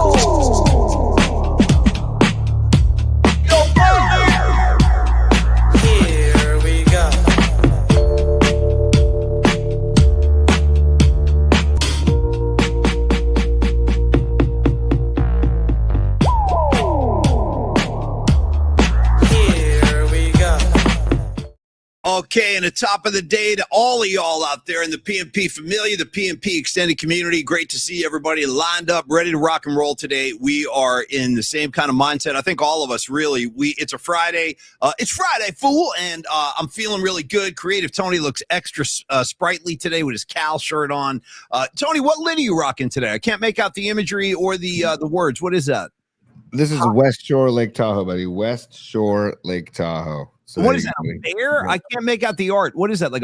Here we go. Here we go. Okay, and the top of the day to all of y'all out there in the PMP familia, the PMP extended community. Great to see everybody lined up, ready to rock and roll today. We are in the same kind of mindset. I think all of us really. It's a Friday. It's Friday, fool, and I'm feeling really good. Creative Tony looks extra sprightly today with his Cal shirt on. Tony, what lid are you rocking today? I can't make out the imagery or the words. What is that? This is West Shore Lake Tahoe, buddy. West Shore Lake Tahoe. So what is that? A bear? I can't make out the art. What is that? Like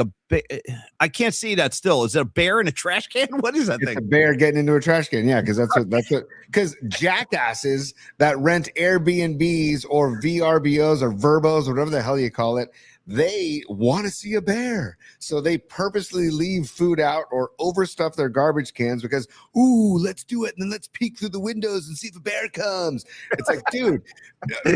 I can't see that still. Is it a bear in a trash can? What is that thing? A bear getting into a trash can. Yeah, because because jackasses that rent Airbnbs or VRBOs or Verbos, or whatever the hell you call it, they want to see a bear. So they purposely leave food out or overstuff their garbage cans because, ooh, let's do it. And then let's peek through the windows and see if a bear comes. It's like, dude,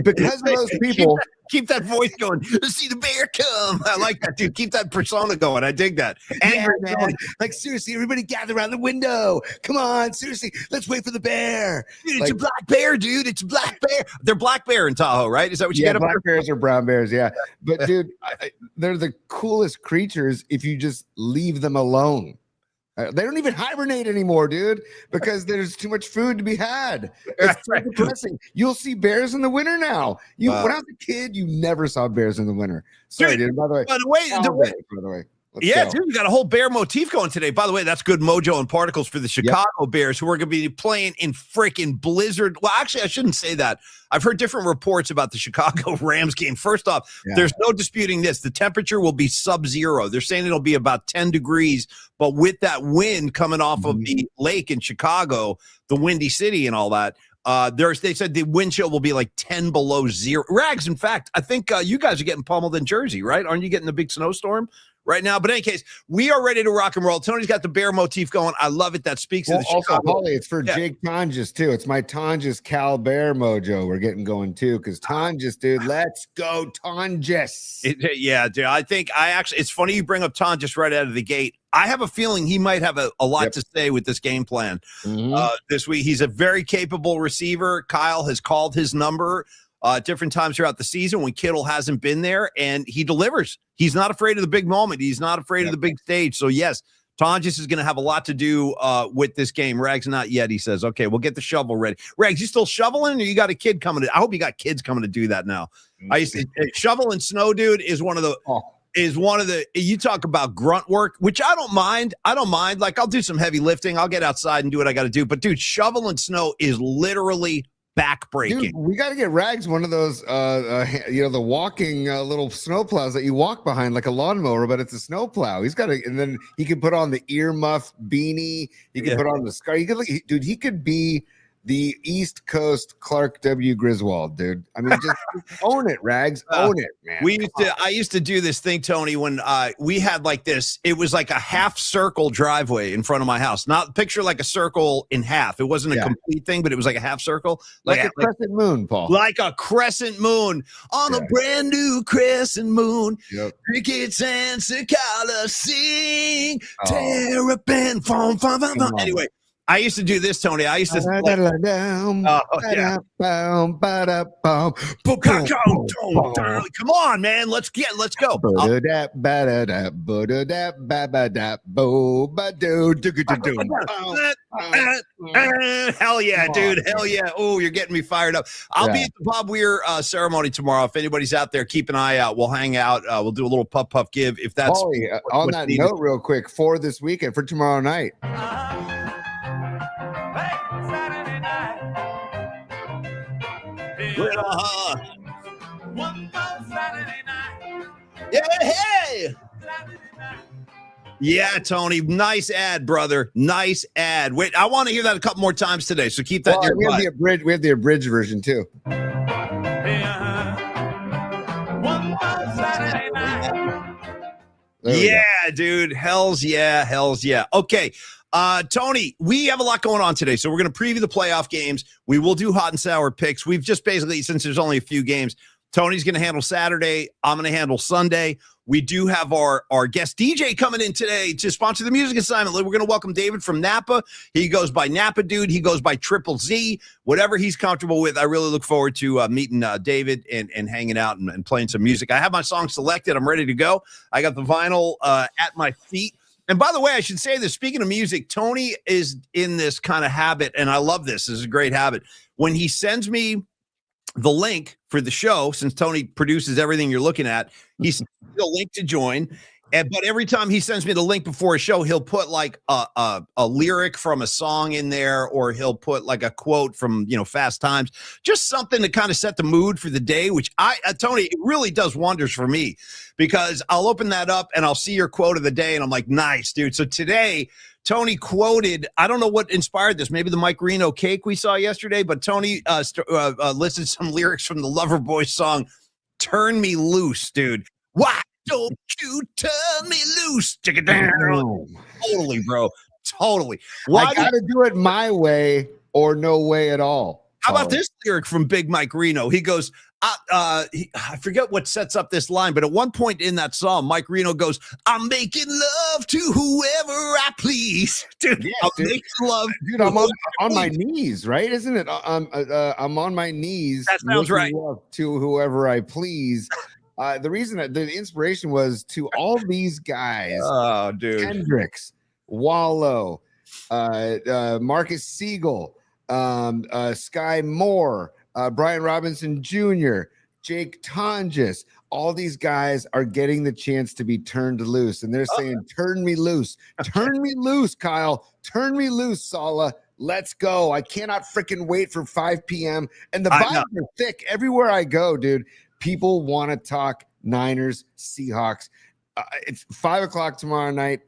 because of those people. Keep that voice going. See the bear come. I like that, dude. Keep that persona going. I dig that. Angry man. Like, seriously, everybody gather around the window. Come on, seriously, let's wait for the bear. Dude, it's a black bear, dude. It's a black bear. They're black bear in Tahoe, right? Is that what you get? Black bears or brown bears, yeah. But, dude, they're the coolest creatures if you just leave them alone. They don't even hibernate anymore, dude, because there's too much food to be had. It's so depressing. You'll see bears in the winter now. When I was a kid, you never saw bears in the winter. Sorry, dude. By the way, dude, we got a whole bear motif going today. By the way, that's good mojo and particles for the Chicago Bears, who are going to be playing in freaking blizzard. Well, actually, I shouldn't say that. I've heard different reports about the Chicago Rams game. First off, there's no disputing this. The temperature will be sub-zero. They're saying it'll be about 10 degrees, but with that wind coming off of the lake in Chicago, the windy city and all that, they said the wind chill will be like 10 below zero. Rags, in fact, I think you guys are getting pummeled in Jersey, right? Aren't you getting the big snowstorm right now? But in any case, we are ready to rock and roll. Tony's got the bear motif going. I love it. That speaks to the Chicago. Paulie, it's for Jake Tonjes, too. It's my Tonjes Cal Bear mojo. We're getting going, too, because Tonjes, dude, let's go Tonjes. Yeah, dude, it's funny you bring up Tonjes right out of the gate. I have a feeling he might have a lot to say with this game plan this week. He's a very capable receiver. Kyle has called his number different times throughout the season when Kittle hasn't been there, and he delivers. He's not afraid of the big moment. He's not afraid of the big stage. So, yes, Tonjes is going to have a lot to do with this game. Rags, not yet, he says. Okay, we'll get the shovel ready. Rags, you still shoveling, or you got a kid coming to? I hope you got kids coming to do that now. I used to shovel and snow, dude, is one of the you talk about grunt work, which I don't mind. Like, I'll do some heavy lifting. I'll get outside and do what I got to do. But, dude, shovel and snow is literally back-breaking. Dude, we got to get Rags one of those, the walking little snow plows that you walk behind like a lawnmower, but it's a snow plow. He's got and then he can put on the earmuff beanie. He can put on the scar. He could be the East Coast Clark W. Griswold, dude. I mean, just own it, Rags. Own it, man. I used to do this thing, Tony, when we had like this. It was like a half circle driveway in front of my house. Not picture like a circle in half. It wasn't a complete thing, but it was like a half circle, like a crescent moon, Paul. Like a crescent moon on a brand new crescent moon. Crickets and cicalas sing, terrapin, foam. Anyway. I used to do this, Tony. I used to. Come on, man. Let's go. Hell yeah, dude. Hell yeah. Oh, you're getting me fired up. I'll be at the Bob Weir ceremony tomorrow. If anybody's out there, keep an eye out. We'll hang out. We'll do a little puff give. If that's on that note, real quick, for this weekend, for tomorrow night. Hey! Yeah, Tony. Nice ad, brother. Nice ad. Wait, I want to hear that a couple more times today, so keep that we have the abridged version, too. Yeah, dude. Hells yeah. Okay. Tony, we have a lot going on today, so we're going to preview the playoff games. We will do hot and sour picks. We've just basically, since there's only a few games, Tony's going to handle Saturday. I'm going to handle Sunday. We do have our guest DJ coming in today to sponsor the music assignment. We're going to welcome David from Napa. He goes by Napa Dude. He goes by Triple Z. Whatever he's comfortable with. I really look forward to meeting David and hanging out and playing some music. I have my song selected. I'm ready to go. I got the vinyl at my feet. And by the way, I should say this, speaking of music, Tony is in this kind of habit, and I love this. This is a great habit. When he sends me the link for the show, since Tony produces everything you're looking at, he sends me the link to join. But every time he sends me the link before a show, he'll put like a lyric from a song in there, or he'll put like a quote from, Fast Times, just something to kind of set the mood for the day, which Tony, it really does wonders for me, because I'll open that up and I'll see your quote of the day and I'm like, nice, dude. So today, Tony quoted, I don't know what inspired this, maybe the Mike Reno cake we saw yesterday, but Tony listed some lyrics from the Loverboy song, Turn Me Loose, dude. Why don't you turn me loose? Check it down. Totally, bro. Totally. I got to do it my way or no way at all. How about this lyric from Big Mike Reno? He goes, I forget what sets up this line, but at one point in that song, Mike Reno goes, I'm making love to whoever I please. Dude, yes, I'm making love. Dude, I'm on my knees, right? Isn't it? I'm on my knees. That sounds right. To whoever I please. The reason that the inspiration was to all these guys. Oh, dude. Hendrix, Wallow, Marcus Siegel, Sky Moore, Brian Robinson Jr., Jake Tonjes. All these guys are getting the chance to be turned loose, and they're saying, turn me loose. Turn me loose, Kyle. Turn me loose, Sala. Let's go. I cannot freaking wait for 5 p.m. And the vibes are thick everywhere I go, dude. People want to talk Niners, Seahawks. It's 5 o'clock tomorrow night.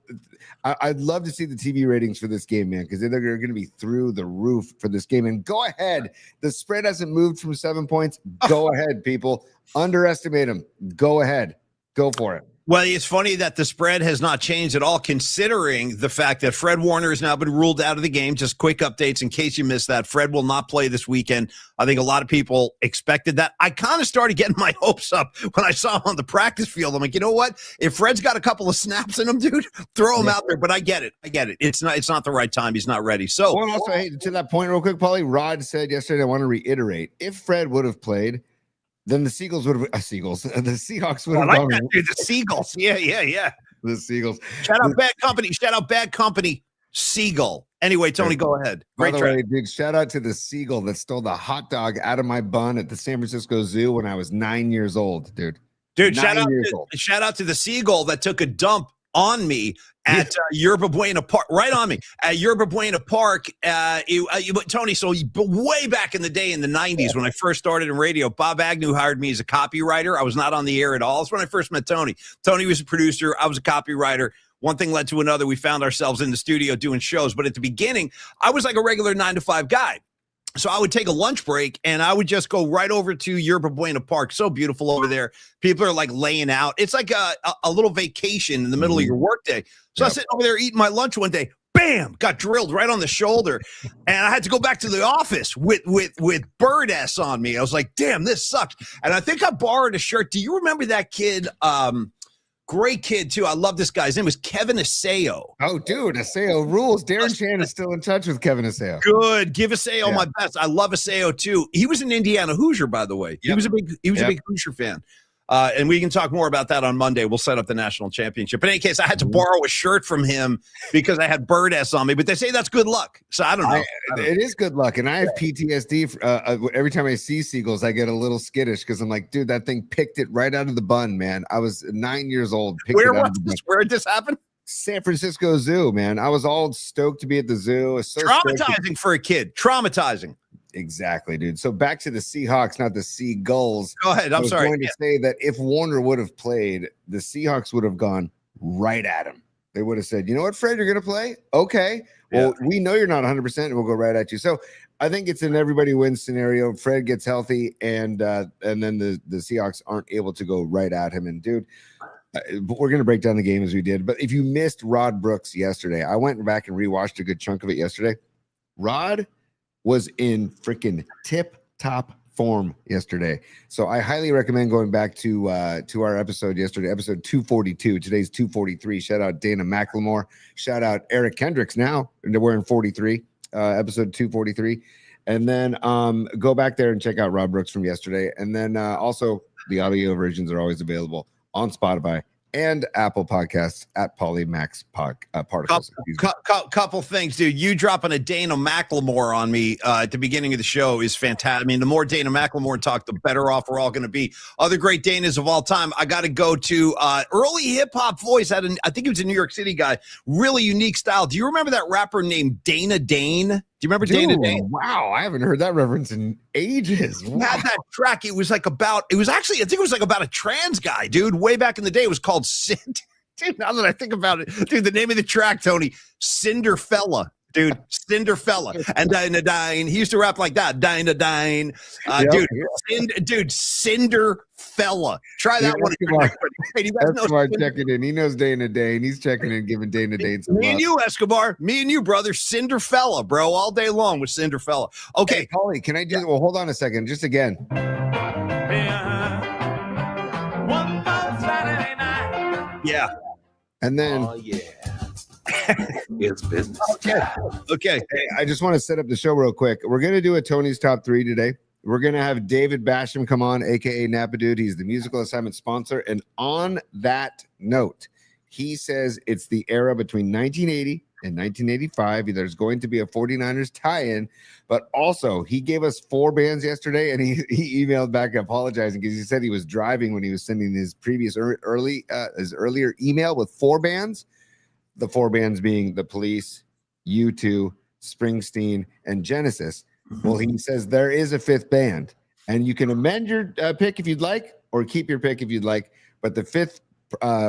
I'd love to see the TV ratings for this game, man, because they're going to be through the roof for this game. And go ahead. The spread hasn't moved from 7 points. Go ahead, people. Underestimate them. Go ahead. Go for it. Well, it's funny that the spread has not changed at all, considering the fact that Fred Warner has now been ruled out of the game. Just quick updates in case you missed that. Fred will not play this weekend. I think a lot of people expected that. I kind of started getting my hopes up when I saw him on the practice field. I'm like, you know what? If Fred's got a couple of snaps in him, dude, throw him out there. But I get it. It's not the right time. He's not ready. So, well, also, hey, to that point real quick, Paulie, Rod said yesterday, I want to reiterate, if Fred would have played, then the Seagulls would have the Seahawks would have I like that, dude. The Seagulls. Yeah. The Seagulls. Shout out Bad Company. Seagull. Anyway, Tony, go ahead. Great way, dude. Shout out to the Seagull that stole the hot dog out of my bun at the San Francisco Zoo when I was 9 years old, dude. Shout out to the Seagull that took a dump on me at Yerba Buena Park, right on me at Yerba Buena Park. Tony, so way back in the day in the 90s when I first started in radio, Bob Agnew hired me as a copywriter. I was not on the air at all. That's when I first met Tony. Tony was a producer. I was a copywriter. One thing led to another. We found ourselves in the studio doing shows. But at the beginning, I was like a regular 9-to-5 guy. So I would take a lunch break and I would just go right over to Yerba Buena Park. So beautiful over there. People are like laying out. It's like a little vacation in the middle of your workday. So I was sitting over there eating my lunch one day. Bam! Got drilled right on the shoulder. And I had to go back to the office with bird S on me. I was like, damn, this sucks. And I think I borrowed a shirt. Do you remember that kid? Great kid, too. I love this guy. His name was Kevin Aseo. Oh, dude, Aseo rules. Darren Chan is still in touch with Kevin Aseo. Good. Give Aseo my best. I love Aseo, too. He was an Indiana Hoosier, by the way. He was a big Hoosier fan. And we can talk more about that on Monday. We'll set up the national championship. But in any case, I had to borrow a shirt from him because I had bird S on me. But they say that's good luck. So I don't know. It is good luck. And I have PTSD. Every time I see Seagulls, I get a little skittish because I'm like, dude, that thing picked it right out of the bun, man. I was 9 years old. Where did this happen? San Francisco Zoo, man. I was all stoked to be at the zoo. So traumatizing for a kid. Traumatizing. Exactly, dude. So back to the Seahawks, not the Seagulls. Go ahead. I'm sorry. I was going to say that if Warner would have played, the Seahawks would have gone right at him. They would have said, you know what, Fred, you're going to play? Okay. Well, we know you're not 100%, and we'll go right at you. So I think it's an everybody wins scenario. Fred gets healthy, and then the Seahawks aren't able to go right at him. And, dude, But we're going to break down the game as we did. But if you missed Rod Brooks yesterday, I went back and rewatched a good chunk of it yesterday. Rod was in freaking tip-top form yesterday. So I highly recommend going back to our episode yesterday, episode 242. Today's 243. Shout out Dana McLemore. Shout out Eric Kendricks now. We're in 43, episode 243. And then go back there and check out Rod Brooks from yesterday. And then also the audio versions are always available on Spotify and Apple Podcasts at Polymax Particles. Couple things, dude. You dropping a Dana McLemore on me at the beginning of the show is fantastic. I mean, the more Dana McLemore talk, the better off we're all going to be. Other great Danas of all time. I got to go to early hip hop voice. I think he was a New York City guy. Really unique style. Do you remember that rapper named Dana Dane? Do you remember Dana Dane? Wow, I haven't heard that reference in ages. Wow. Had that track. It was about a trans guy, dude. Way back in the day, it was called Cind. Dude, now that I think about it, dude, the name of the track, Tony, Cinderfella. Dude, Cinderfella. And Dine. He used to rap like that. Dine. Dude, Cinderfella. Try that one. Escobar checking in. He knows Dana Dane. He's checking in, giving Dana Dane some Me love. and you, Escobar. Me and you, brother. Cinderfella, bro. All day long with Cinderfella. Okay. Hey, Paulie, can I do well, hold on a second. Just again. One more Saturday night. Yeah. And then It's business. Okay. Hey, I just want to set up the show real quick. We're going to do a Tony's Top 3 today. We're going to have David Basham come on, a.k.a. Napa Dude. He's the musical assignment sponsor. And on that note, he says it's the era between 1980 and 1985. There's going to be a 49ers tie-in, but also he gave us 4 bands yesterday, and he emailed back apologizing because he said he was driving when he was sending his previous earlier email with 4 bands. The 4 bands being The Police, U2, Springsteen, and Genesis. Well, he says there is a 5th band, and you can amend your pick if you'd like, or keep your pick if you'd like. But the 5th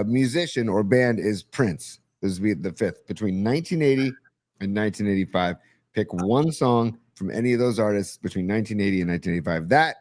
musician or band is Prince. This will be the 5th between 1980 and 1985. Pick one song from any of those artists between 1980 and 1985. That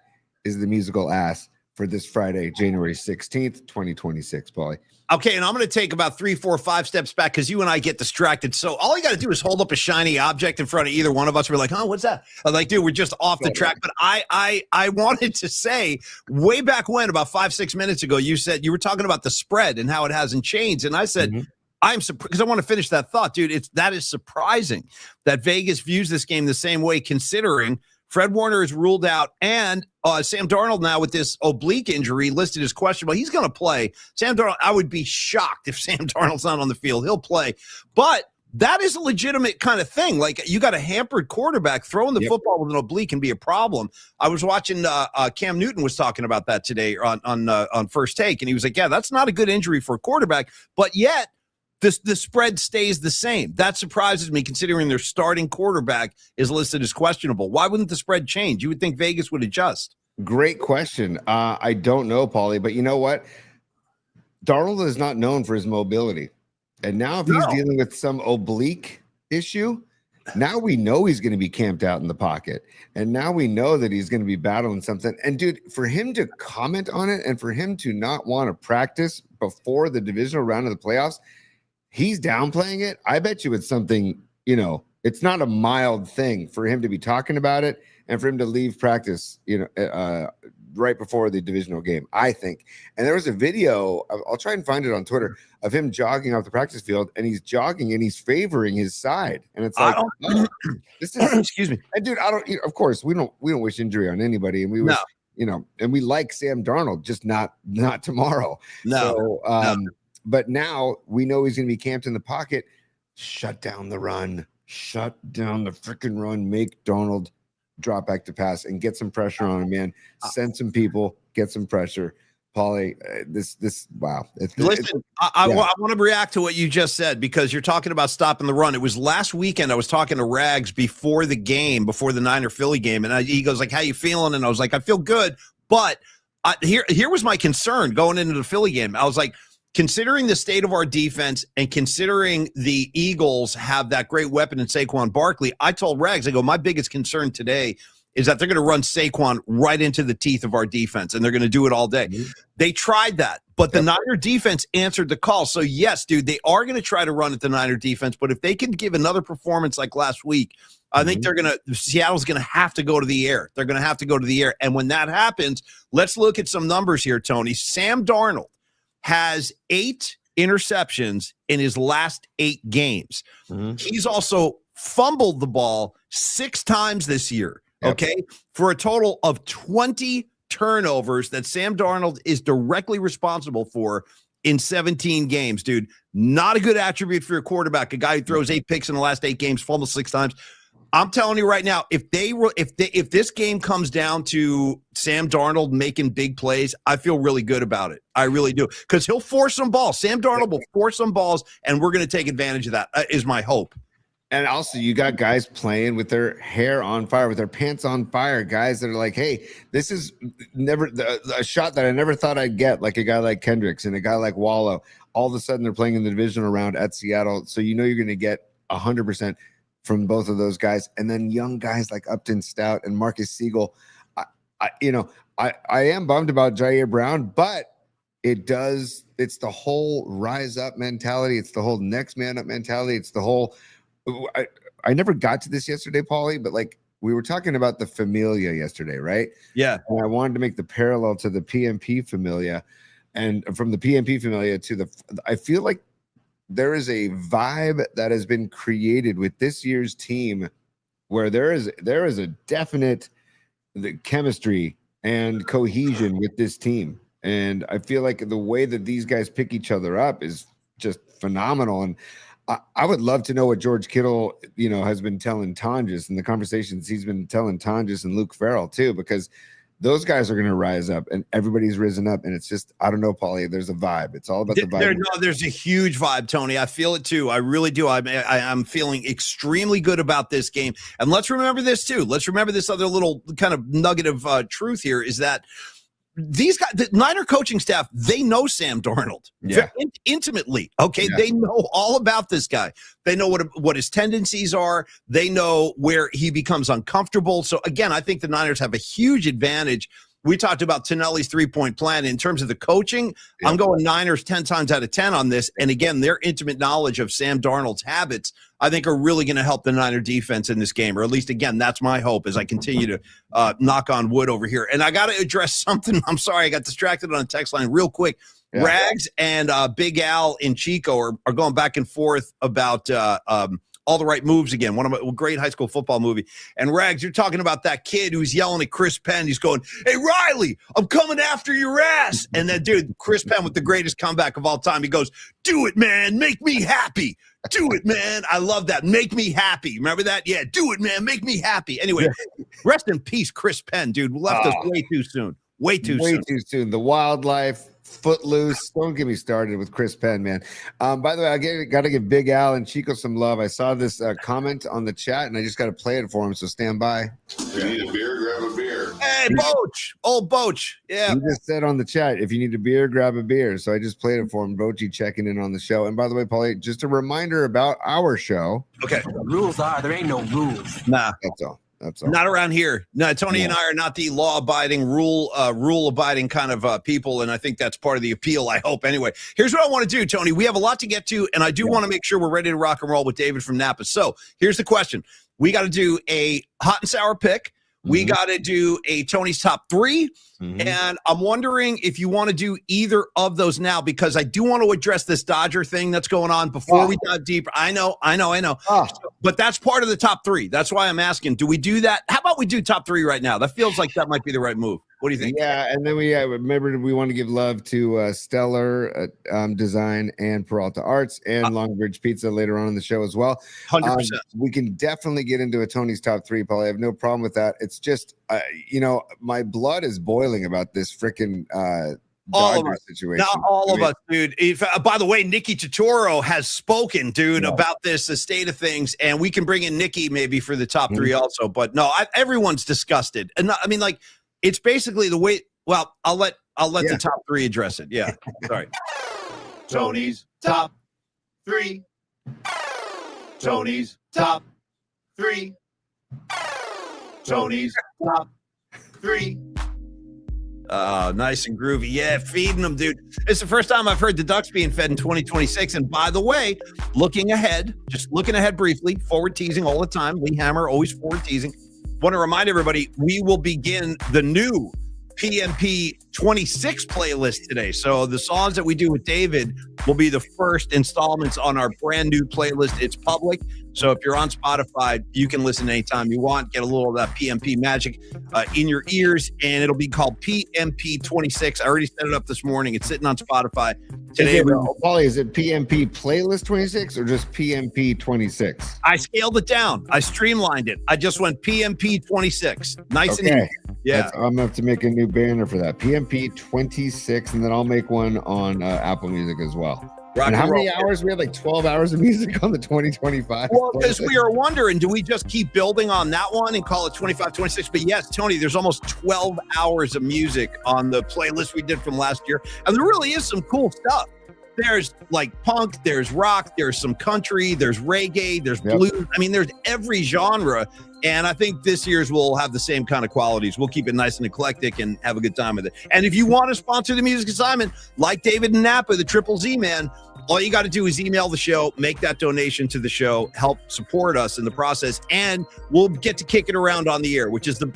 is the musical ass for this Friday, January 16th, 2026, Paulie. Okay, and I'm going to take about 3, 4, 5 steps back because you and I get distracted. So all you got to do is hold up a shiny object in front of either one of us. We're like, oh, what's that? I'm like, dude, we're just off the track. But I wanted to say way back when, about 5, 6 minutes ago, you said you were talking about the spread and how it hasn't changed. And I said, I'm surprised because I want to finish that thought, dude. That is surprising that Vegas views this game the same way, considering Fred Warner is ruled out, and Sam Darnold now with this oblique injury listed as questionable. He's going to play. Sam Darnold, I would be shocked if Sam Darnold's not on the field. He'll play. But that is a legitimate kind of thing. Like, you got a hampered quarterback. Throwing the football with an oblique can be a problem. I was watching Cam Newton was talking about that today on First Take, and he was like, yeah, that's not a good injury for a quarterback. But yet, the spread stays the same. That surprises me, considering their starting quarterback is listed as questionable. Why wouldn't the spread change? You would think Vegas would adjust. Great question. I don't know, Paulie, but you know what? Darnold is not known for his mobility. And now if he's dealing with some oblique issue, now we know he's going to be camped out in the pocket. And now we know that he's going to be battling something. And, dude, for him to comment on it and for him to not want to practice before the divisional round of the playoffs, he's downplaying it. I bet you it's something, it's not a mild thing for him to be talking about it and for him to leave practice, right before the divisional game, I think. And there was a video, I'll try and find it on Twitter, of him jogging off the practice field, and he's jogging and he's favoring his side. And it's like, this is, excuse me. And dude, of course, we don't wish injury on anybody. And we wish, and we like Sam Darnold, just not tomorrow. No. So, but now we know he's going to be camped in the pocket. Shut down the run. Shut down the freaking run. Make Darnold drop back to pass and get some pressure on him, man. Send some people, get some pressure. Paulie, wow. Listen, I want to react to what you just said because you're talking about stopping the run. It was last weekend. I was talking to Rags before the game, before the Niner Philly game, and he goes like, "How you feeling?" And I was like, "I feel good," but here was my concern going into the Philly game. I was like, considering the state of our defense and considering the Eagles have that great weapon in Saquon Barkley, I told Rags, I go, my biggest concern today is that they're going to run Saquon right into the teeth of our defense, and they're going to do it all day. They tried that, but the Niner defense answered the call. So, yes, dude, they are going to try to run at the Niner defense, but if they can give another performance like last week, I think Seattle's going to have to go to the air. They're going to have to go to the air. And when that happens, let's look at some numbers here, Tony. Sam Darnold has 8 interceptions in his last 8 games. He's also fumbled the ball 6 times this year, okay, for a total of 20 turnovers that Sam Darnold is directly responsible for in 17 games, dude. Not a good attribute for your quarterback, a guy who throws 8 picks in the last 8 games, fumbles 6 times. I'm telling you right now, if this game comes down to Sam Darnold making big plays, I feel really good about it. I really do, because he'll force some balls. Sam Darnold will force some balls, and we're going to take advantage of that. Is my hope. And also, you got guys playing with their hair on fire, with their pants on fire. Guys that are like, "Hey, this is never a shot that I never thought I'd get." Like a guy like Kendricks and a guy like Wallow. All of a sudden, they're playing in the divisional round at Seattle, so you know you're going to get 100% from both of those guys. And then young guys like Upton Stout and Marcus Siegel. I am bummed about Jair Brown, but it's the whole rise up mentality. It's the whole next man up mentality. It's the whole, I never got to this yesterday, Paulie, but like we were talking about the Familia yesterday, right? Yeah. And I wanted to make the parallel to the PMP Familia, and from the PMP Familia to I feel like there is a vibe that has been created with this year's team where there is a definite chemistry and cohesion with this team. And I feel like the way that these guys pick each other up is just phenomenal. And I would love to know what George Kittle, has been telling Tonjes and the conversations he's been telling Tonjes and Luke Farrell too, because those guys are going to rise up, and everybody's risen up. And it's just, I don't know, Paulie, there's a vibe. It's all about the vibe. There's a huge vibe, Tony. I feel it too. I really do. I'm feeling extremely good about this game. And let's remember this too. Let's remember this other little kind of nugget of truth here is that these guys, the Niner coaching staff, they know Sam Darnold intimately. Okay. Yeah. They know all about this guy. They know what his tendencies are. They know where he becomes uncomfortable. So again, I think the Niners have a huge advantage. We talked about Tonelli's 3-point plan in terms of the coaching. Yeah. I'm going Niners 10 times out of 10 on this. And again, their intimate knowledge of Sam Darnold's habits, I think, are really going to help the Niner defense in this game. Or at least, again, that's my hope as I continue to knock on wood over here. And I got to address something. I'm sorry, I got distracted on the text line real quick. Yeah. Rags and Big Al and Chico are going back and forth about All the Right Moves again, one of a great high school football movie. And Rags, you're talking about that kid who's yelling at Chris Penn. He's going, "Hey, Riley, I'm coming after your ass." And then, dude, Chris Penn with the greatest comeback of all time. He goes, "Do it, man. Make me happy. Do it, man." I love that. Make me happy. Remember that? Yeah, do it, man. Make me happy. Anyway, rest in peace, Chris Penn, dude. Left us way too soon. Way too soon. The wildlife. Footloose. Don't get me started with Chris Penn, man. By the way, I got to give Big Al and Chico some love. I saw this comment on the chat, and I just got to play it for him, so stand by. If you need a beer, grab a beer. Hey, Boach. Old Boach. Yeah. He just said on the chat, if you need a beer, grab a beer. So I just played it for him. Boachy checking in on the show. And by the way, Paulie, just a reminder about our show. Okay. The rules are, there ain't no rules. Nah. That's all. That's all. Not around here. No, Tony and I are not the law-abiding, rule-abiding kind of people, and I think that's part of the appeal, I hope. Anyway, here's what I want to do, Tony. We have a lot to get to, and I do want to make sure we're ready to rock and roll with David from Napa. So here's the question. We got to do a hot and sour pick. We got to do a Tony's top 3. And I'm wondering if you want to do either of those now, because I do want to address this Dodger thing that's going on before we dive deeper. I know. But that's part of the top 3. That's why I'm asking, do we do that? How about we do top 3 right now? That feels like that might be the right move. What do you think? Yeah, and then remember we want to give love to Stellar Design and Peralta Arts and Longbridge Pizza later on in the show as well. 100%. We can definitely get into a Tony's top 3, Paul. I have no problem with that. It's just, my blood is boiling about this freaking Dodger situation. Not all of us, dude. By the way, Nikki Totoro has spoken, dude, about this, the state of things, and we can bring in Nikki maybe for the top 3 also. But no, everyone's disgusted, and I mean, like, it's basically the way. Well, I'll let the top 3 address it. Yeah, sorry. Tony's top 3. Tony's top 3. Tony's top 3. Nice and groovy. Yeah, feeding them, dude. It's the first time I've heard the Ducks being fed in 2026. And by the way, looking ahead briefly, forward teasing all the time. Lee Hammer, always forward teasing. Want to remind everybody, we will begin the new PMP 26 playlist today. So the songs that we do with David will be the first installments on our brand new playlist. It's public. So if you're on Spotify, you can listen anytime you want, get a little of that PMP magic in your ears, and it'll be called PMP 26. I already set it up this morning. It's sitting on Spotify. Today, Paulie, is it PMP playlist 26 or just PMP 26? I scaled it down. I streamlined it. I just went PMP 26. Nice and easy. Yeah. I'm going to have to make a new banner for that. PMP 26, and then I'll make one on Apple Music as well. And how many hours? We had like 12 hours of music on the 2025. Well, because we are wondering, do we just keep building on that one and call it 25, 26? But yes, Tony, there's almost 12 hours of music on the playlist we did from last year. And there really is some cool stuff. There's like punk, there's rock, there's some country, there's reggae, there's blues. I mean, there's every genre. And I think this year's will have the same kind of qualities. We'll keep it nice and eclectic and have a good time with it. And if you want to sponsor the music assignment, like David and Napa, the Triple Z man, all you got to do is email the show, make that donation to the show, help support us in the process, and we'll get to kick it around on the air, which is the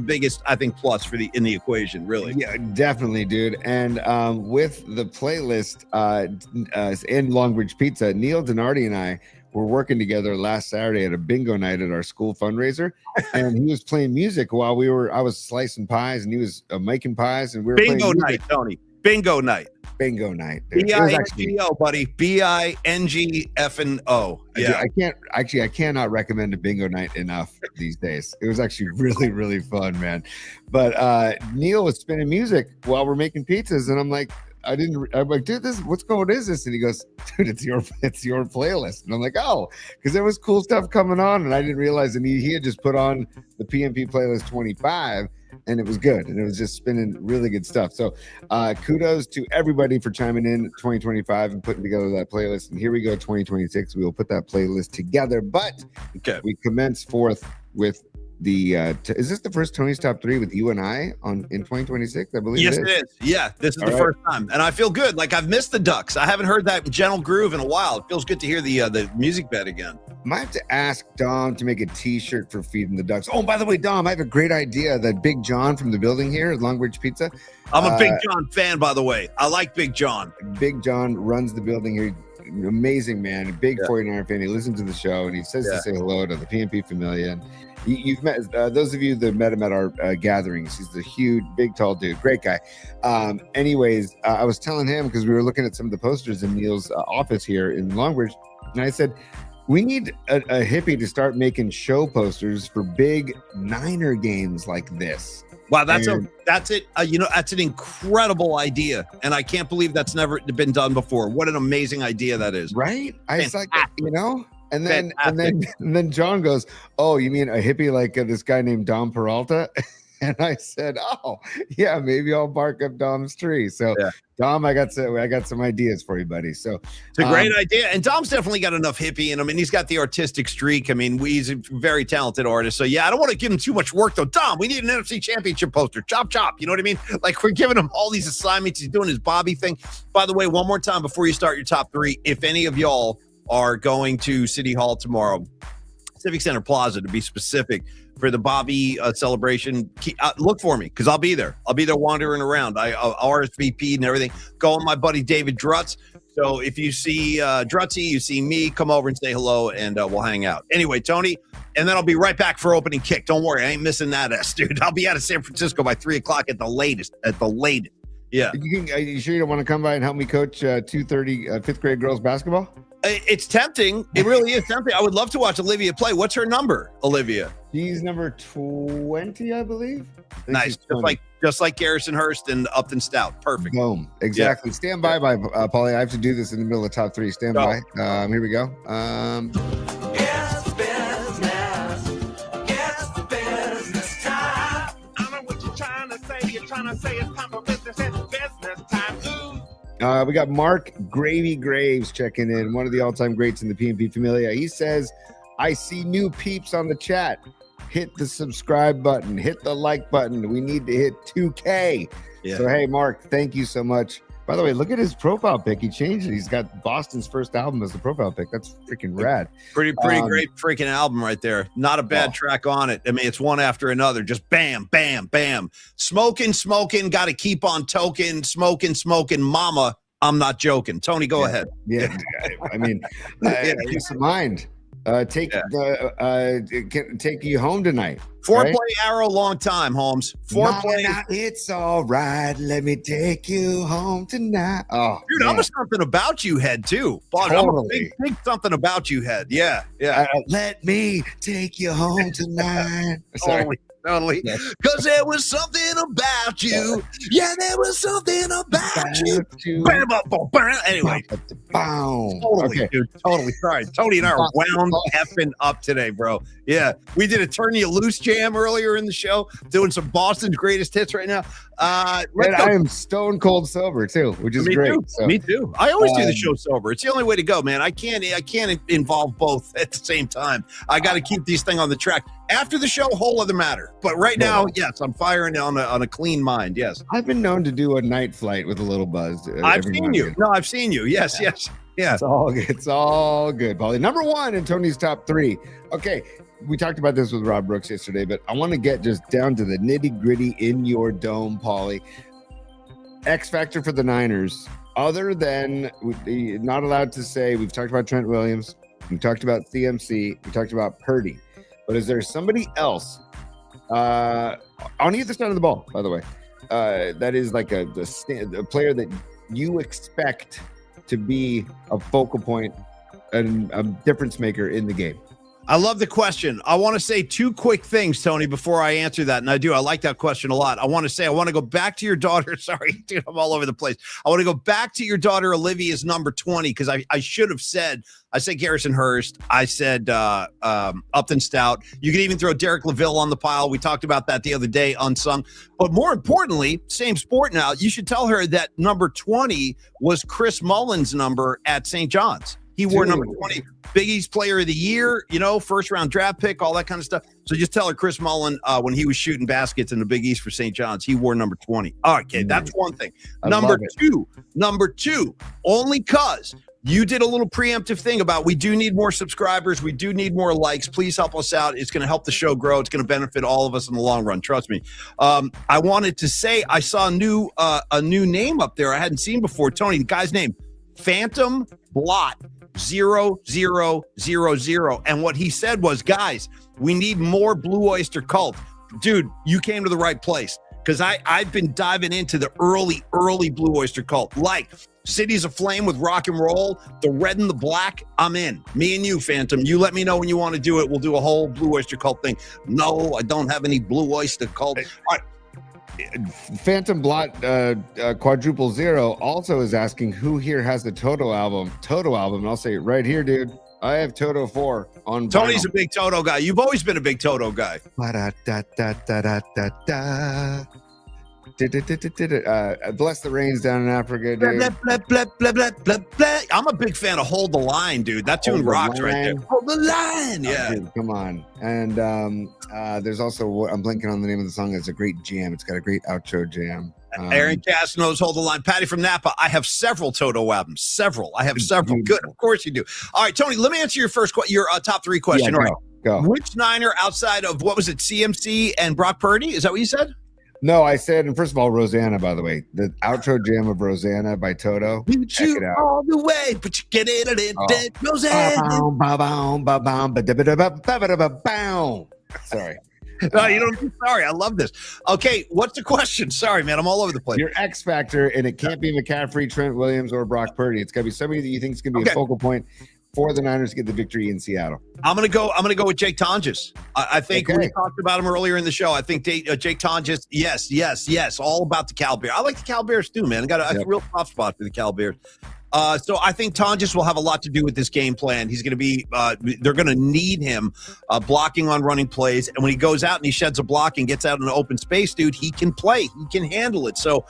biggest, I think, plus for in the equation, really. Yeah, definitely, dude. And with the playlist in Longbridge Pizza, Neil Donardi and I were working together last Saturday at a bingo night at our school fundraiser, and he was playing music while I was slicing pies and he was making pies, and we were bingo playing night, Tony. Bingo night. Bingo night. Dude. B-I-N-G-O, buddy. B-I-N-G-F-N-O. Yeah. I cannot recommend a bingo night enough these days. It was actually really, really fun, man. But Neil was spinning music while we're making pizzas, and I'm like, I'm like, dude, what is this? And he goes, dude, it's your playlist. And I'm like, oh, because there was cool stuff coming on, and I didn't realize. And he had just put on the PMP playlist 25, and it was good, and it was just spinning really good stuff. So kudos to everybody for chiming in 2025 and putting together that playlist. And here we go, 2026. We will put that playlist together, but we commence forth with the is this the first Tony's Top 3 with you and I in 2026? I believe. Yes, it is. Yeah, this is the first time, and I feel good. Like I've missed the Ducks. I haven't heard that gentle groove in a while. It feels good to hear the music bed again. Might have to ask Dom to make a T-shirt for Feeding the Ducks. Oh, by the way, Dom, I have a great idea. That Big John from the building here at Longbridge Pizza. I'm a Big John fan, by the way. I like Big John. Big John runs the building here. Amazing man, a big 49er fan. He listens to the show and he says to say hello to the PMP Familia. And you've met those of you that met him at our gatherings. He's the huge, big, tall dude, great guy. Anyways, I was telling him because we were looking at some of the posters in Neil's office here in Longbridge, and I said, we need a hippie to start making show posters for big Niner games like this. Wow, that's it. That's an incredible idea, and I can't believe that's never been done before. What an amazing idea that is, right? It's like, and then John goes, "Oh, you mean a hippie like this guy named Dom Peralta?" And I said, "Oh, yeah, maybe I'll bark up Dom's tree." So, Dom, I got some ideas for you, buddy. So it's a great idea, and Dom's definitely got enough hippie in him, and he's got the artistic streak. I mean, he's a very talented artist. So, yeah, I don't want to give him too much work, though. Dom, we need an NFC Championship poster. Chop, chop. You know what I mean? Like, we're giving him all these assignments. He's doing his Bobby thing. By the way, one more time before you start your top 3, if any of y'all are going to City Hall tomorrow, Civic Center Plaza to be specific, for the Bobby celebration, look for me because I'll be there. I'll be there wandering around. I'll RSVP and everything. Go with my buddy David Drutz. So if you see Drutzy, you see me, come over and say hello, and we'll hang out. Anyway, Tony, and then I'll be right back for opening kick. Don't worry, I ain't missing that dude. I'll be out of San Francisco by 3:00 at the latest. Yeah. Are you sure you don't want to come by and help me coach 2:30 fifth grade girls basketball? It's tempting. It really is tempting. I would love to watch Olivia play. What's her number, Olivia? She's number 20, I believe. Nice. Just like Garrison Hurst and Upton Stout. Perfect. Boom. Exactly. Yeah. Stand by, Paulie. I have to do this in the middle of top 3. Stand by. Here we go. It's business time. I know what you're trying to say. You're trying to say it's time for business. It's business time. We got Mark Gravy Graves checking in, one of the all-time greats in the PMP Familia. He says, I see new peeps on the chat. hit the subscribe button, hit the like button. We need to hit 2K. Yeah. So, hey, Mark, thank you so much. By the way, look at his profile pic. He changed it. He's got Boston's first album as the profile pic. That's freaking rad. Pretty great freaking album right there. Not a bad track on it. I mean, it's one after another. Just bam, bam, bam. Smoking, got to keep on token. Smoking, mama. I'm not joking. Tony, go ahead. Yeah, I mean, peace of mind. Take you home tonight. Foreplay arrow, long time, Holmes. Foreplay. Mama, it's all right. Let me take you home tonight. Oh, dude, man. I'm a something about you head too. Totally. I'm a big something about you head. Yeah. Let me take you home tonight. Sorry. Totally. Because there was something about you. Yeah, there was something about you. Bam, bam, bam, bam. Anyway. Totally, Okay. dude. Totally. Sorry. Tony and I are wound effing up today, bro. Yeah. We did a Turn You Loose jam earlier in the show, doing some Boston's greatest hits right now. And I am stone cold sober too, which is great. Me too. I always do the show sober. It's the only way to go, man. I can't involve both at the same time. I got to keep these things on the track. After the show, whole other matter. But right now, yes, I'm firing on a clean mind. Yes. I've been known to do a night flight with a little buzz. I've seen you. No, I've seen you. Yes. Yeah. It's all good, Paulie. Number one in Tony's top three. Okay. We talked about this with Rob Brooks yesterday, but I want to get just down to the nitty gritty in your dome, Paulie. X factor for the Niners, other than not allowed to say, we've talked about Trent Williams, we talked about CMC, we talked about Purdy, but is there somebody else on either side of the ball, by the way, that is like a player that you expect to be a focal point and a difference maker in the game? I love the question. I want to say two quick things, Tony, before I answer that. And I like that question a lot. I want to go back to your daughter. Sorry, dude, I'm all over the place. I want to go back to your daughter, Olivia's number 20, because I should have said, I said Garrison Hurst. I said Upton Stout. You could even throw Derek LaVille on the pile. We talked about that the other day, unsung. But more importantly, same sport now, you should tell her that number 20 was Chris Mullins' number at St. John's. He wore number 20, Big East Player of the Year, first round draft pick, all that kind of stuff. So just tell her Chris Mullen, when he was shooting baskets in the Big East for St. John's, he wore number 20. All right, okay, that's one thing. Number two, only because you did a little preemptive thing about we do need more subscribers. We do need more likes. Please help us out. It's going to help the show grow. It's going to benefit all of us in the long run. Trust me. I wanted to say I saw a new name up there I hadn't seen before. Tony, the guy's name, Phantom Blot 0000. And what he said was, guys, we need more Blue Oyster Cult. Dude, you came to the right place, because I've been diving into the early Blue Oyster Cult, like Cities Aflame with rock and roll, the red and the black. I'm in. Me and you, Phantom. You let me know when you want to do it. We'll do a whole Blue Oyster Cult thing. No, I don't have any Blue Oyster Cult. All right. Phantom Blot quadruple zero also is asking who here has the Toto album. And I'll say right here, dude. I have Toto 4 on. Tony's vinyl. a big Toto guy. You've always been a big Toto guy. Bless the rains down in Africa, dude. Blah, blah, blah, blah, blah, blah, blah. I'm a big fan of Hold the Line, dude. That tune rocks right there. Hold the line. Yeah. Oh, dude, come on. And there's also, I'm blanking on the name of the song. It's a great jam. It's got a great outro jam. Aaron Cass knows Hold the Line. Patty from Napa. I have several Toto albums. I have several. Good. Of course you do. All right, Tony, let me answer your your top three question. Yeah, all right. Go. Which Niner outside of, what was it, CMC and Brock Purdy? Is that what you said? No, I said, and first of all, Rosanna, by the way, the outro jam of Rosanna by Toto. Check it out. All the way, but you get it in dead Rosanna. Sorry. No, you don't be sorry. I love this. Okay, what's the question? Sorry, man. I'm all over the place. Your X factor, and it can't be McCaffrey, Trent Williams, or Brock Purdy. It's got to be somebody that you think is going to be a focal point for the Niners to get the victory in Seattle. I'm gonna go with Jake Tonjes. I think we talked about him earlier in the show. I think Jake Tonjes, yes, all about the Cal Bears. I like the Cal Bears too, man. I got a real soft spot for the Cal Bears. So I think Tonjes will have a lot to do with this game plan. He's going to be, they're going to need him blocking on running plays. And when he goes out and he sheds a block and gets out in an open space, dude, he can play. He can handle it. So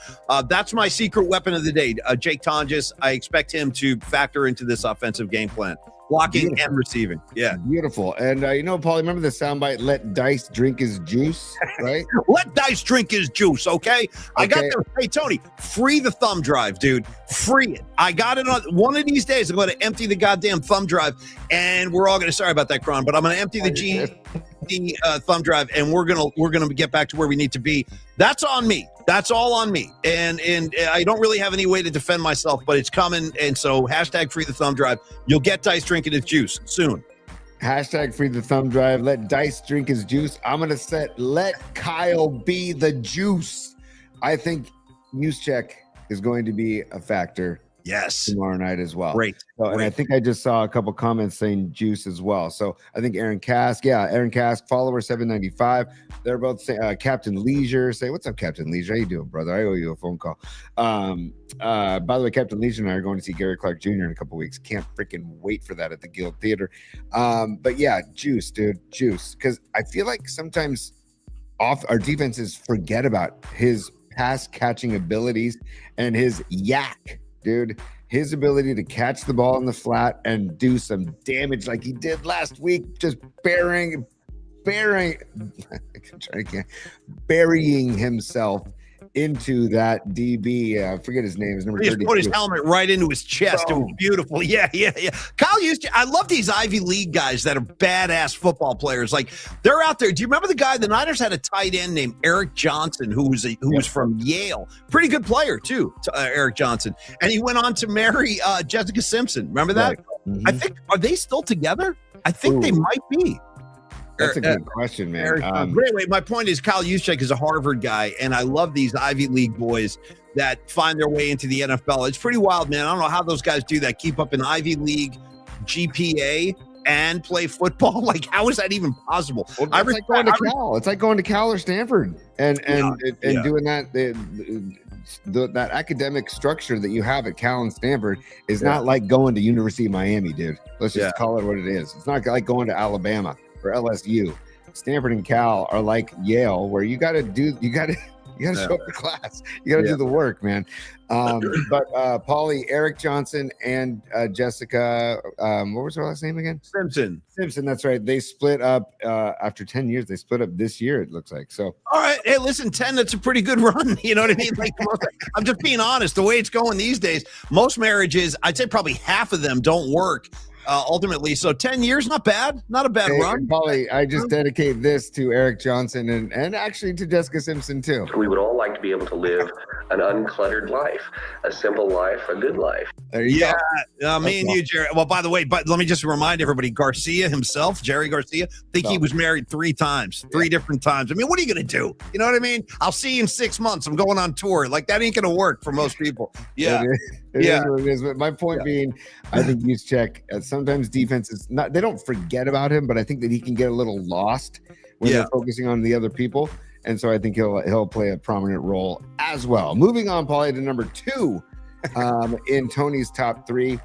that's my secret weapon of the day, Jake Tonjes. I expect him to factor into this offensive game plan. blocking Beautiful. and receiving. Yeah. Beautiful. And Paul, remember the soundbite, let Dice drink his juice, right? Let Dice drink his juice, okay? I got Okay. there. Hey, Tony, free the thumb drive, dude. Free it. I got it on one of these days. I'm going to empty the goddamn thumb drive, and we're all going to, sorry about that, Kron, but I'm going to empty the thumb drive, and we're gonna get back to where we need to be. That's on me. That's all on me. And I don't really have any way to defend myself, but it's coming. And so hashtag free the thumb drive. You'll get Dice drinking his juice soon. Hashtag free the thumb drive. Let Dice drink his juice. I'm going to set let Kyle be the juice. I think Juszczyk is going to be a factor Yes. tomorrow night as well. Great. So, and I think I just saw a couple comments saying juice as well. So I think Aaron Kask, follower 795. They're both saying Captain Leisure. Say, what's up, Captain Leisure? How you doing, brother? I owe you a phone call. By the way, Captain Leisure and I are going to see Gary Clark Jr. in a couple weeks. Can't freaking wait for that at the Guild Theater. But yeah, juice, dude, juice. Because I feel like sometimes our defenses forget about his pass catching abilities and his yak. Dude, his ability to catch the ball in the flat and do some damage like he did last week, just burying himself into that DB. I forget his name. His number He just 32. put his helmet right into his chest. It was beautiful. Yeah. Kyle I love these Ivy League guys that are badass football players. Like, they're out there. Do you remember the guy? The Niners had a tight end named Eric Johnson, who was from Yale. Pretty good player too, Eric Johnson. And he went on to marry Jessica Simpson. Remember that? Right. Mhm. I think, are they still together? I think they might be. That's a good question, man. But anyway, my point is Kyle Juszczyk is a Harvard guy, and I love these Ivy League boys that find their way into the NFL. It's pretty wild, man. I don't know how those guys do that. Keep up an Ivy League GPA and play football. Like, how is that even possible? Well, it's like going to Cal. It's like going to Cal or Stanford and doing that. That academic structure that you have at Cal and Stanford is not like going to University of Miami, dude. Let's just call it what it is. It's not like going to Alabama or LSU. Stanford and Cal are like Yale, where you got to show up to class. You got to do the work, man. But Paulie, Eric Johnson, and Jessica, what was her last name again? Simpson. That's right. They split up after 10 years. They split up this year, it looks like. So, all right. Hey, listen, 10, that's a pretty good run. You know what I mean? Like, I'm just being honest. The way it's going these days, most marriages, I'd say probably half of them don't work. Ultimately, so 10 years, not bad, not a bad run. Paulie, I just dedicate this to Eric Johnson and actually to Jessica Simpson too. We would all like to be able to live an uncluttered life, a simple life, a good life. There you go. Me and you, Jerry. Well, by the way, but let me just remind everybody, Garcia himself, Jerry Garcia, he was married 3 times, 3 different times. I mean, what are you going to do? You know what I mean? I'll see you in 6 months. I'm going on tour. Like, that ain't going to work for most people. Yeah. It is what it is. But my point being, I think Juszczyk, sometimes defenses they don't forget about him, but I think that he can get a little lost when they're focusing on the other people. And so I think he'll play a prominent role as well. Moving on, Paulie, to number 2 in Tony's top 3.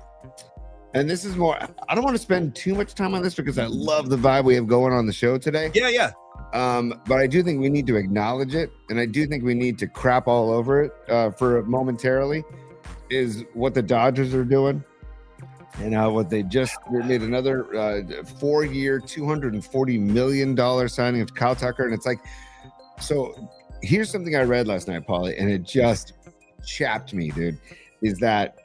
And this is more, I don't want to spend too much time on this because I love the vibe we have going on the show today. Yeah. But I do think we need to acknowledge it. And I do think we need to crap all over it for momentarily. Is what the Dodgers are doing, and what they made another 4-year, $240 million signing of Kyle Tucker. And it's like, so here's something I read last night, Paulie, and it just chapped me, dude, is that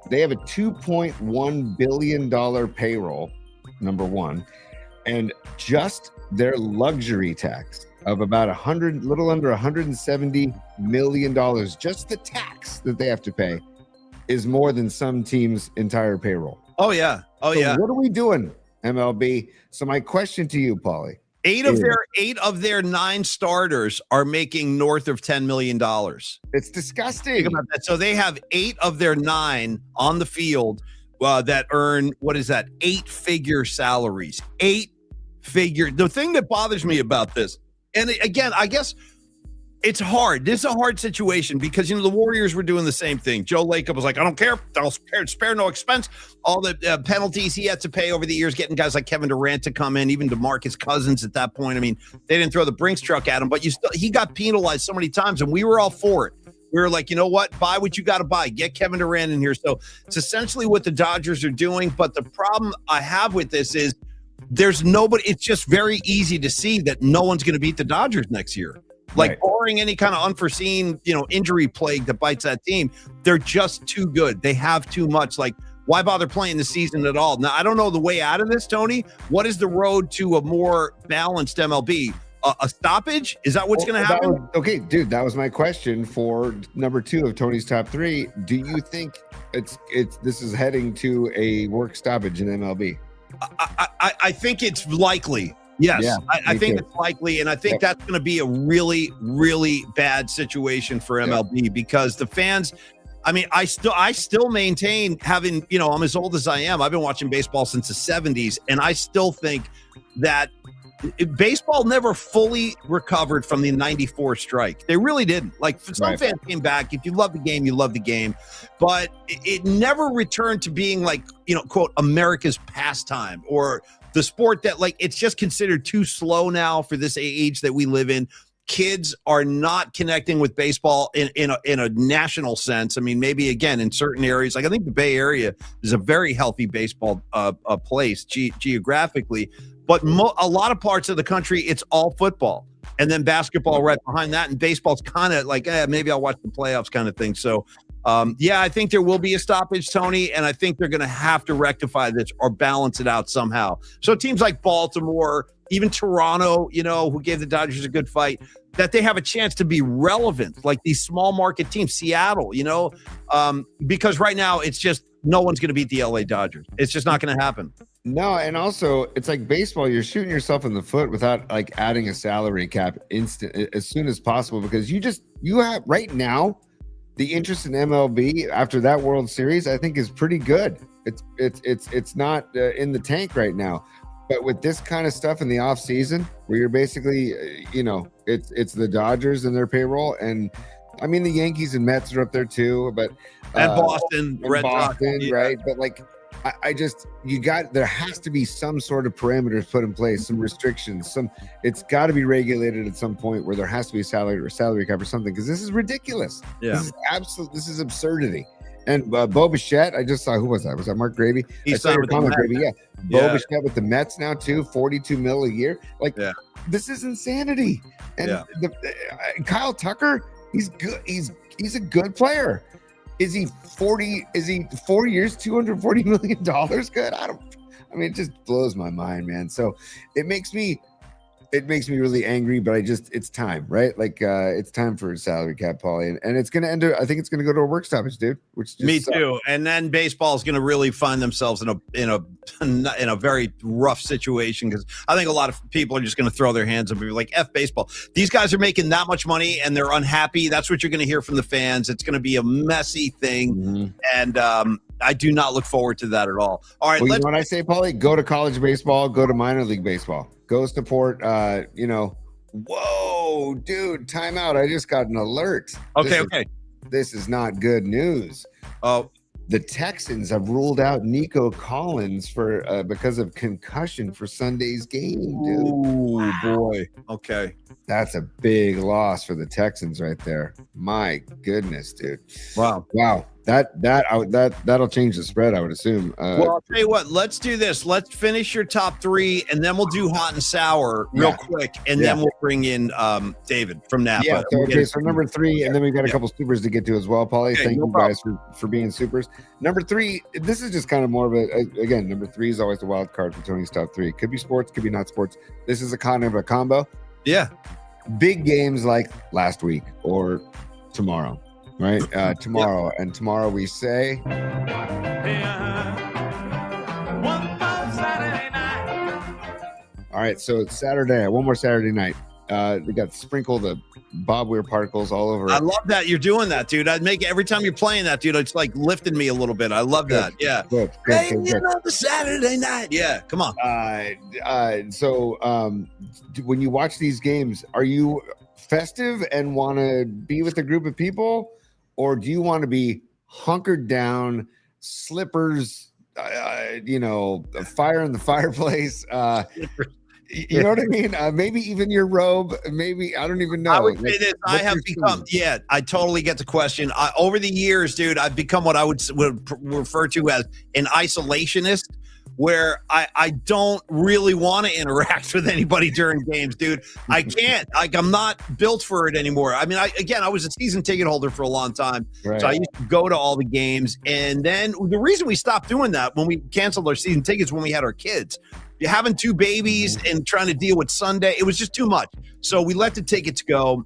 they have a $2.1 billion payroll, number one, and just their luxury tax of about little under $170 million, just the tax that they have to pay, is more than some teams' entire payroll. Oh, yeah. What are we doing, MLB? So my question to you, Paulie. 8 of their 9 starters are making north of $10 million. It's disgusting. Think about that. So they have 8 of their 9 on the field that earn, 8-figure salaries. 8-figure. The thing that bothers me about this, and again, I guess it's hard. This is a hard situation because, the Warriors were doing the same thing. Joe Lacob was like, I don't care. I'll spare no expense. All the penalties he had to pay over the years, getting guys like Kevin Durant to come in, even DeMarcus Cousins at that point. I mean, they didn't throw the Brinks truck at him, but he got penalized so many times, and we were all for it. We were like, you know what? Buy what you got to buy. Get Kevin Durant in here. So it's essentially what the Dodgers are doing. But the problem I have with this is there's nobody. It's just very easy to see that no one's going to beat the Dodgers next year. Like, Right. barring any kind of unforeseen, injury plague that bites that team, they're just too good. They have too much. Like, why bother playing the season at all? Now, I don't know the way out of this, Tony. What is the road to a more balanced MLB? A stoppage? Is that what's going to happen? Okay, dude, that was my question for number 2 of Tony's top 3. Do you think this is heading to a work stoppage in MLB? I think it's likely. Yes, Yeah, I me think too. it's likely, and I think that's going to be a really, really bad situation for MLB because the fans. I mean, I still maintain having, I'm as old as I am. I've been watching baseball since the 70s, and I still think that baseball never fully recovered from the 94 strike. They really didn't. Like, some Right. fans came back. If you love the game, you love the game. But it never returned to being like, quote, America's pastime or the sport that, like, it's just considered too slow now for this age that we live in. Kids are not connecting with baseball in a national sense. I mean, maybe again in certain areas, like I think the Bay Area is a very healthy baseball place geographically, but a lot of parts of the country it's all football and then basketball right behind that, and baseball's kind of like maybe I'll watch the playoffs kind of thing. So I think there will be a stoppage, Tony, and I think they're going to have to rectify this or balance it out somehow. So teams like Baltimore, even Toronto, who gave the Dodgers a good fight, that they have a chance to be relevant, like these small market teams, Seattle, because right now it's just no one's going to beat the LA Dodgers. It's just not going to happen. No, and also it's like baseball. You're shooting yourself in the foot without like adding a salary cap as soon as possible because you have right now. The interest in MLB after that World Series, I think, is pretty good. It's not in the tank right now, but with this kind of stuff in the off season, where you're basically, it's the Dodgers and their payroll, and I mean the Yankees and Mets are up there too, but And Boston, and Red Sox, Boston, yeah. right? But like, there has to be some sort of parameters put in place, some restrictions, it's got to be regulated at some point where there has to be a salary cap or something, because this is ridiculous. Yeah. This is absurdity. And Bo Bichette, I just saw, who was that? Was that Mark Gravy? He I saw signed your with the comment, Mets. Gravy. Yeah. Bo Bichette with the Mets now too, $42 million a year. Like, this is insanity. And Kyle Tucker, he's good. He's a good player. Is he 4 years, $240 million good? I mean, it just blows my mind, man. So it makes me really angry, but it's time, right? Like, it's time for a salary cap, Paulie, and it's going to end. I think it's going to go to a work stoppage, dude. Which just me sucks. too. And then baseball is going to really find themselves in a very rough situation, because I think a lot of people are just going to throw their hands up and be like, "F baseball." These guys are making that much money and they're unhappy. That's what you're going to hear from the fans. It's going to be a messy thing, and I do not look forward to that at all. All right, Well, you know what I say, Paulie? Go to college baseball. Go to minor league baseball. Go support. Whoa, dude! Timeout! I just got an alert. Okay. This is not good news. Oh, The Texans have ruled out Nico Collins for because of concussion for Sunday's game, dude. oh boy. Okay. That's a big loss for the Texans right there. My goodness, dude. Wow. That'll change the spread, I would assume. Well, I'll tell you what. Let's do this. Let's finish your top 3, and then we'll do hot and sour real quick, and then we'll bring in David from Napa. Yeah. So number 3, and then we've got a couple supers to get to as well, Paulie. Okay, Thank no you guys for being supers. Number 3, this is just kind of more of again, number 3 is always the wild card for Tony's top 3. Could be sports, could be not sports. This is a kind of a combo. Yeah. Big games like last week or tomorrow, right? Tomorrow. And tomorrow we say One more Saturday night. all right, so it's Saturday, one more Saturday night. We got sprinkled the Bob Weir particles all over. I love that you're doing that, dude. I'd make it every time you're playing that, dude. It's like lifting me a little bit. I love that. Yeah. Good. Another Saturday night. Yeah. Come on. So when you watch these games, are you festive and want to be with a group of people, or do you want to be hunkered down, slippers, a fire in the fireplace, You know what I mean? Maybe even your robe. Maybe I don't even know. I would say this. I what's have your become. scene? Yeah, I totally get the question. Over the years, dude, I've become what I would refer to as an isolationist, where I don't really want to interact with anybody during games, dude. I can't. Like, I'm not built for it anymore. I mean, I was a season ticket holder for a long time, Right. so I used to go to all the games. And then the reason we stopped doing that when we canceled our season tickets when we had our kids. You're having two babies and trying to deal with Sunday. It was just too much. So we let the tickets go.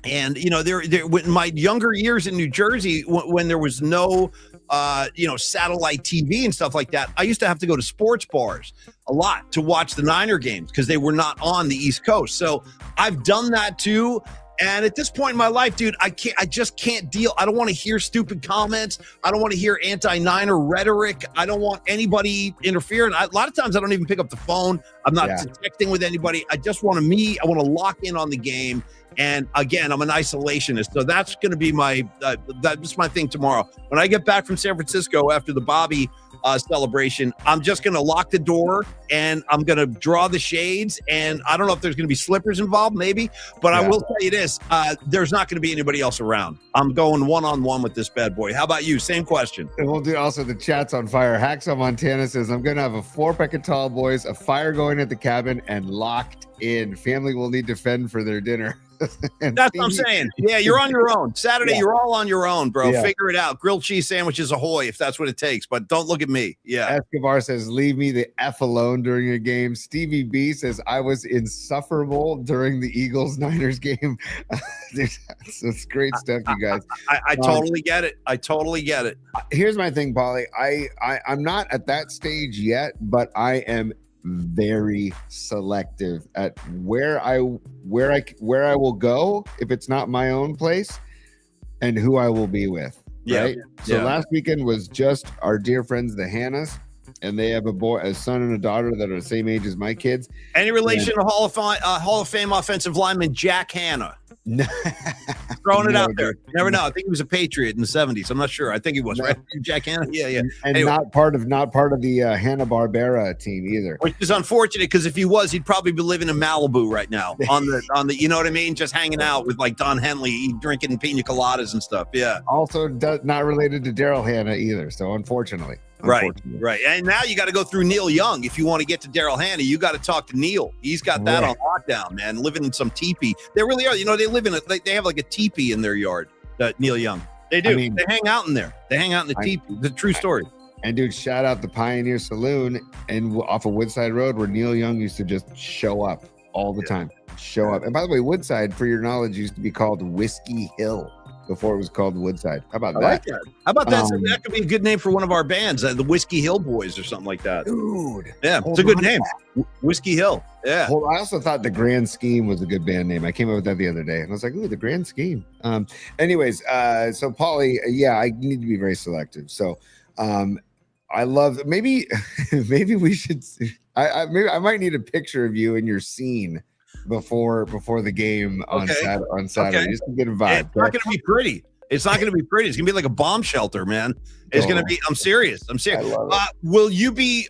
And, you know, there in my younger years in New Jersey, when there was no, satellite TV and stuff like that, I used to have to go to sports bars a lot to watch the Niner games because they were not on the East Coast. So I've done that too. And at this point in my life, dude, I just can't deal. I don't want to hear stupid comments. I don't want to hear anti-Niner rhetoric. I don't want anybody interfering. A lot of times I don't even pick up the phone. I'm not texting with anybody. I just want I want to lock in on the game. And again, I'm an isolationist. So that's going to be that's my thing tomorrow. When I get back from San Francisco after the Bobby celebration, I'm just going to lock the door and I'm going to draw the shades. And I don't know if there's going to be slippers involved, maybe, but I will tell you this, there's not going to be anybody else around. I'm going one-on-one with this bad boy. How about you? Same question. And we'll do also the chat's on fire. Hacksaw Montana says, I'm going to have a 4-pack of tall boys, a fire going at the cabin, and locked in. Family will need to fend for their dinner. That's what I'm saying. Yeah, you're on your own. Saturday, you're all on your own, bro. Yeah. Figure it out. Grilled cheese sandwiches ahoy if that's what it takes, but don't look at me. Yeah. Escobar says, leave me the F alone during a game. Stevie B says, I was insufferable during the Eagles-Niners game. It's great stuff, you guys. I totally get it. I totally get it. Here's my thing, Paulie. I'm not at that stage yet, but I am very selective at where I will go if it's not my own place and who I will be with. Right. So last weekend was just our dear friends, the Hannahs, and they have a son and a daughter that are the same age as my kids. Any relation to Hall of Fame offensive lineman Jack Hanna? Throwing it out there. You never know. I think he was a Patriot in the 70s. I'm not sure. I think he was, right? Jack Hanna. Yeah. And anyway. not part of the Hanna-Barbera team either. Which is unfortunate because if he was, he'd probably be living in Malibu right now on the you know what I mean? Just hanging out with like Don Henley, drinking pina coladas and stuff. Yeah. Also not related to Daryl Hannah either. So unfortunately. Right. And now you got to go through Neil Young. If you want to get to Daryl Hannah, you got to talk to Neil. He's got that on lockdown, man. Living in some teepee. They really are. You know, they live in they have like a teepee in their yard, Neil Young. They do. I mean, they hang out in there. They hang out in the teepee. The true story. And dude, shout out the Pioneer Saloon and off of Woodside Road where Neil Young used to just show up all the time. Show up. And by the way, Woodside, for your knowledge, used to be called Whiskey Hill before it was called Woodside. How about that? Like that? How about that? That could be a good name for one of our bands, the Whiskey Hill Boys or something like that. Dude. Yeah, it's a good name. Whiskey Hill. Yeah. Well, I also thought the Grand Scheme was a good band name. I came up with that the other day, and I was like, "Ooh, the Grand Scheme." Anyways, so Paulie, I need to be very selective. So, I love maybe we should. I might need a picture of you in your scene before the game on Saturday, just to get a vibe. It's not going to be pretty. It's not going to be pretty. It's going to be like a bomb shelter, man. It's going to be. I'm serious. Will you be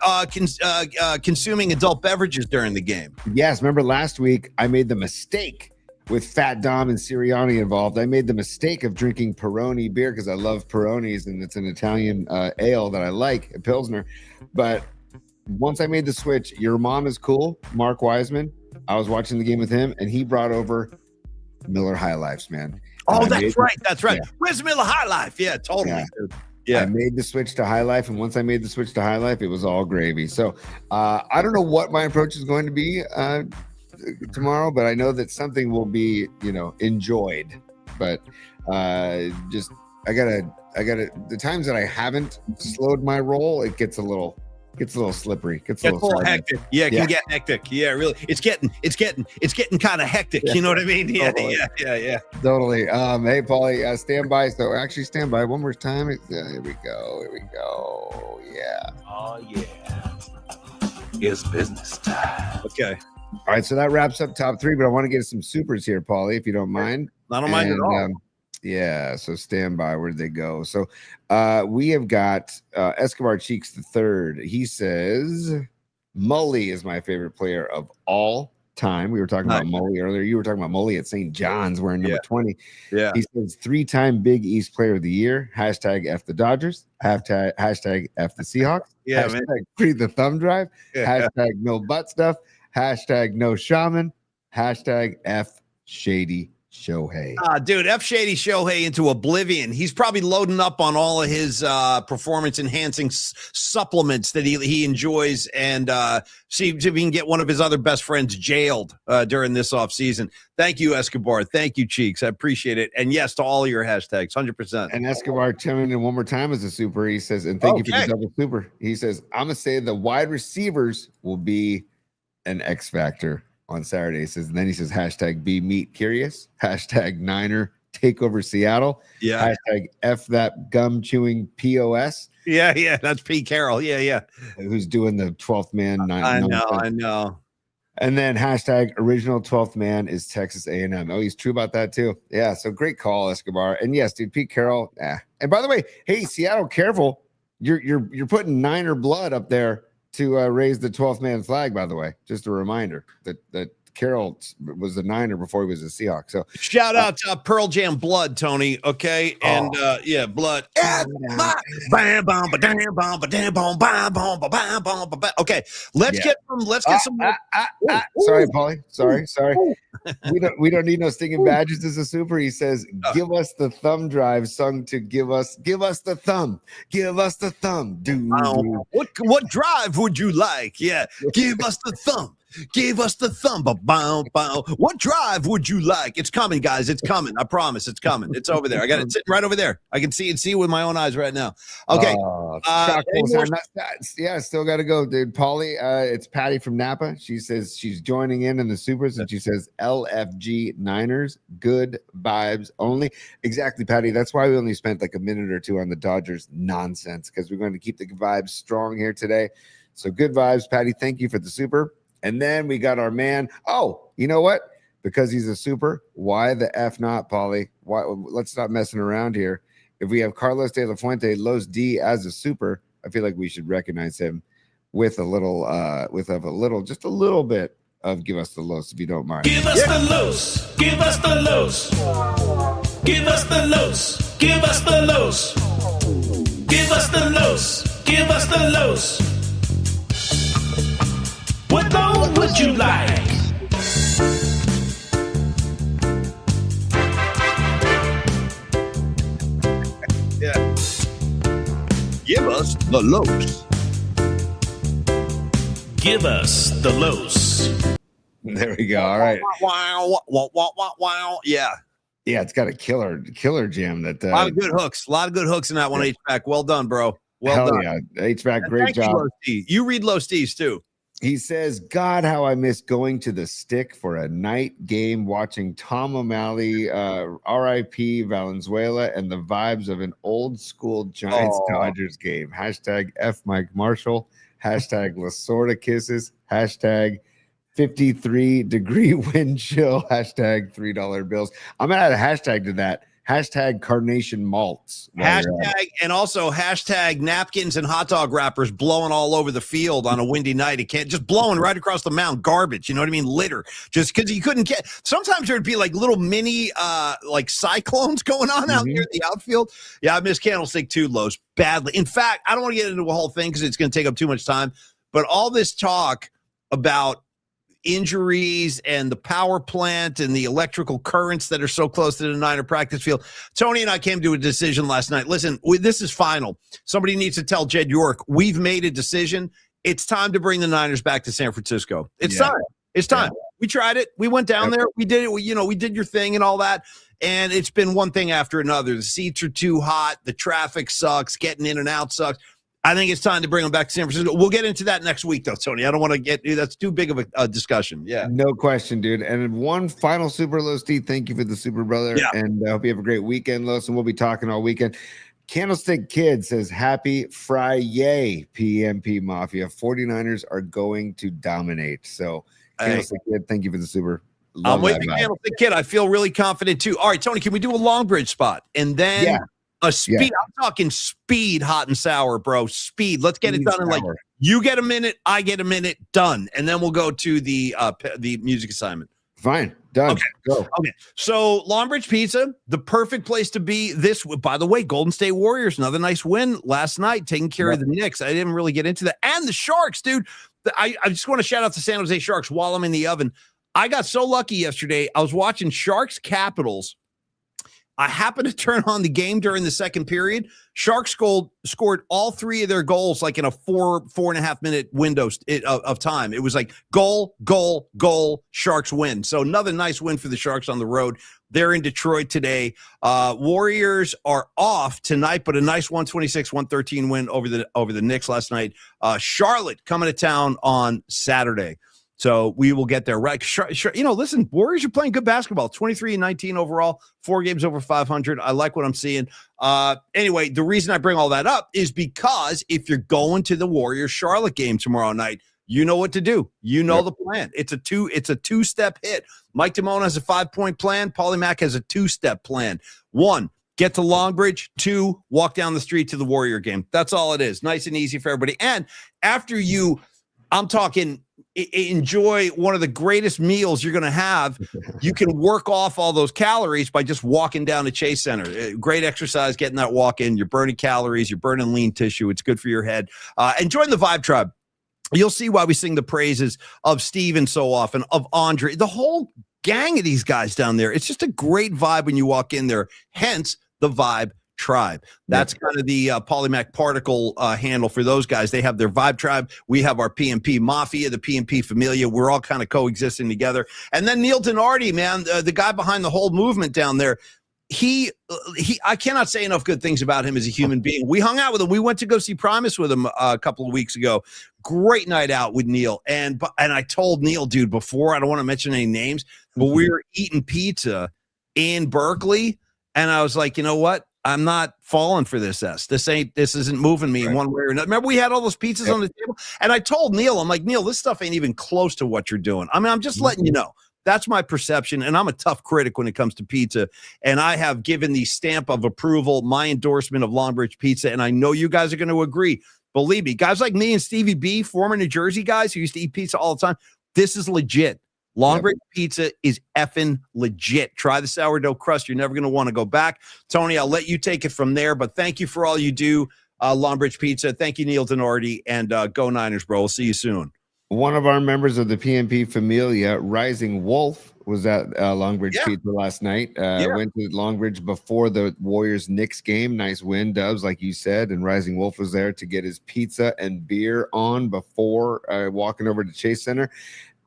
consuming adult beverages during the game? Yes. Remember last week I made the mistake with Fat Dom and Sirianni involved. I made the mistake of drinking Peroni beer because I love Peronis and it's an Italian ale that I like, a Pilsner. But once I made the switch, your mom is cool, Mark Wiseman. I was watching the game with him, and he brought over Miller High Lifes, man. Oh, that's right. Yeah. Where's Miller High Life? Yeah, totally. Yeah. I made the switch to High Life, and once I made the switch to High Life, it was all gravy. So I don't know what my approach is going to be tomorrow, but I know that something will be, enjoyed. But I gotta. The times that I haven't slowed my roll, it gets a little slippery. Gets a little hectic. Yeah, it can get hectic. Yeah, really. It's getting kind of hectic. You know what I mean? Yeah, totally. Yeah. Totally. Hey, Paulie, stand by. So actually stand by one more time. Here we go. Yeah. Oh, yeah. It's business time. Okay. All right. So that wraps up top 3, but I want to get some supers here, Paulie, if you don't mind. I don't mind at all. Yeah, so stand by. Where'd they go? So we have got Escobar Cheeks III. He says, Mully is my favorite player of all time. We were talking about Mully earlier. You were talking about Mully at St. John's wearing number 20. Yeah. He says 3-time Big East Player of the Year. Hashtag F the Dodgers. Hashtag F the Seahawks. Yeah, hashtag man. Free the thumb drive. Yeah. Hashtag no butt stuff. Hashtag no shaman. Hashtag F Shady Shohei. Dude, F Shady Shohei into oblivion. He's probably loading up on all of his performance enhancing supplements that he enjoys, and see if he can get one of his other best friends jailed during this offseason. Thank you, Escobar. Thank you, Cheeks. I appreciate it. And yes, to all your hashtags, 100%. And Escobar chiming in one more time as a super. He says, and thank you for the double super. He says, I'm going to say the wide receivers will be an X factor on Saturday. He says, and then he says, hashtag be meat curious, hashtag Niner take over Seattle, hashtag F that gum chewing POS. Yeah, that's Pete Carroll. Yeah. Who's doing the 12th man? I know. And then hashtag original 12th man is Texas A&M. Oh, he's true about that too. Yeah, so great call, Escobar. And yes, dude, Pete Carroll. And by the way, hey, Seattle, careful. You're putting Niner blood up there to raise the 12th man flag, by the way. Just a reminder that Carroll was a Niner before he was a Seahawk. So shout out to Pearl Jam blood, Tony. Okay. And blood. Okay. Let's get some sorry, Paulie. Sorry. We don't need no stinging badges as a super. He says, give us the thumb drive sung to give us the thumb. Give us the thumb. Dude. What drive would you like? Yeah. Give us the thumb. Give us the thumb. What drive would you like? It's coming, guys. It's coming. I promise it's coming. It's over there. I got it sitting right over there. I can see it with my own eyes right now. Okay. Still got to go, dude. Paulie, it's Patty from Napa. She says she's joining in the supers, and she says LFG Niners, good vibes only. Exactly, Patty. That's why we only spent like a minute or two on the Dodgers nonsense, because we're going to keep the vibes strong here today. So good vibes, Patty. Thank you for the super. And then we got our man. Oh, you know what? Because he's a super. Why the F not, Paulie? Why? Let's stop messing around here. If we have Carlos De La Fuente, Los D as a super, I feel like we should recognize him with a little, just a little bit of give us the los, if you don't mind. Give us the los. Give us the los. Give us the los. Give us the los. Give us the los. Give us the los. What load would you like? Yeah. Give us the los. Give us the los. There we go. All right. Wow. Yeah. Yeah, it's got a killer jam. That a lot of good hooks. A lot of good hooks in that one, H-Back. Well done, bro. Well done. Yeah. H-Back, great job. You read Low Steez too. He says, God, how I miss going to the stick for a night game, watching Tom O'Malley, RIP Valenzuela, and the vibes of an old school Giants-Dodgers game. Hashtag F Mike Marshall. Hashtag Lasorda kisses. Hashtag 53-degree wind chill. Hashtag $3 bills. I'm going to add a hashtag to that. Hashtag carnation malts. Hashtag and also hashtag napkins and hot dog wrappers blowing all over the field on a windy night. It can't just blowing right across the mound. Garbage. You know what I mean? Litter. Just because you couldn't get. Sometimes there'd be like little mini like cyclones going on out near the outfield. Yeah, I miss Candlestick too, Los, badly. In fact, I don't want to get into a whole thing because it's going to take up too much time. But all this talk about injuries and the power plant and the electrical currents that are so close to the Niner practice field. Tony and I came to a decision last night. Listen, this is final. Somebody needs to tell Jed York, we've made a decision. It's time to bring the Niners back to San Francisco. It's time. It's time. Yeah. We tried it. We went down there. We did it. We did your thing and all that. And it's been one thing after another. The seats are too hot. The traffic sucks. Getting in and out sucks. I think it's time to bring them back to San Francisco. We'll get into that next week, though, Tony. I don't want to that's too big of a discussion. Yeah. No question, dude. And one final super, Los D. Thank you for the super, brother. Yeah. And I hope you have a great weekend, Los. And we'll be talking all weekend. Candlestick Kid says, happy Friday, PMP Mafia. 49ers are going to dominate. So, Candlestick Kid, thank you for the super. I'm with the Candlestick Kid. I feel really confident, too. All right, Tony, can we do a long bridge spot? And then A speed. I'm talking speed, hot and sour, bro. Speed. Let's get it done in like you get a minute, I get a minute, done, and then we'll go to the music assignment. Fine, done. Okay. Go. Okay. So Longbridge Pizza, the perfect place to be. This, by the way, Golden State Warriors, another nice win last night, taking care of the Knicks. I didn't really get into that, and the Sharks, dude. I just want to shout out the San Jose Sharks while I'm in the oven. I got so lucky yesterday. I was watching Sharks Capitals. I happened to turn on the game during the second period. Sharks scored all three of their goals like in a 4.5 minute window of time. It was like goal, goal, goal, Sharks win. So another nice win for the Sharks on the road. They're in Detroit today. Warriors are off tonight, but a nice 126-113 win over the Knicks last night. Charlotte coming to town on Saturday. So we will get there, right? Listen, Warriors are playing good basketball. 23-19 overall, 4 games over 500. I like what I'm seeing. Anyway, the reason I bring all that up is because if you're going to the Warriors Charlotte game tomorrow night, you know what to do. You know the plan. It's a two-step hit. Mike Damone has a 5-point plan. Paulie Mack has a 2-step plan. 1, get to Longbridge. 2, walk down the street to the Warrior game. That's all it is. Nice and easy for everybody. And after I'm talking, enjoy one of the greatest meals you're going to have. You can work off all those calories by just walking down to Chase Center. Great exercise, getting that walk in. You're burning calories. You're burning lean tissue. It's good for your head. And join the Vibe Tribe. You'll see why we sing the praises of Steven so often, of Andre, the whole gang of these guys down there. It's just a great vibe when you walk in there. Hence the Vibe Tribe. That's kind of the Polymac Particle handle for those guys. They have their Vibe Tribe. We have our PMP Mafia, the PMP Familia. We're all kind of coexisting together. And then Neil Denardi, man, the guy behind the whole movement down there. I cannot say enough good things about him as a human being. We hung out with him. We went to go see Primus with him a couple of weeks ago. Great night out with Neil. And I told Neil, dude, before, I don't want to mention any names, but we were eating pizza in Berkeley. And I was like, you know what? I'm not falling for this. This isn't moving me in one way or another. Remember, we had all those pizzas on the table. And I told Neil, I'm like, Neil, this stuff ain't even close to what you're doing. I mean, I'm just letting you know. That's my perception, and I'm a tough critic when it comes to pizza, and I have given the stamp of approval, my endorsement of Longbridge Pizza, and I know you guys are going to agree. Believe me, guys like me and Stevie B, former New Jersey guys who used to eat pizza all the time, this is legit. Longbridge Pizza is effing legit. Try the sourdough crust. You're never going to want to go back. Tony, I'll let you take it from there, but thank you for all you do, Longbridge Pizza. Thank you, Neil Denardi, and go Niners, bro. We'll see you soon. One of our members of the PMP Familia, Rising Wolf, was at Longbridge Pizza last night. Went to Longbridge before the Warriors-Knicks game. Nice win, Dubs, like you said. And Rising Wolf was there to get his pizza and beer on before walking over to Chase Center.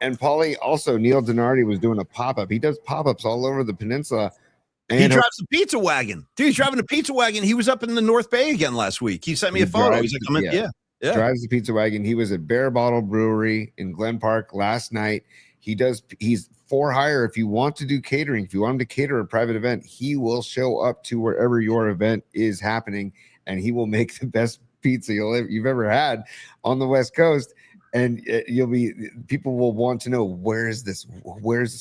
And Paulie, also, Neil Denardi was doing a pop-up. He does pop-ups all over the peninsula. And he drives a pizza wagon. Dude, he's driving a pizza wagon. He was up in the North Bay again last week. He sent me a photo. He's like, drives the pizza wagon. He was at Bear Bottle Brewery in Glen Park last night. He's for hire. If you want to do catering, if you want him to cater a private event, he will show up to wherever your event is happening, and he will make the best pizza you've ever had on the West Coast. And people will want to know, where is this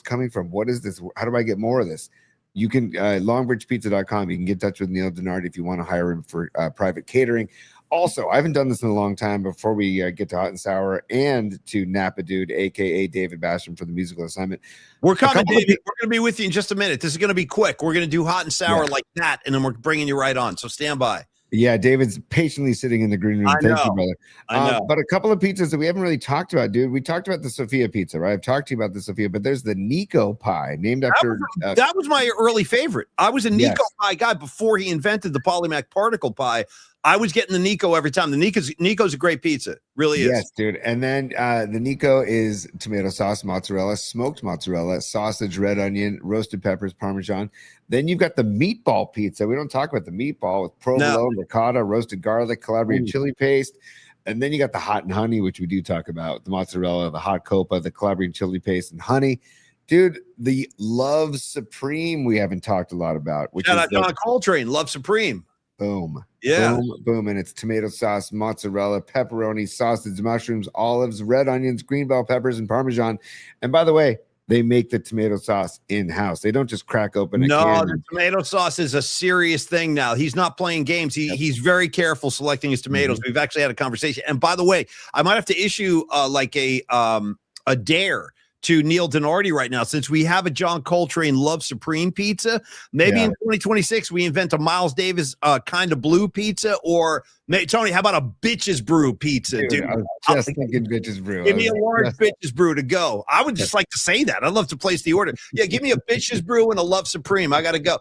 coming from? What is this? How do I get more of this? You can longbridgepizza.com. You can get in touch with Neil Denardi if you want to hire him for private catering. Also, I haven't done this in a long time before we get to Hot and Sour and to Napa Dude, a.k.a. David Basham, for the musical assignment. We're coming, David. We're going to be with you in just a minute. This is going to be quick. We're going to do Hot and Sour like that, and then we're bringing you right on. So stand by. Yeah, David's patiently sitting in the green room. Thank you, brother. I know. But a couple of pizzas that we haven't really talked about, dude. We talked about the Sophia pizza, right? I've talked to you about the Sophia, but there's the Nico pie, named after... that was my early favorite. I was a Nico pie guy before he invented the Polymac particle pie. I was getting the Nico every time. The Nico's a great pizza. Really is. Yes, dude. And then the Nico is tomato sauce, mozzarella, smoked mozzarella, sausage, red onion, roasted peppers, Parmesan. Then you've got the meatball pizza. We don't talk about the meatball with provolone, ricotta, roasted garlic, Calabrian chili paste. And then you got the hot and honey, which we do talk about, the mozzarella, the hot copa, the Calabrian chili paste, and honey. Dude, the Love Supreme we haven't talked a lot about. Shout out John Coltrane, Love Supreme. Boom. Yeah. Boom, boom. And it's tomato sauce, mozzarella, pepperoni, sausage, mushrooms, olives, red onions, green bell peppers, and Parmesan. And by the way, they make the tomato sauce in-house. They don't just crack open a No, can. the tomato sauce is a serious thing now. He's not playing games. He's very careful selecting his tomatoes. We've actually had a conversation. And by the way, I might have to issue like a dare to Neil Denardi right now, since we have a John Coltrane Love Supreme pizza. Maybe in 2026 we invent a Miles Davis kind of blue pizza, or Tony, how about a Bitches Brew pizza, dude? I was just thinking Bitches Brew. Give me a large Bitches Brew to go. I would just like to say that. I'd love to place the order. Yeah, give me a Bitches Brew and a Love Supreme. I got to go.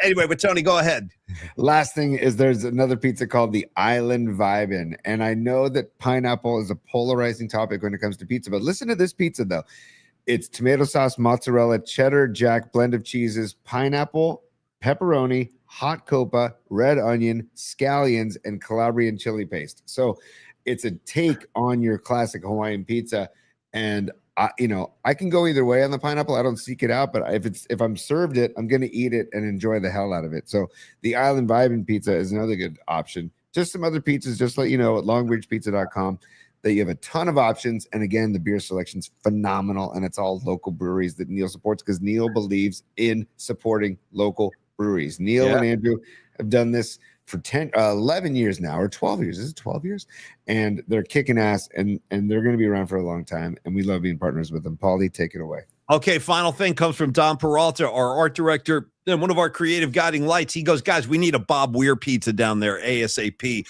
Anyway, but Tony, go ahead. Last thing is there's another pizza called the Island Vibin'. And I know that pineapple is a polarizing topic when it comes to pizza, but listen to this pizza, though. It's tomato sauce, mozzarella, cheddar, jack, blend of cheeses, pineapple, pepperoni, hot copa, red onion, scallions, and Calabrian chili paste. So it's a take on your classic Hawaiian pizza. And I can go either way on the pineapple. I don't seek it out, but if I'm served it, I'm going to eat it and enjoy the hell out of it. So the Island Vibin' pizza is another good option. Just some other pizzas, just let you know, at longbridgepizza.com. that you have a ton of options. And again, the beer selection's phenomenal, and it's all local breweries that Neil supports, because Neil believes in supporting local breweries. Neil and Andrew have done this for 11 years now, or 12 years. Is it 12 years? And they're kicking ass, and they're going to be around for a long time. And we love being partners with them. Paulie, take it away. Okay, final thing comes from Don Peralta, our art director, and one of our creative guiding lights. He goes, guys, we need a Bob Weir pizza down there ASAP.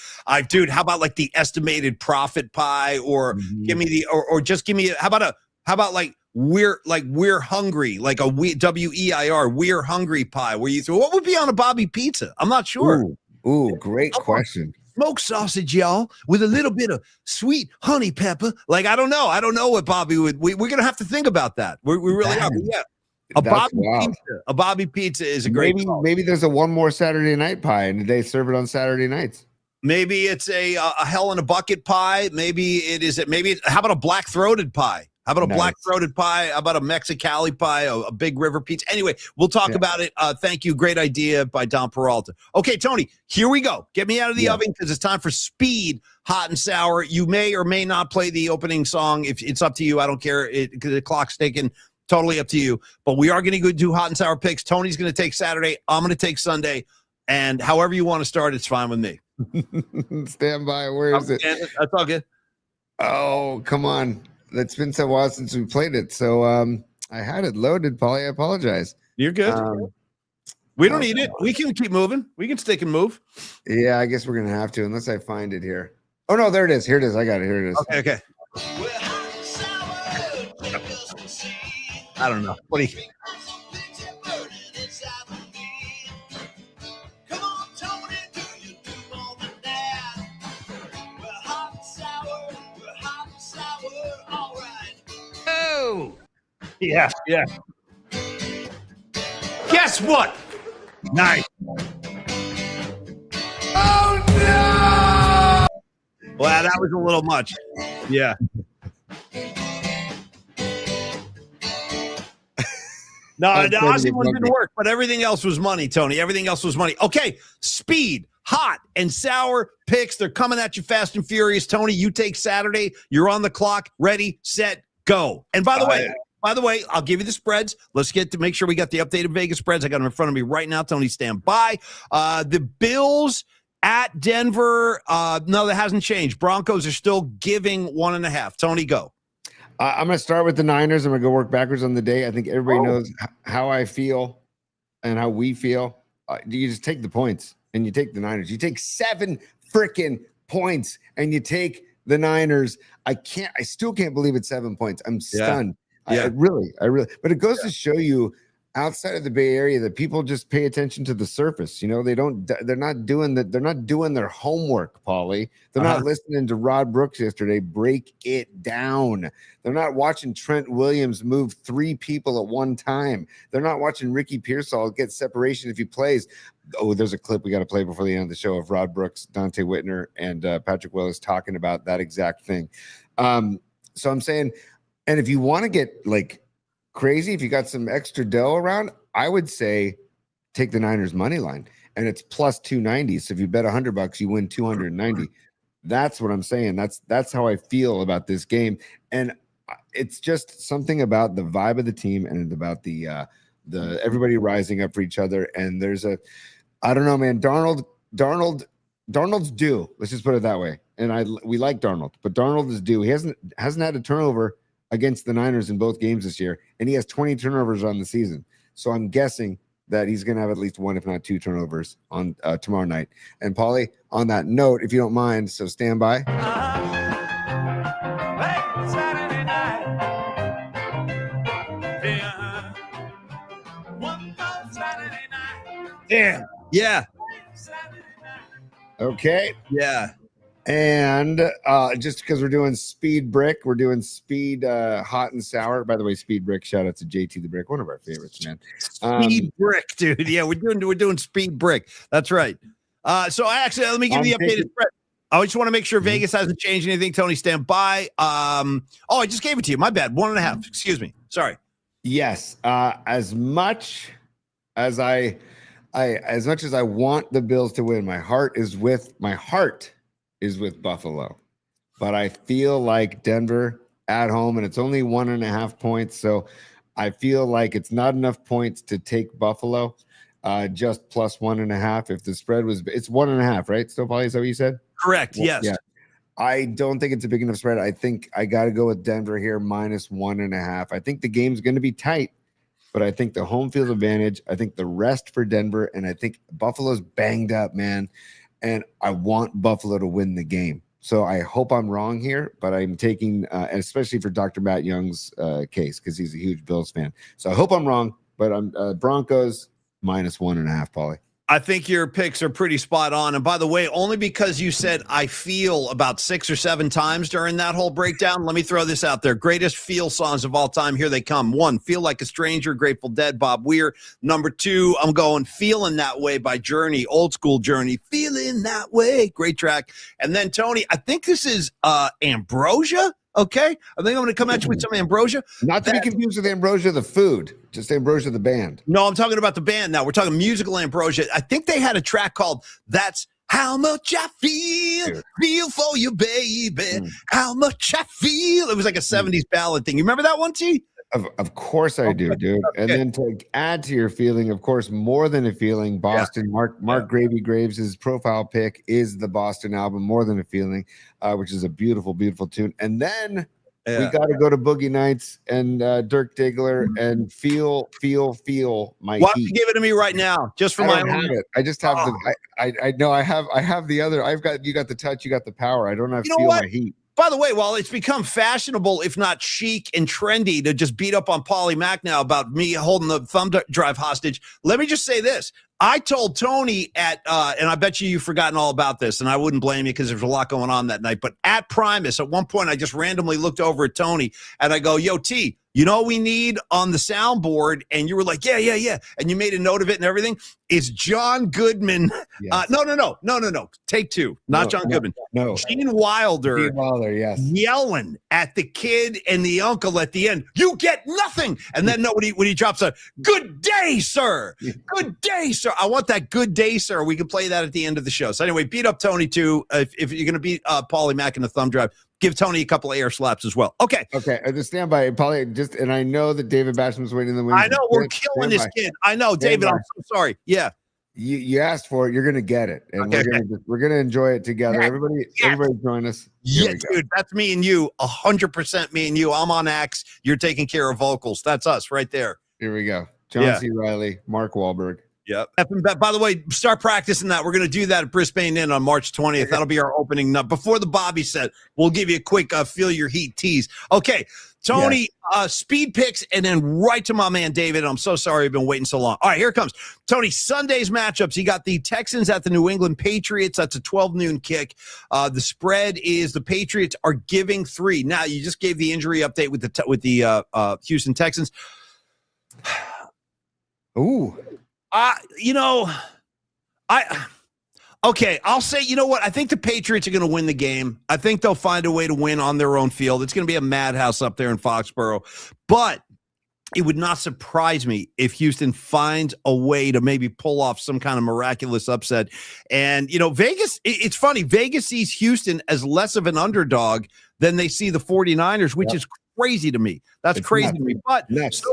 Dude, how about like the estimated profit pie, or give me the, or just give me, how about like we're hungry, like a WEIR, we're hungry pie, where you throw, what would be on a Bobby pizza? I'm not sure. Ooh, great question. Smoked sausage, y'all, with a little bit of sweet honey pepper. Like, I don't know what Bobby would. We're gonna have to think about that. We really are. But yeah, a Bobby pizza is a great. Maybe there's a one more Saturday night pie, and they serve it on Saturday nights. Maybe it's a hell in a bucket pie. Maybe how about a black throated pie? How about a black throated pie? How about a Mexicali pie? A big river pizza? Anyway, we'll talk about it. Thank you. Great idea by Don Peralta. Okay, Tony, here we go. Get me out of the oven, because it's time for Speed Hot and Sour. You may or may not play the opening song. If it's up to you, I don't care. The clock's ticking. Totally up to you. But we are going to go do Hot and Sour picks. Tony's going to take Saturday. I'm going to take Sunday. And however you want to start, it's fine with me. Stand by. Where is it? That's all good. Oh, come on. It's been so while since we played it. So I had it loaded, Paulie. I apologize. You're good. We don't need it. We can keep moving. We can stick and move. Yeah, I guess we're going to have to, unless I find it here. Oh, no, there it is. Here it is. I got it. Here it is. Okay. I don't know. What do you think? Yeah. Guess what? Nice. Oh no! Well, that was a little much. Yeah. No, the Aussie one didn't work, but everything else was money, Tony. Everything else was money. Okay, Speed, Hot and Sour picks. They're coming at you fast and furious. Tony, you take Saturday. You're on the clock. Ready, set, go. And by the way, I'll give you the spreads. Let's get to make sure we got the updated Vegas spreads. I got them in front of me right now. Tony, stand by. The Bills at Denver. No, that hasn't changed. Broncos are still giving 1.5. Tony, go. I'm going to start with the Niners. I'm going to go work backwards on the day. I think everybody knows how I feel and how we feel. You just take the points and you take the Niners. You take 7 freaking points and you take the Niners. I still can't believe it's 7 points. I'm stunned. Yeah. I really, but it goes to show you, outside of the Bay Area, that people just pay attention to the surface. You know, they're not doing their homework, Paulie. They're not listening to Rod Brooks yesterday break it down. They're not watching Trent Williams move 3 people at one time. They're not watching Ricky Pearsall get separation if he plays. Oh, there's a clip we got to play before the end of the show of Rod Brooks, Dante Whitner, and Patrick Willis talking about that exact thing. So I'm saying, and if you want to get like crazy, if you got some extra dough around, I would say take the Niners money line, and it's plus 290. So if you bet $100, you win 290. That's what I'm saying. That's how I feel about this game. And it's just something about the vibe of the team and about the everybody rising up for each other. And there's I don't know, man. Darnold's due. Let's just put it that way. And we like Darnold, but Darnold is due. He hasn't had a turnover against the Niners in both games this year, and he has 20 turnovers on the season. So I'm guessing that he's going to have at least one, if not two, turnovers on tomorrow night. And Paulie, on that note, if you don't mind, so stand by. Saturday night. One more Saturday night. Damn. Yeah. Saturday night. Okay. Yeah. And just because we're doing speed brick, we're doing speed hot and sour. By the way, speed brick, shout out to JT the Brick, one of our favorites, man. Speed brick, dude. Yeah, we're doing speed brick. That's right. So let me give you the updated spread. I just want to make sure Vegas hasn't changed anything. Tony, stand by. I just gave it to you. My bad. 1.5. Excuse me. Sorry. Yes. As much as I want the Bills to win, my heart is with Buffalo, but I feel like Denver at home, and it's only 1.5 points. So I feel like it's not enough points to take Buffalo. Just plus 1.5. If the spread it's 1.5, right? So probably is that what you said? Correct. Yes. Yeah. I don't think it's a big enough spread. I think I got to go with Denver here minus 1.5. I think the game's going to be tight, but I think the home field advantage, I think the rest for Denver, and I think Buffalo's banged up, man. And I want Buffalo to win the game. So I hope I'm wrong here, but I'm taking, especially for Dr. Matt Young's case, because he's a huge Bills fan. So I hope I'm wrong, but I'm Broncos minus 1.5, Paulie. I think your picks are pretty spot on. And by the way, only because you said I feel about 6 or 7 times during that whole breakdown, let me throw this out there. Greatest feel songs of all time. Here they come. 1, Feel Like a Stranger, Grateful Dead, Bob Weir. Number 2, I'm going Feeling That Way by Journey, old school Journey. Feeling That Way. Great track. And then, Tony, I think this is Ambrosia. Okay. I think I'm going to come at you with some Ambrosia. Not to be confused with Ambrosia, the food, just Ambrosia, the band. No, I'm talking about the band now. We're talking musical Ambrosia. I think they had a track called That's How Much I Feel for You, Baby. How much I feel. It was like a 70s ballad thing. You remember that one, T? Of course I do, dude. Okay. And then to add to your feeling, of course, more than a feeling, Boston, Mark Gravy Graves' profile pick is the Boston album, More Than a Feeling, which is a beautiful, beautiful tune. And then we got to go to Boogie Nights and Dirk Diggler and feel my Why don't heat. you give it to me right now, just for my own? I just have I know I have the other. You got the touch, you got the power. I don't have feel my heat. By the way, while it's become fashionable, if not chic and trendy, to just beat up on Paulie Mack now about me holding the thumb drive hostage, let me just say this. I told Tony and I bet you've forgotten all about this, and I wouldn't blame you because there's a lot going on that night, but at Primus, at one point, I just randomly looked over at Tony, and I go, yo, T, you know what we need on the soundboard? And you were like, yeah. And you made a note of it and everything. Is John Goodman. Yes. No. Take 2. Not John Goodman. No. Gene Wilder, yes. Yelling at the kid and the uncle at the end. You get nothing. And then when he drops a good day, sir. Good day, sir. I want that good day, sir. We can play that at the end of the show. So anyway, beat up Tony too. If you're going to beat Paulie Mack in the thumb drive, give Tony a couple of air slaps as well. Okay. I just stand by. Probably and I know that David Basham's waiting in the wings. I know we're killing this kid. I know, David. I'm so sorry. Yeah. You asked for it. You're going to get it, and we're going to enjoy it together. Everybody join us. Yeah, dude. That's me and you. 100% me and you. I'm on axe. You're taking care of vocals. That's us right there. Here we go. John C. Reilly, Mark Wahlberg. Yep. By the way, start practicing that. We're going to do that at Brisbane Inn on March 20th. That'll be our opening night. Before the Bobby set, we'll give you a quick feel your heat tease. Okay, Tony, speed picks, and then right to my man David. I'm so sorry I've been waiting so long. All right, here it comes. Tony, Sunday's matchups. You got the Texans at the New England Patriots. That's a 12 noon kick. The spread is the Patriots are giving 3. Now, you just gave the injury update with the Houston Texans. Ooh. I'll say, you know what? I think the Patriots are going to win the game. I think they'll find a way to win on their own field. It's going to be a madhouse up there in Foxborough. But it would not surprise me if Houston finds a way to maybe pull off some kind of miraculous upset. And, Vegas, it's funny. Vegas sees Houston as less of an underdog than they see the 49ers, which is crazy to me. That's It's crazy nuts. to me. But Nuts.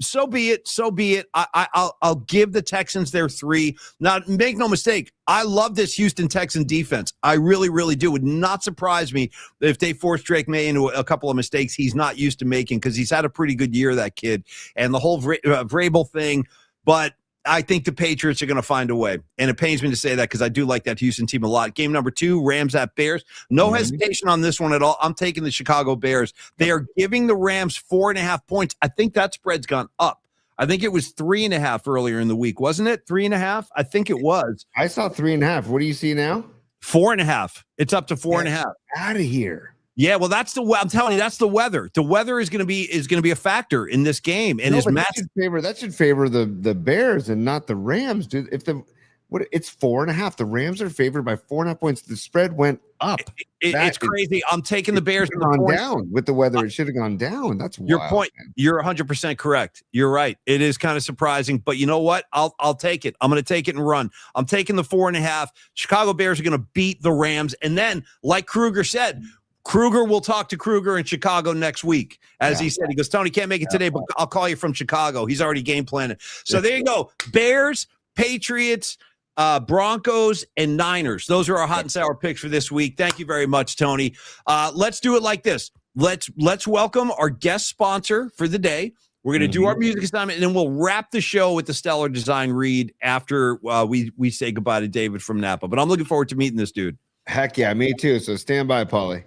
so be it. So be it. I'll give the Texans their 3. Now, make no mistake, I love this Houston Texan defense. I really, really do. Would not surprise me if they force Drake May into a couple of mistakes he's not used to making, because he's had a pretty good year, that kid, and the whole Vrabel thing. But I think the Patriots are going to find a way. And it pains me to say that because I do like that Houston team a lot. Game number 2, Rams at Bears. No hesitation on this one at all. I'm taking the Chicago Bears. They are giving the Rams 4.5 points. I think that spread's gone up. I think it was 3.5 earlier in the week, wasn't it? 3.5? I think it was. I saw 3.5. What do you see now? 4.5. It's up to 4.5. Out of here. Yeah, well, I'm telling you, that's the weather. The weather is going to be a factor in this game. And that should favor the Bears and not the Rams, dude. It's 4.5. The Rams are favored by 4.5 points. The spread went up. It's crazy. I'm taking the Bears. Gone down with the weather. It should have gone down. That's your wild, point. Man. You're 100% correct. You're right. It is kind of surprising, but you know what? I'll take it. I'm going to take it and run. I'm taking the 4.5. Chicago Bears are going to beat the Rams, and then, like Kruger said, Kruger will talk to Kruger in Chicago next week. As he said, he goes, Tony, can't make it today, but I'll call you from Chicago. He's already game planning. So there you go. Bears, Patriots, Broncos, and Niners. Those are our hot and sour picks for this week. Thank you very much, Tony. Let's do it like this. Let's welcome our guest sponsor for the day. We're going to do our music assignment, and then we'll wrap the show with the Stellar Design read after we say goodbye to David from Napa. But I'm looking forward to meeting this dude. Heck yeah, me too. So stand by, Paulie.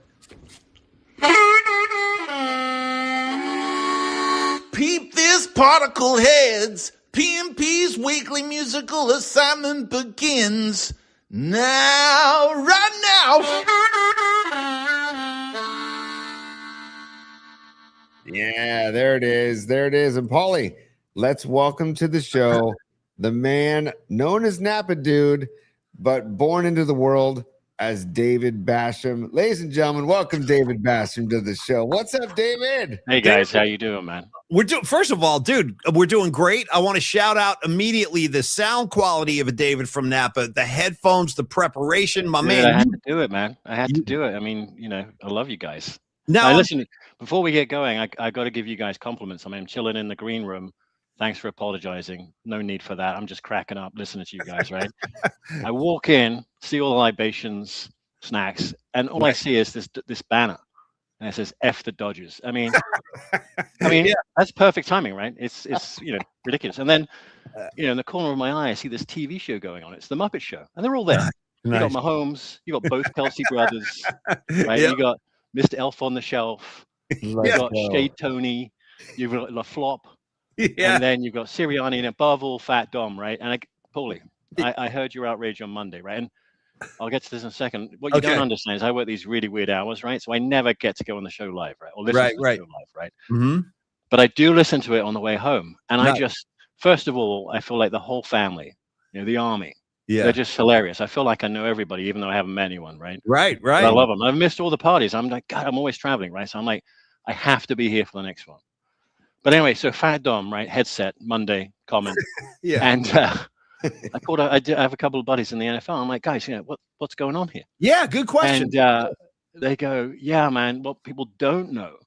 Peep this, particle heads. PMP's weekly musical assignment begins now, right now. Yeah, there it is. There it is. And Paulie, let's welcome to the show the man known as Napa Dude, but born into the world as David Basham. Ladies and gentlemen, welcome David Basham to the show. What's up, David? Hey guys, how you doing, man? First of all, dude, we're doing great. I want to shout out immediately the sound quality of a David from Napa, the headphones, the preparation, my man. I had to do it, man. I had to do it. I mean, I love you guys. Now, listen, before we get going, I got to give you guys compliments. I mean, I'm chilling in the green room. Thanks for apologizing. No need for that. I'm just cracking up listening to you guys, right? I walk in, see all the libations, snacks, and all I see is this banner. And it says F the Dodgers. I mean, yeah. That's perfect timing, right? It's ridiculous. And then, in the corner of my eye, I see this TV show going on. It's the Muppet Show. And they're all there. Nice. You got Mahomes, you got both Kelsey brothers, right? Yep. You got Mr. Elf on the Shelf, you got Shade Tony, you've got La Flop, and then you've got Sirianni, and above all, Fat Dom, right? And Paulie, I heard your outrage on Monday, right? And I'll get to this in a second. What you don't understand is I work these really weird hours, right? So I never get to go on the show live, right? Or listen to the show live, right? Mm-hmm. But I do listen to it on the way home. And I just, first of all, I feel like the whole family, the army, they're just hilarious. I feel like I know everybody, even though I haven't met anyone, right? Right. But I love them. I've missed all the parties. I'm like, God, I'm always traveling, right? So I'm like, I have to be here for the next one. But anyway, so Fat Dom, right? Headset, Monday, comment. And I have a couple of buddies in the NFL. I'm like, guys, what's going on here? Yeah, good question. And they go, yeah, man, what people don't know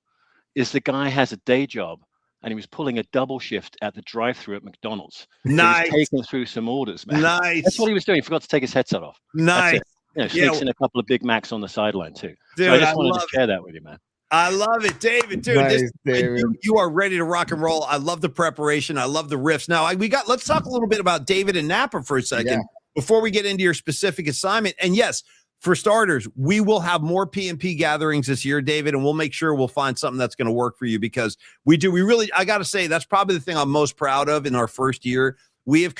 is the guy has a day job and he was pulling a double shift at the drive-thru at McDonald's. Nice. So he was taking through some orders, man. Nice. That's what he was doing. He forgot to take his headset off. Nice. Sneaks in a couple of Big Macs on the sideline too. Dude, so I just wanted to share that with you, man. I love it, David. Dude, nice, David. You are ready to rock and roll. I love the preparation. I love the riffs. Now, let's talk a little bit about David and Napa for a second before we get into your specific assignment. And yes, for starters, we will have more PMP gatherings this year, David, and we'll make sure we'll find something that's going to work for you because I got to say, that's probably the thing I'm most proud of in our first year. We have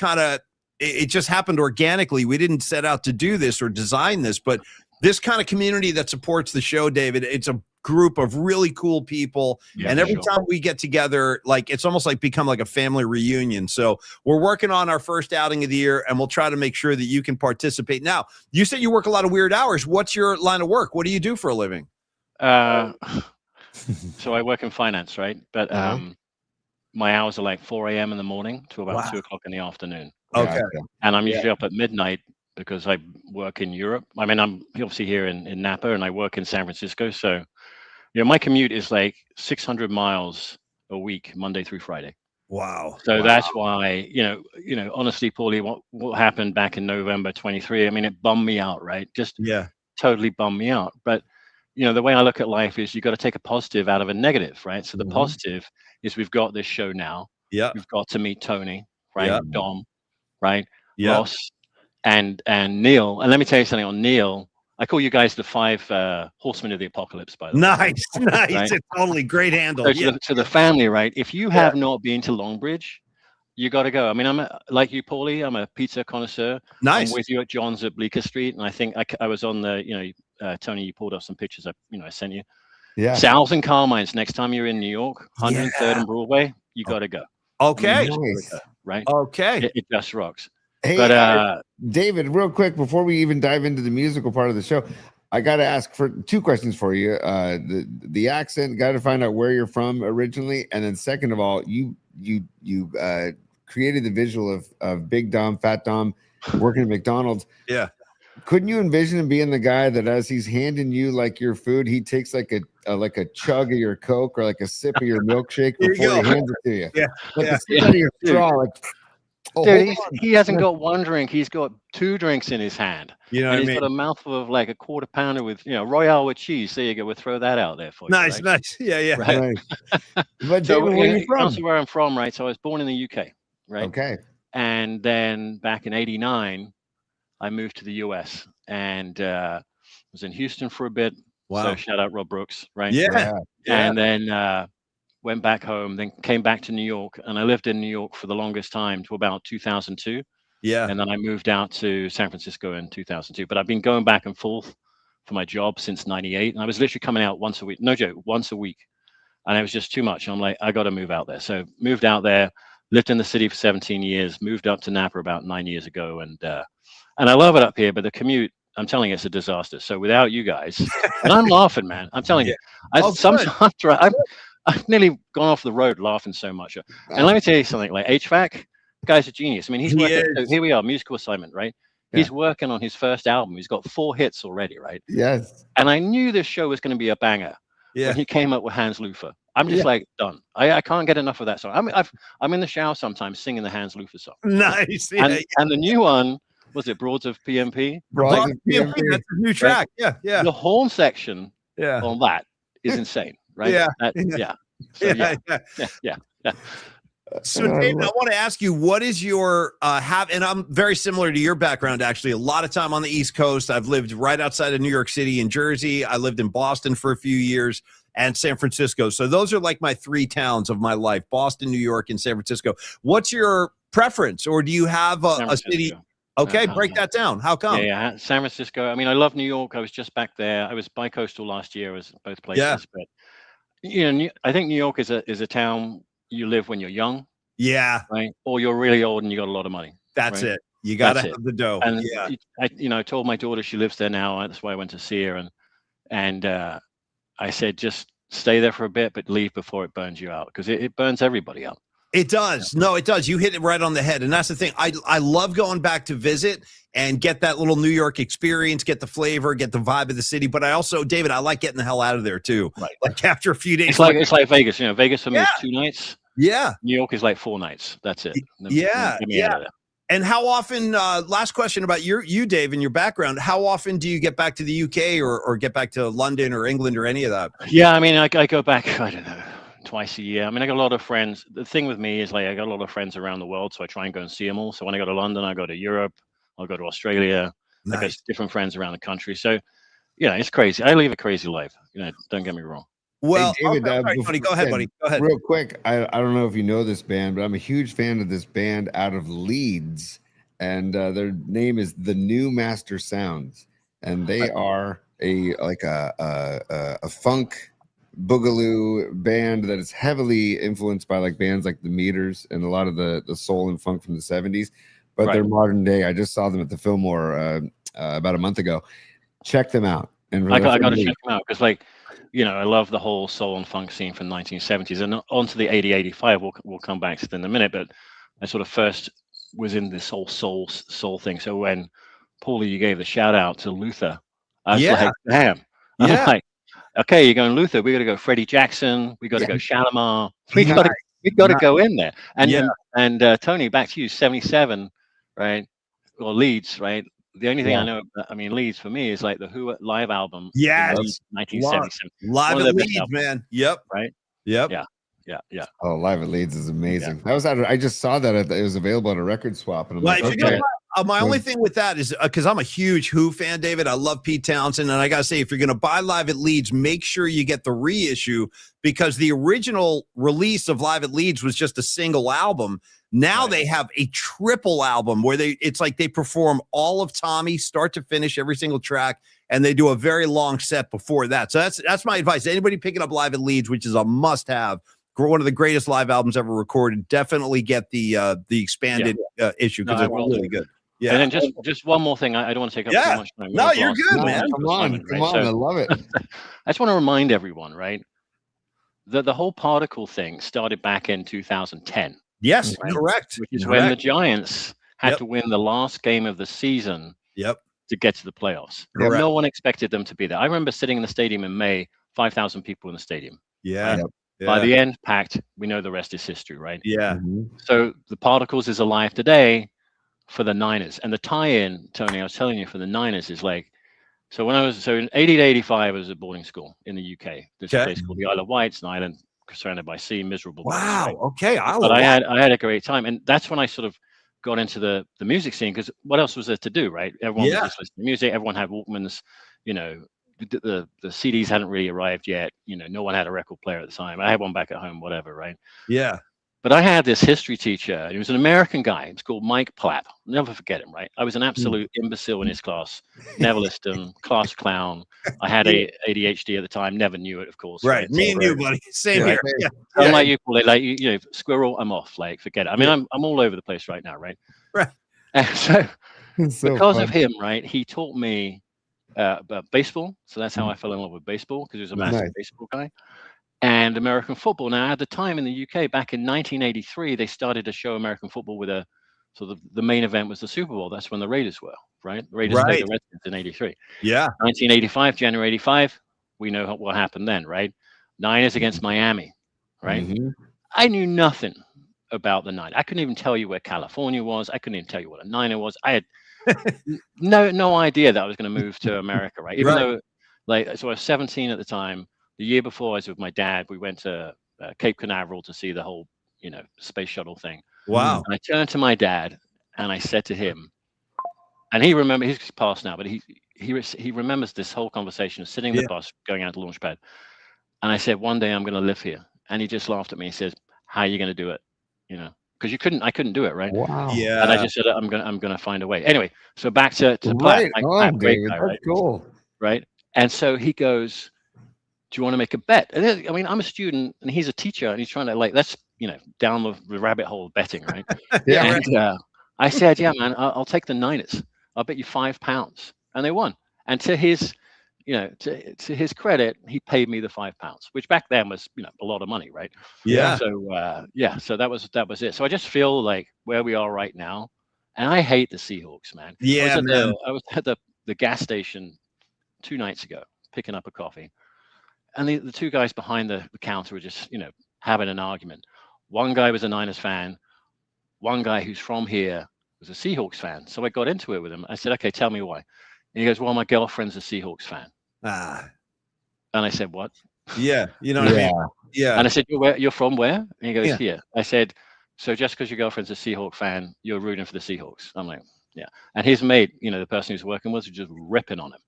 it just happened organically. We didn't set out to do this or design this, but this kind of community that supports the show, David, it's a group of really cool people. And every time we get together, it's almost like become like a family reunion. So we're working on our first outing of the year and we'll try to make sure that you can participate. Now, you said you work a lot of weird hours. What's your line of work? What do you do for a living? So I work in finance, right? But my hours are like 4 a.m. in the morning to about 2 o'clock in the afternoon. Okay. And I'm usually up at midnight because I work in Europe. I mean, I'm obviously here in Napa and I work in San Francisco. So my commute is like 600 miles a week, Monday through Friday. Wow. So Wow. that's why, honestly, Paulie, what happened back in November 23, I mean, it bummed me out, right? Just Yeah. totally bummed me out. But, the way I look at life is you got to take a positive out of a negative, right? So the positive is we've got this show now. Yeah. We've got to meet Tony, right? Yeah. Dom, right? Yeah. Ross and Neil. And let me tell you something on Neil. I call you guys the 5 horsemen of the apocalypse, by the way. Nice. Nice. Right? It's totally great handle. So to the family, right? If you have not been to Longbridge, you got to go. I mean, like you, Paulie, I'm a pizza connoisseur. Nice. I'm with you at John's at Bleecker Street. And I think I was on the, Tony, you pulled up some pictures I sent you. Yeah. Sal's and Carmine's, next time you're in New York, 103rd and Broadway, you got to go. Okay. Nice. Right? Okay. It just rocks. Hey, But David, real quick, before we even dive into the musical part of the show, I got to ask for 2 questions for you. The accent, got to find out where you're from originally, and then second of all, you created the visual of Big Dom, Fat Dom, working at McDonald's. Yeah. Couldn't you envision him being the guy that as he's handing you like your food, he takes like a chug of your Coke or like a sip of your milkshake Here you before he go. hands it to you? Yeah. Like Yeah. a sip out of your straw, like. Oh, dude, he hasn't got 1 drink. He's got 2 drinks in his hand. You know And what I he's mean? got a mouthful of like a quarter pounder with, Royale with cheese. There you go. We'll throw that out there for you. Nice. Right? Nice. Yeah. Yeah. Right. Nice. But So David, where are you from? that's where I'm from, right? So I was born in the UK, right? Okay. And then back in '89, I moved to the US and was in Houston for a bit. Wow. So shout out Rob Brooks, right? Yeah. Yeah. And then went back home, then came back to New York, and I lived in New York for the longest time to about 2002. Yeah. And then I moved out to San Francisco in 2002. But I've been going back and forth for my job since '98. And I was literally coming out once a week, no joke, once a week. And it was just too much. I'm like, I got to move out there. So moved out there, lived in the city for 17 years, moved up to Napa about 9 years ago. And I love it up here, but the commute, I'm telling you, it's a disaster. So without you guys, and I'm laughing, man. I'm telling you, I've nearly gone off the road laughing so much. And let me tell you something, like HVAC, guy's a genius. I mean, he's working, so here we are, musical assignment, right? Yeah. He's working on his first album. He's got 4 hits already, right? Yes. And I knew this show was going to be a banger when he came up with Hans Luther. I'm just like, done. I can't get enough of that song. I'm in the shower sometimes singing the Hans Luther song. Nice. Yeah. And the new one, was it Broads of PMP? Broads of PMP. That's a new track. Right? Yeah. The horn section on that is insane, right? Yeah. So, David, I want to ask you, what is your and I'm very similar to your background, actually. A lot of time on the East Coast. I've lived right outside of New York City in Jersey. I lived in Boston for a few years and San Francisco. So those are like my 3 towns of my life, Boston, New York, and San Francisco. What's your preference, or do you have a city? Okay, break that down. How come? Yeah, San Francisco. I mean, I love New York. I was just back there. I was bi-coastal last year. I was both places. Yeah. But I think New York is a town you live when you're young. Yeah. Right. Or you're really old and you got a lot of money. That's right? it. You got to have the dough. And I told my daughter, she lives there now. That's why I went to see her. And I said, just stay there for a bit, but leave before it burns you out, because it burns everybody out. It does. No, it does. You hit it right on the head. And that's the thing. I love going back to visit and get that little New York experience, get the flavor, get the vibe of the city. But I also, David, I like getting the hell out of there too. Right. Like after a few days. It's like Vegas. Vegas for me is 2 nights. Yeah. New York is like 4 nights. That's it. Yeah. And how often, last question about you, Dave, and your background, how often do you get back to the UK or get back to London or England or any of that? Yeah, I mean, I go back, I don't know, twice a year. I mean, I got a lot of friends. The thing with me is, like, I got a lot of friends around the world, so I try and go and see them all. So when I go to London, I go to Europe, I'll go to Australia. Nice. I got different friends around the country. So, it's crazy. I live a crazy life. Don't get me wrong. Well, hey, David, buddy, go ahead, buddy. Go ahead. Real quick, I don't know if you know this band, but I'm a huge fan of this band out of Leeds, and their name is The New Master Sounds, and they are a funk boogaloo band that is heavily influenced by like bands like the Meters and a lot of the soul and funk from the 70s, but they're modern day. I just saw them at the Fillmore about a month ago. Check them out. And I got to check them out, because, like, I love the whole soul and funk scene from the 1970s, and onto the 80, 85. We'll come back to it in a minute, but I sort of first was in this whole soul thing. So when Paulie, you gave the shout out to Luther, I was like, damn. I'm like, okay, you're going Luther. We got to go Freddie Jackson. We got to go Shalimar. We got to go in there. And Tony, back to you. 77, right? Or Leeds, right? The only thing I know, Leeds for me is like the Who live album. Yes. 1977. Live at Leeds, man. Yep. Right. Yep. Yeah. Oh, Live at Leeds is amazing. That was I just saw that it was available at a record swap, and I'm Well, like, if you're gonna my only thing with that is because I'm a huge Who fan, David. I love Pete Townsend, and I gotta say, if you're gonna buy Live at Leeds, make sure you get the reissue because the original release of Live at Leeds was just a single album. Now they have a triple album where it's like they perform all of Tommy start to finish, every single track, and they do a very long set before that. So that's my advice. Anybody picking up Live at Leeds, which is a must-have, one of the greatest live albums ever recorded, definitely get the expanded issue because it's really good. Yeah. And then just one more thing. I don't want to take up too much time. No, you're good, man. Come on. I love it. I just want to remind everyone, right, that the whole particle thing started back in 2010. Yes, right? correct. Which is when the Giants had to win the last game of the season to get to the playoffs. Correct. No one expected them to be there. I remember sitting in the stadium in May, 5,000 people in the stadium. Yeah. Right? By the end, packed. We know the rest is history, right? Yeah. So the Particles is alive today for the Niners. And the tie-in, Tony, I was telling you, for the Niners is like, so in 80 to 85, I was at boarding school in the UK. There's a place called the Isle of Wight, an island surrounded by sea, miserable. Wow. Place, right? Okay. I had a great time. And that's when I sort of got into the music scene, because what else was there to do, right? Everyone was just listening to music. Everyone had Walkmans, the CDs hadn't really arrived yet. No one had a record player at the time. I had one back at home, whatever, right? Yeah. But I had this history teacher. He was an American guy. He was called Mike Platt. I'll never forget him, right? I was an absolute imbecile in his class. Never listened to him. Class clown. I had ADHD at the time. Never knew it, of course. Right. Me and you, buddy. Same here. Yeah. I'm like you, Paul. Like squirrel. I'm off. Like, forget it. I mean, I'm all over the place right now, right? Right. And so because fun. of him, right, he taught me about baseball. So that's how I fell in love with baseball, because he was a massive baseball guy. And American football. Now, at the time in the UK, back in 1983, they started to show American football with the main event was the Super Bowl. That's when the Raiders were, right? The Raiders played the Redskins in 83. Yeah. 1985, January 85, we know what happened then, right? Niners against Miami, right? I knew nothing about the Niners. I couldn't even tell you where California was. I couldn't even tell you what a Niner was. I had no idea that I was going to move to America, right? Even though, so I was 17 at the time. The year before, I was with my dad. We went to Cape Canaveral to see the whole, space shuttle thing. Wow. And I turned to my dad and I said to him, and he remembered, he's passed now, but he remembers this whole conversation of sitting in the bus, going out to launch pad. And I said, one day I'm going to live here. And he just laughed at me. He says, how are you going to do it? Because I couldn't do it, right? Wow. Yeah. And I just said, I'm going to find a way. Anyway, so back to Platt. David, guy, that's right? cool. Right. And so he goes, do you want to make a bet? And I'm a student and he's a teacher and he's trying to let's, down the rabbit hole of betting, right? And I said, yeah, man, I'll take the Niners. I'll bet you £5. And they won. And to his, to his credit, he paid me the £5, which back then was, a lot of money, right? Yeah. So, so that was it. So I just feel like where we are right now, and I hate the Seahawks, man. Yeah, I was at the gas station 2 nights ago, picking up a coffee. And the two guys behind the counter were just, having an argument. One guy was a Niners fan. One guy who's from here was a Seahawks fan. So I got into it with him. I said, okay, tell me why. And he goes, well, my girlfriend's a Seahawks fan. And I said, what? Yeah. You know what I mean? Yeah. And I said, you're from where? And he goes, here. I said, so just because your girlfriend's a Seahawks fan, you're rooting for the Seahawks. I'm like, yeah. And his mate, the person he's working with, was just ripping on him.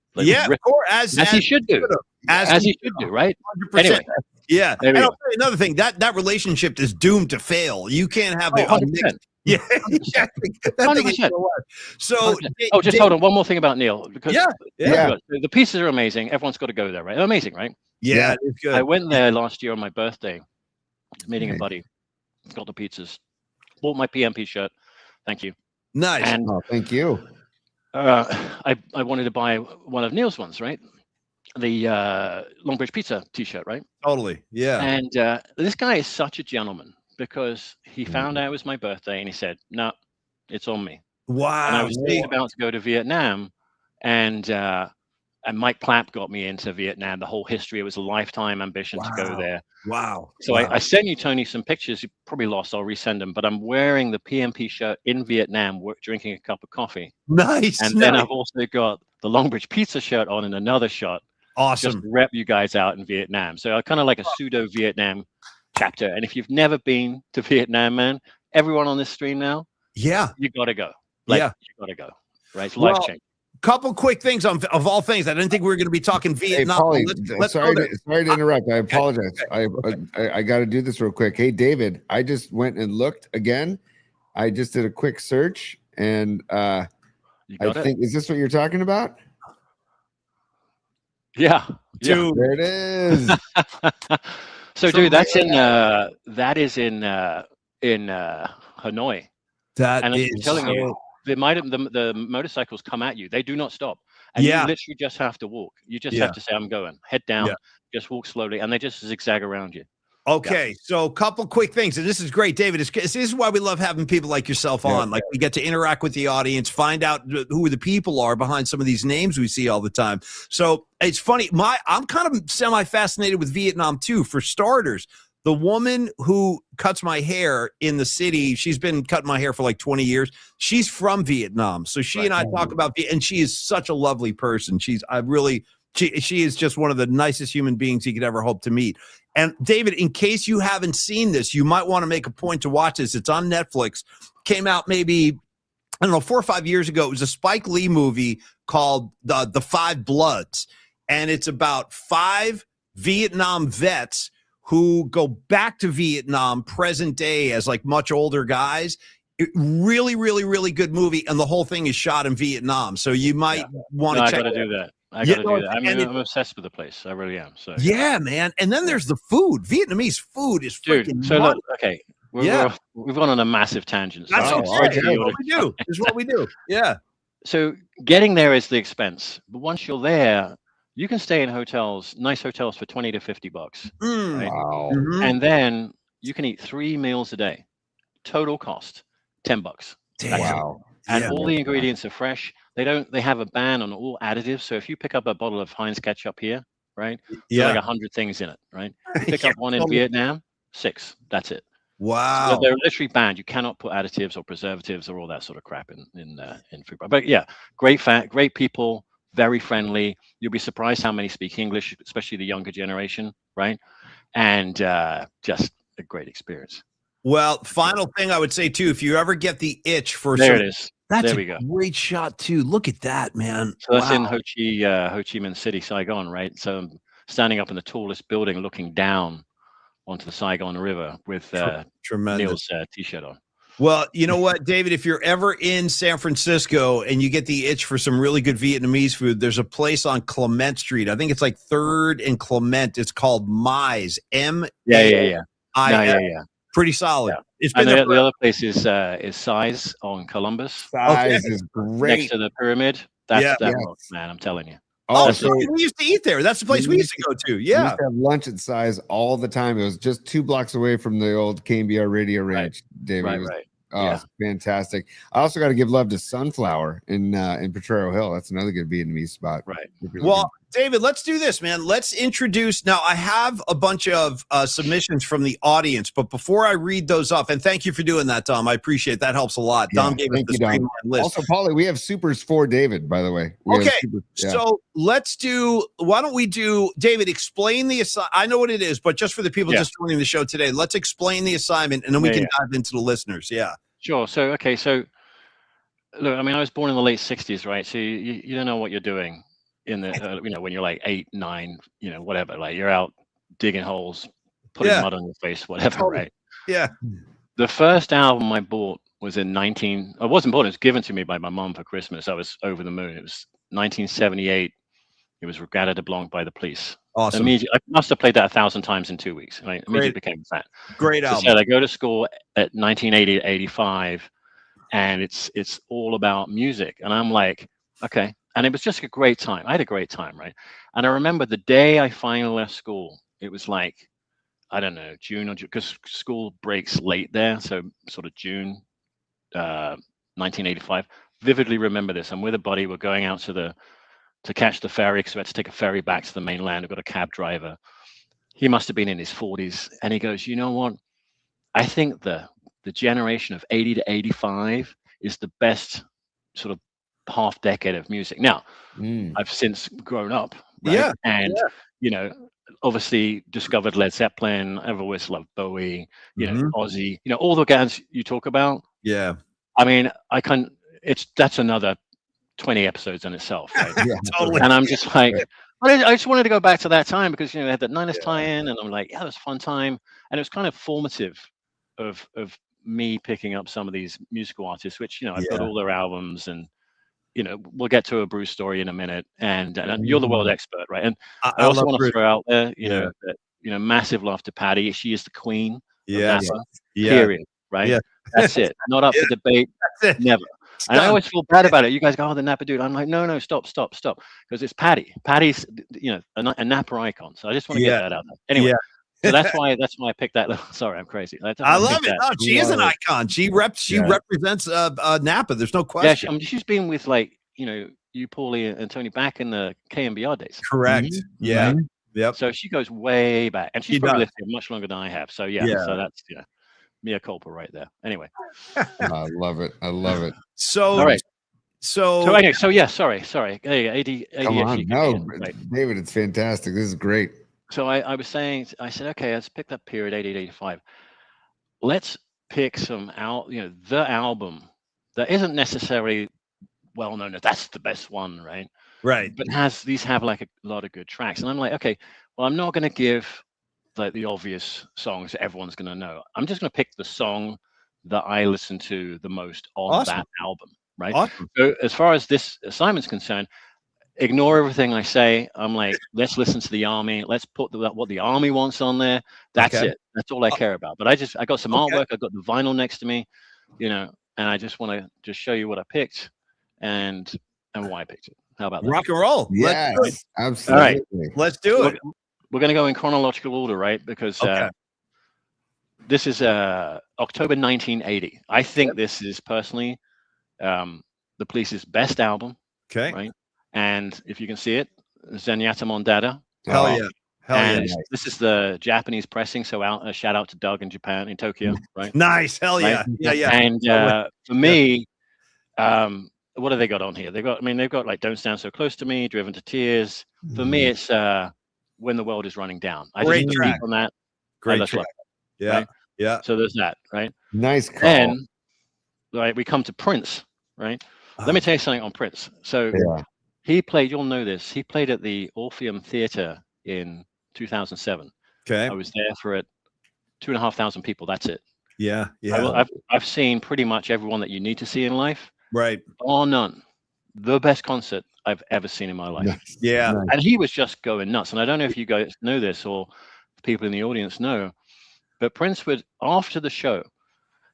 As he should do. As he should do, right? 100%. Anyway, yeah. And I'll tell you another thing, that relationship is doomed to fail. You can't have the 100%. Yeah, exactly. That thing is so hard. So, hold on. One more thing about Neil, because yeah. The pieces are amazing. Everyone's got to go there, right? They're amazing, right? Yeah, it's good. I went there last year on my birthday, meeting a buddy. Got the pizzas. Bought my PMP shirt. Thank you. Nice. And thank you. I wanted to buy one of Neil's ones, right? The Longbridge Pizza T-shirt, right? Totally. Yeah. And this guy is such a gentleman, because he found out it was my birthday and he said, no, it's on me. Wow. And I was just about to go to Vietnam, and and Mike Clapp got me into Vietnam. The whole history. It was a lifetime ambition to go there. Wow. So I sent you, Tony, some pictures. You probably lost. I'll resend them. But I'm wearing the PMP shirt in Vietnam, drinking a cup of coffee. Nice. And then I've also got the Longbridge Pizza shirt on in another shot. Awesome. Just to rep you guys out in Vietnam. So I kind of like a pseudo Vietnam chapter. And if you've never been to Vietnam, man, everyone on this stream now, yeah, you got to go. You got to go. Right? It's life changing. Couple quick things of all things. I didn't think we were going to be talking Vietnam. Hey, Paulie, sorry to interrupt. I apologize. I got to do this real quick. Hey, David, I just went and looked again. I just did a quick search, and I think, is this what you're talking about? Yeah. Dude. There it is. So, dude, that is in Hanoi. And I'm telling you, the motorcycles come at you. They do not stop. And you literally just have to walk. You just have to say, I'm going. Head down, just walk slowly, and they just zigzag around you. Okay, so a couple quick things, and this is great, David. This is why we love having people like yourself on. Like, we get to interact with the audience, find out who the people are behind some of these names we see all the time. So it's funny. I'm kind of semi-fascinated with Vietnam too. For starters, the woman who cuts my hair in the city, she's been cutting my hair for like 20 years. She's from Vietnam, so she and I talk about, and she is such a lovely person. She is just one of the nicest human beings you could ever hope to meet. And David, in case you haven't seen this, you might want to make a point to watch this. It's on Netflix. Came out maybe, I don't know, 4 or 5 years ago. It was a Spike Lee movie called The Five Bloods. And it's about 5 Vietnam vets who go back to Vietnam present day as like much older guys. Really, really, really good movie. And the whole thing is shot in Vietnam. So you might want to check it out. I got to do that. I got to do that. I'm obsessed with the place. I really am. So yeah, man. And then there's the food. Vietnamese food is freaking. So look, okay, we've gone on a massive tangent. That's okay. That's what we do. It's what we do. Yeah. So getting there is the expense, but once you're there, you can stay in hotels, nice hotels, for $20 to $50. Right? Wow. Mm-hmm. And then you can eat 3 meals a day. Total cost $10. Wow. And all the ingredients are fresh. They have a ban on all additives. So if you pick up a bottle of Heinz ketchup here, right? There's like 100 things in it, right? You pick up one in Vietnam, 6. That's it. Wow. So they're literally banned. You cannot put additives or preservatives or all that sort of crap in food. But yeah, great people, very friendly. You'll be surprised how many speak English, especially the younger generation, right? And just a great experience. Well, final thing I would say too, if you ever get the itch for there it is. That's there we go. Great shot too. Look at that, man. So that's in Ho Chi Minh City, Saigon, right? So I'm standing up in the tallest building, looking down onto the Saigon River with Neil's t-shirt on. Well, you know what, David, if you're ever in San Francisco and you get the itch for some really good Vietnamese food, there's a place on Clement Street. I think it's like 3rd and Clement. It's called Mize. Yeah. Pretty solid. Yeah. It's been the other place is Size on Columbus. Size is great. Next to the pyramid. That's man, I'm telling you. Oh, so we used to eat there. That's the place we used to go to. Yeah. We used to have lunch at Size all the time. It was just 2 blocks away from the old KBR Radio Ranch, David. Right. Oh, fantastic. I also got to give love to Sunflower in Potrero Hill. That's another good Vietnamese spot. Right. Well, David, let's do this, man. Let's introduce. Now, I have a bunch of submissions from the audience, but before I read those up, and thank you for doing that, Dom. I appreciate it. That helps a lot. Dom gave us the streamline list. Also, Paulie, we have supers for David, by the way. So let's do. Why don't we do, David? Explain the assignment. I know what it is, but just for the people just joining the show today, let's explain the assignment, and then we can dive into the listeners. Yeah. Sure. So look, I mean, I was born in the late 60s, right? So you don't know what you're doing in the when you're like 8, 9, whatever, like you're out digging holes, putting mud on your face, whatever, right? Yeah. The first album I bought was I wasn't born, it was given to me by my mom for Christmas. I was over the moon. It was 1978. It was Regatta de Blanc by the Police. Awesome. I must have played that 1,000 times in 2 weeks. And I immediately became a fan. Great album. So I go to school at 1980 to 85, and it's all about music. And I'm like, okay. And it was just a great time. I had a great time, right? And I remember the day I finally left school, it was like, I don't know, June, because school breaks late there. So sort of June 1985. Vividly remember this. I'm with a buddy. We're going out to to catch the ferry because we had to take a ferry back to the mainland. We've got a cab driver. He must have been in his 40s, and he goes, "You know what? I think the generation of 80 to 85 is the best sort of half decade of music." Now, I've since grown up, right? Yeah, and you know, obviously discovered Led Zeppelin. I've always loved Bowie, you know, Ozzy, you know, all the guys you talk about. Yeah. I mean, that's another 20 episodes in itself, right? Totally. And I'm just like, I just wanted to go back to that time because, you know, I had that Niners tie-in, and I'm like, yeah, it was a fun time. And it was kind of formative of me picking up some of these musical artists, which, you know, I've got all their albums, and, you know, we'll get to a Bruce story in a minute. And you're the world expert, right? And I also want to throw out there, you know, that, you know, massive love to Patty. She is the queen of Napa, period, right? Yeah. That's it. Not up for debate. That's it. Never. And I always feel bad about it. You guys go, "Oh, the Napa dude." I'm like, no, stop. Because it's Patty. Patty's, you know, a Napa icon. So I just want to get that out there. Anyway, so that's why I picked that. Sorry, I'm crazy. I love it. No, she is an icon. She represents Napa. There's no question. Yeah, she's been with, like, you know, you, Paulie, and Tony back in the KMBR days. Correct. Yeah. Yep. So she goes way back, and she's probably lived here much longer than I have. So so that's, you know, mea culpa right there. Anyway, I love it. So, all right. So anyway, sorry. Hey, Come on, ADHD. no, Right. David, it's fantastic. This is great. So I was saying, I said, okay, let's pick that period, 88, 85. Let's pick some the album that isn't necessarily well known that that's the best one, right? Right. But have like a lot of good tracks. And I'm like, okay, well, I'm not going to give like the obvious songs that everyone's going to know. I'm just going to pick the song that I listen to the most on that album, right? Awesome. So as far as this assignment's concerned, ignore everything I say. I'm like, let's listen to the Army. Let's put what the Army wants on there. That's it. That's all I care about. But I got some artwork. I got the vinyl next to me, you know, and I just want to just show you what I picked and why I picked it. How about that? Rock and roll. Yes, absolutely. All right. Let's do it. We're going to go in chronological order, right? Because this is October 1980. I think this is personally the Police's best album. Okay. Right. And if you can see it, Zenyatta Mondada. Hell yeah. And this is the Japanese pressing. So a shout out to Doug in Japan, in Tokyo. Right. Nice. Hell yeah. Right? Yeah. And for me, what have they got on here? They've got like Don't Stand So Close to Me, Driven to Tears. For me, it's When the World Is Running Down. I Great just track on that. Great track. Yeah. Right? Yeah. So there's that, right? Nice call. Then, right, we come to Prince, right? Let me tell you something on Prince. So he played, you'll know this, he played at the Orpheum Theatre in 2007. Okay. I was there for it. 2,500 people. That's it. Yeah. Yeah. I've seen pretty much everyone that you need to see in life. Right. Or none. The best concert I've ever seen in my life. Nice. Yeah. Nice. And he was just going nuts. And I don't know if you guys know this or people in the audience know, but Prince would, after the show,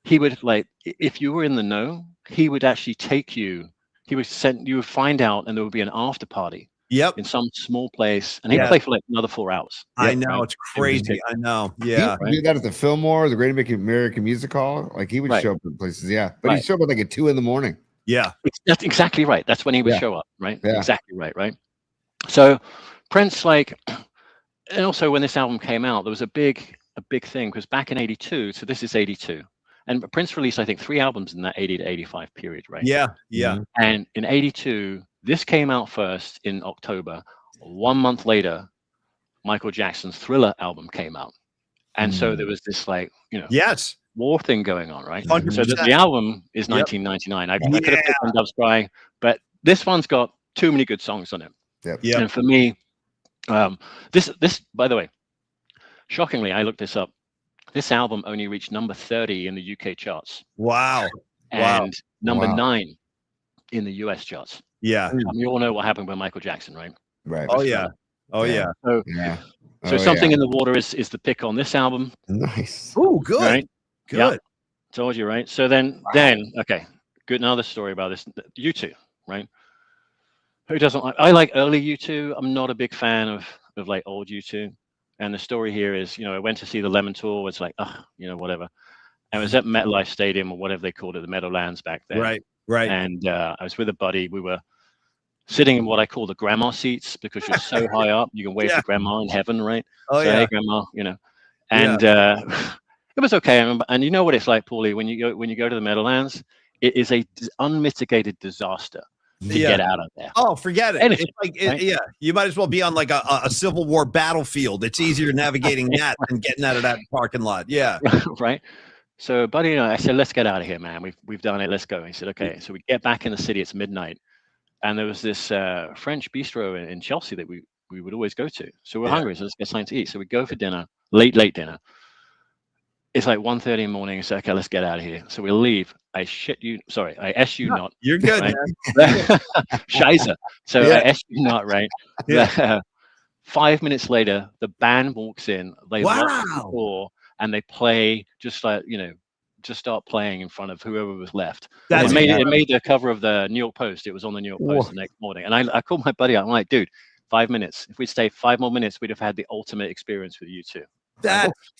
he would, like, if you were in the know, he would actually take you, you would find out, and there would be an after party. Yep. In some small place, and he'd play for like another 4 hours. I know, right? It's crazy. I know. Yeah. He would do that at the Fillmore, the Great American Music Hall. Like he would show up in places. Yeah. But he'd show up at like at 2 a.m. Yeah. That's exactly right. That's when he would show up, right? Yeah. Exactly right, right? So Prince, like, and also when this album came out, there was a big thing, because back in 82, so this is 82. And Prince released, I think, 3 albums in that 80 to 85 period, right? Yeah. Yeah. And in 82, this came out first in October. 1 month later, Michael Jackson's Thriller album came out. And so there was this, like, you know, war thing going on, right? 100%. So the album is 1999. I could have picked on Dove's Cry, but this one's got too many good songs on it. Yep. And for me, this, by the way, shockingly, I looked this up. This album only reached number 30 in the UK charts. Wow. And number 9 in the US charts. Yeah. We all know what happened with Michael Jackson, right? Right. Oh yeah. Oh yeah. So Something in the Water is the pick on this album. Nice. Oh, good. Right? Good. Yep. Told you, right? So then okay, good. Another story about this. U2, right? Who doesn't like? I like early U2. I'm not a big fan of like old U2. And the story here is, you know, I went to see the Lemon Tour. It's like, you know, whatever. And it was at MetLife Stadium or whatever they called it, the Meadowlands back there. Right. Right. And I was with a buddy. We were sitting in what I call the grandma seats because you're so high up, you can wave Yeah. to grandma in heaven, right? Oh So, yeah. hey, grandma, and it was okay. I remember, and you know what it's like, Paulie, when you go to the Meadowlands, it is a unmitigated disaster to Yeah. get out of there. Oh, forget it. Anything, It's like, right? yeah, you might as well be on like a Civil War battlefield. It's easier navigating that than getting out of that parking lot. Yeah. Right. So, buddy, I said, let's get out of here, man. We've done it. Let's go. He said, okay. So we get back in the city. It's midnight, and there was this French bistro in Chelsea that we would always go to. So we're hungry. So let's get something to eat. So we go for dinner, late dinner. It's like 1:30 in the morning. So okay, let's get out of here. So we leave. I S you not. You're good, Right? man. Scheiße. So Yeah. I S you not, right? Yeah. 5 minutes later, the band walks in. They lock the Wow. door and they play just like just start playing in front of whoever was left. That's It made the cover of the New York Post. It was on the New York Post the next morning. And I called my buddy out. I'm like, dude, 5 minutes. If we'd stayed 5 more minutes, we'd have had the ultimate experience with you two.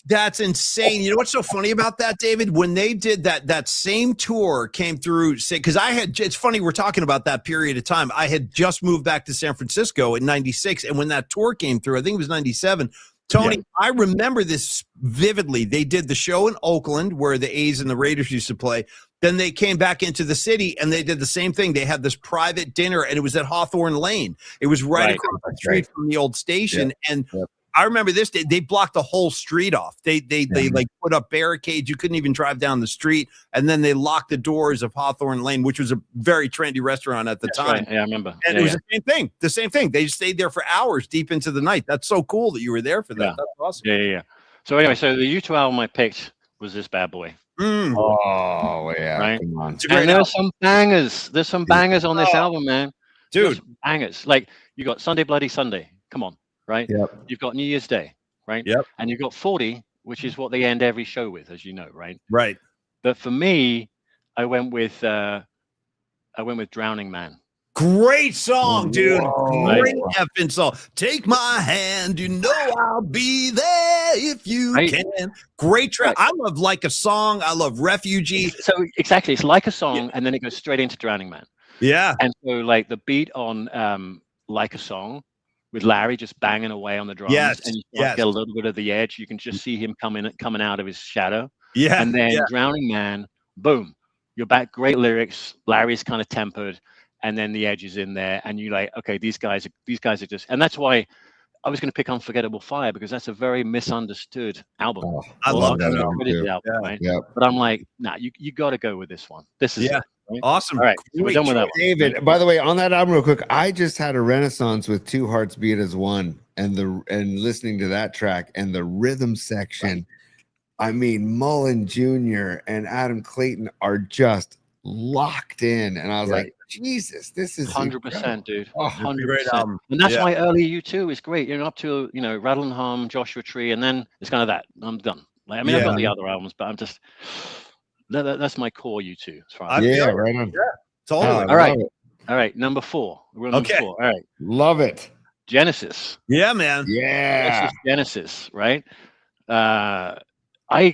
That's insane. You know what's so funny about that, David? When they did that same tour came through, because it's funny, we're talking about that period of time. I had just moved back to San Francisco in 96. And when that tour came through, I think it was 97. Tony, I remember this vividly. They did the show in Oakland where the A's and the Raiders used to play. Then they came back into the city and they did the same thing. They had this private dinner and it was at Hawthorne Lane. It was right across the street from the old station. Yeah. And I remember this day, they blocked the whole street off. They like put up barricades. You couldn't even drive down the street. And then they locked the doors of Hawthorne Lane, which was a very trendy restaurant at the time. Right. Yeah, I remember. And it was the same thing. They stayed there for hours deep into the night. That's so cool that you were there for that. Yeah. That's awesome. Yeah. So anyway, so the U2 album I picked was this bad boy. Oh, yeah. Right? Come on. And there's some bangers. There's some bangers on this album, man. Dude. Bangers. Like you got Sunday Bloody Sunday. Come on. Right? Yep. You've got New Year's Day. Right. Yep. And you've got 40, which is what they end every show with, as you know, right? Right. But for me, I went with Drowning Man. Great song, dude. Whoa. Great effing song. Take my hand, you know I'll be there if you can. Great track. I love Like a Song. I love Refugee. So exactly, it's Like a Song, and then it goes straight into Drowning Man. Yeah. And so like the beat on Like a Song, with Larry just banging away on the drums, and you get a little bit of the edge. You can just see him coming out of his shadow. Yeah. And then Drowning Man, boom, you're back. Great lyrics. Larry's kind of tempered, and then the edge is in there, and you like, okay, these guys are just, and that's why I was going to pick Unforgettable Fire, because that's a very misunderstood album. Oh, I love that album, too. Right? But I'm like, nah, you got to go with this one. This is it. Right? Awesome. All right, so we're done with that one. David, by the way, on that album real quick, I just had a renaissance with Two Hearts Beat as One and listening to that track and the rhythm section. I mean, Mullen Jr. and Adam Clayton are just locked in. And I was like, Jesus, this is 100%, dude. 100%. Great album. And that's why early U2 is great. You're up to, Rattle and Hum, Joshua Tree, and then it's kind of that. I'm done. Like, I mean, I've got the other albums, but I'm just... That's my core U2. As far as right on. Yeah, totally. All right. Number 4. We're on number 4. All right. Love it. Genesis. Yeah, man. Yeah. Genesis, right? I had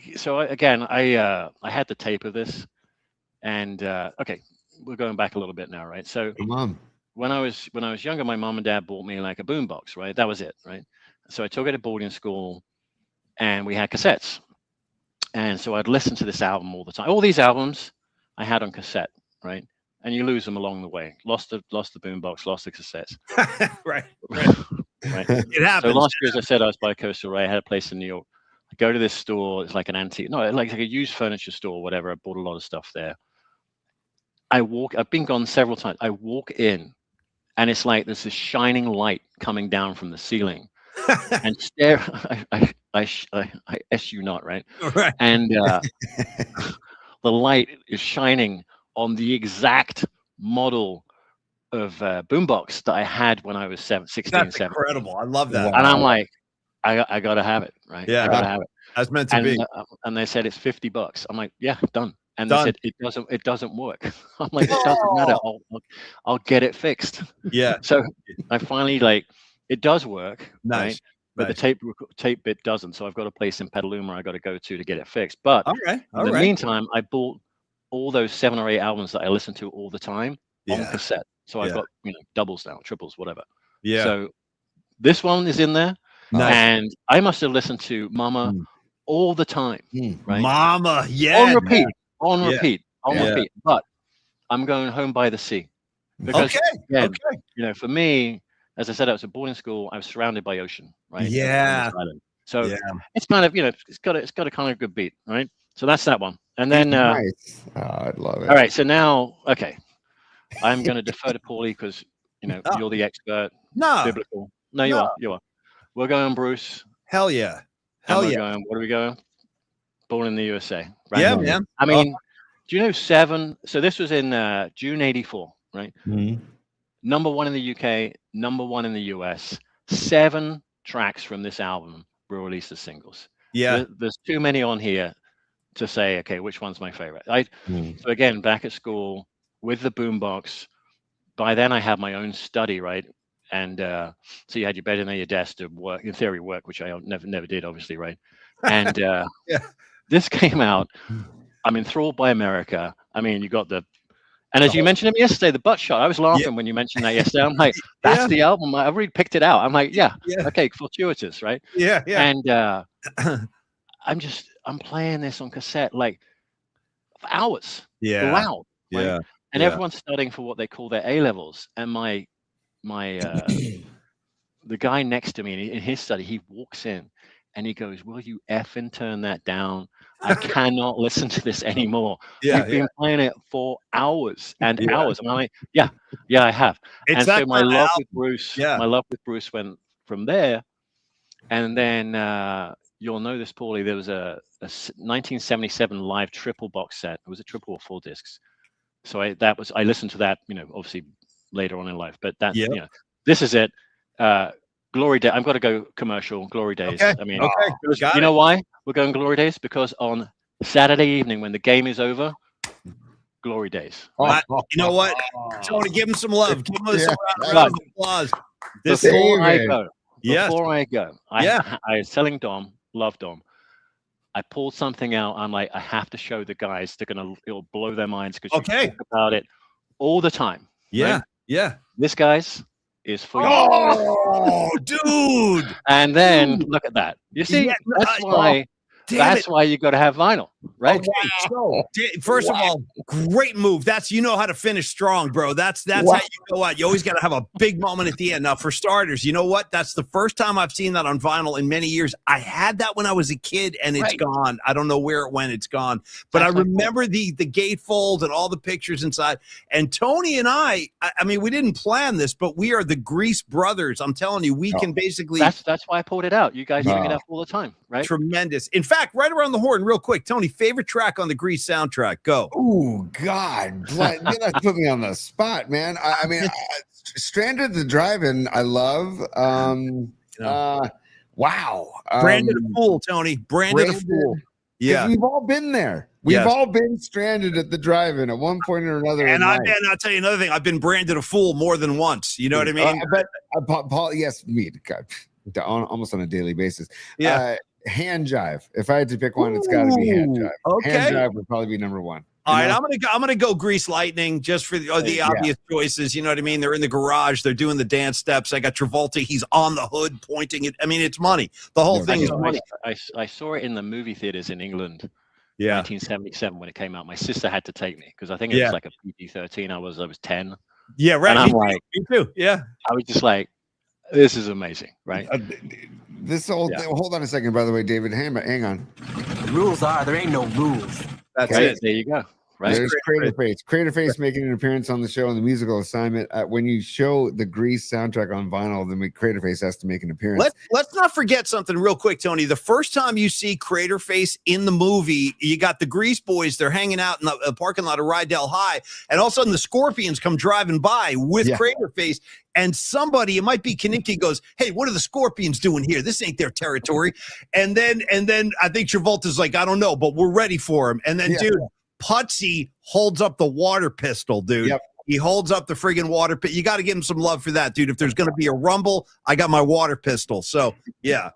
the tape of this, and okay, we're going back a little bit now, right? So come on. When I was younger, my mom and dad bought me like a boombox, right? That was it, right? So I took it to boarding school, and we had cassettes. And so I'd listen to this album all the time. All these albums I had on cassette, right? And you lose them along the way. Lost the boombox, lost the cassettes. Right. It happens. So last year, as I said, I was bi-coastal, right? I had a place in New York. I go to this store. It's like an antique, like a used furniture store, or whatever. I bought a lot of stuff there. I've been gone several times. I walk in, and it's like there's this shining light coming down from the ceiling. And stare, I S you not, right? Right. And the light is shining on the exact model of boombox that I had when I was 16, That's 17. incredible. I love that. And I'm like, I gotta have it, right? Yeah, I gotta have it. That's meant to be. And they said it's $50. I'm like, yeah, done. And done. They said it doesn't work. I'm like, it doesn't matter. I'll get it fixed. Yeah. So I finally it does work. Nice. Right? But the tape bit doesn't. So I've got a place in Petaluma I got to go to get it fixed. But in the meantime, I bought all those 7 or 8 albums that I listen to all the time on cassette. So I've got doubles now, triples, whatever. Yeah. So this one is in there, Nice. and I must have listened to Mama all the time, right? Mama, yeah. On repeat, on Yeah. repeat, on Yeah. repeat. But I'm going Home by the Sea because, again, for me, as I said, I was at boarding school. I was surrounded by ocean, right? Yeah. On this island. So it's kind of, it's got a kind of good beat, right? So that's that one. And then, Nice. Oh, I love it. all right. So now, okay, I'm going to defer to Paulie because you're the expert. No. Biblical. No, you are. You are. We're going Bruce. Hell yeah. Hell yeah. Going, what are we going? Born in the USA. Right? Yeah, man. I mean, do you know 7? So this was in June '84, right? Number 1 in the UK, number 1 in the US. 7 tracks from this album were released as singles. Yeah. There's too many on here to say, okay, which one's my favorite? So again, back at school with the boombox. By then I had my own study, right? And so you had your bed in there, your desk to work, in theory work, which I never did, obviously, right? And this came out. I'm enthralled by America. I mean, you got the, and as you mentioned it yesterday, the butt shot. I was laughing when you mentioned that yesterday. I'm like, that's the album. I already picked it out. I'm like, okay, fortuitous, right? Yeah, yeah. And I'm playing this on cassette like for hours. Yeah. Loud. Right? Yeah. And everyone's studying for what they call their A levels. And my the guy next to me in his study, he walks in and he goes, "Will you effing turn that down? I cannot listen to this anymore. You've been playing it for hours and hours." And I'm like, yeah, I have. It's and that so my kind of love album. with Bruce, Yeah. my love with Bruce went from there. And then you'll know this, Paulie. There was a 1977 live triple box set. It was a triple or 4 discs. So I listened to that, obviously later on in life. But that, this is it. Glory Days. I've got to go commercial. Glory Days. Okay. I mean, Got you know why we're going Glory Days? Because on Saturday evening when the game is over, Glory Days. Right? You know what? Tony, give him some love. Give him some round of applause. Before I go, Yeah. I was telling Dom, love Dom. I pulled something out. I'm like, I have to show the guys. It'll blow their minds because you talk about it all the time. Yeah. Right? Yeah. This, guys, is for you. Oh, dude. And then look at that. You see, that's why you got to have vinyl, right? Okay, so first of all, great move. You know how to finish strong, bro. That's how you go out. You always got to have a big moment at the end. Now, for starters, you know what? That's the first time I've seen that on vinyl in many years. I had that when I was a kid, and it's gone. I don't know where it went. It's gone. But I remember the gatefold and all the pictures inside. And Tony and I mean, we didn't plan this, but we are the Grease brothers. I'm telling you, we can basically. That's why I pulled it out. You guys bring it up all the time, right? Tremendous. In fact, right around the horn, real quick, Tony, favorite track on the Grease soundtrack? Go. Oh God, you're not putting me on the spot, man. I mean, Stranded the Drive-In, I love. Wow. Branded a fool, Tony. Branded a fool. Yeah, we've all been there. We've all been stranded at the drive-in at one point or another. And I'll tell you another thing. I've been branded a fool more than once. You know what I mean? But Paul, yes, me, God, almost on a daily basis. Yeah. Hand jive. If I had to pick one, it's got to be hand jive. Okay. Hand jive would probably be number one. All right, I'm gonna go Grease Lightning just for the obvious choices. You know what I mean? They're in the garage. They're doing the dance steps. I got Travolta. He's on the hood pointing it. I mean, it's money. The whole thing is money. I saw it in the movie theaters in England. 1977 when it came out. My sister had to take me because I think it was like a PG-13. I was 10. Yeah, right. And I'm like, me too. Yeah. I was just like, this is amazing, right? This whole thing, hold on a second, by the way, David. Hang on. The rules are there ain't no rules. That's right. it. There you go. Right. There's Crater Face. Crater Face making an appearance on the show on the musical assignment. When you show the Grease soundtrack on vinyl, then Crater Face has to make an appearance. Let's not forget something real quick, Tony. The first time you see Crater Face in the movie, you got the Grease boys. They're hanging out in the parking lot of Rydell High, and all of a sudden the Scorpions come driving by with Crater Face. And somebody, it might be Kaninke, goes, "Hey, what are the Scorpions doing here? This ain't their territory." And then I think Travolta's like, "I don't know, but we're ready for him." And then, dude, Putsy holds up the water pistol, dude. Yep. He holds up the friggin' water pistol. You got to give him some love for that, dude. If there's going to be a rumble, I got my water pistol. So, yeah,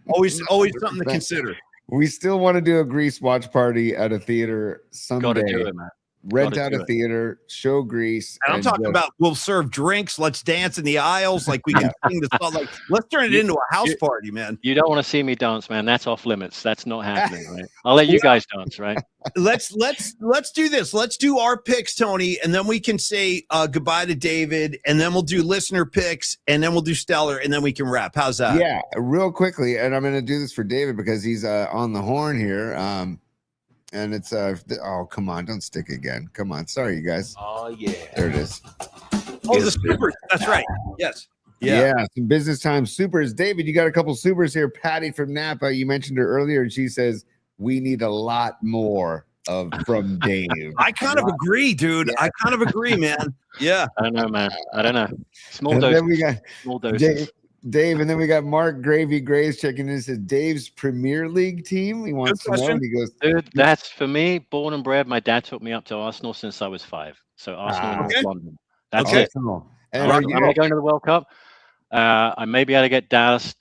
always something to consider. We still want to do a Grease watch party at a theater someday. Got to do it, man. rent Gotta out do a it. theater, show Grease. And I'm talking about we'll serve drinks, let's dance in the aisles, like we can sing the song. Like, let's turn it into a house party, man. You don't want to see me dance, man. That's off limits. That's not happening, right? I'll let you guys dance, right? Let's do this. Let's do our picks, Tony, and then we can say goodbye to David, and then we'll do listener picks, and then we'll do Stellar, and then we can wrap. How's that? Yeah, real quickly, and I'm going to do this for David because he's on the horn here. And it's oh, come on, don't stick again. Come on, sorry, you guys. Oh, yeah. There it is. Oh, the supers. That's right. Yes. Yeah, some business time supers. David, you got a couple supers here. Patty from Napa, you mentioned her earlier, and she says we need a lot more from Dave. I kind of agree, dude. I kind of agree, man. Yeah. I don't know, man. I don't know. Small And doses. then we got Small doses. Dave, and then we got Mark Gravy Graves checking in. Says Dave's Premier League team. He wants some more. And he goes, Dude, that's for me. Born and bred. My dad took me up to Arsenal since I was 5. So Arsenal in Okay. London. That's Okay. it. And I'm are going you- to the World Cup. I may be able to get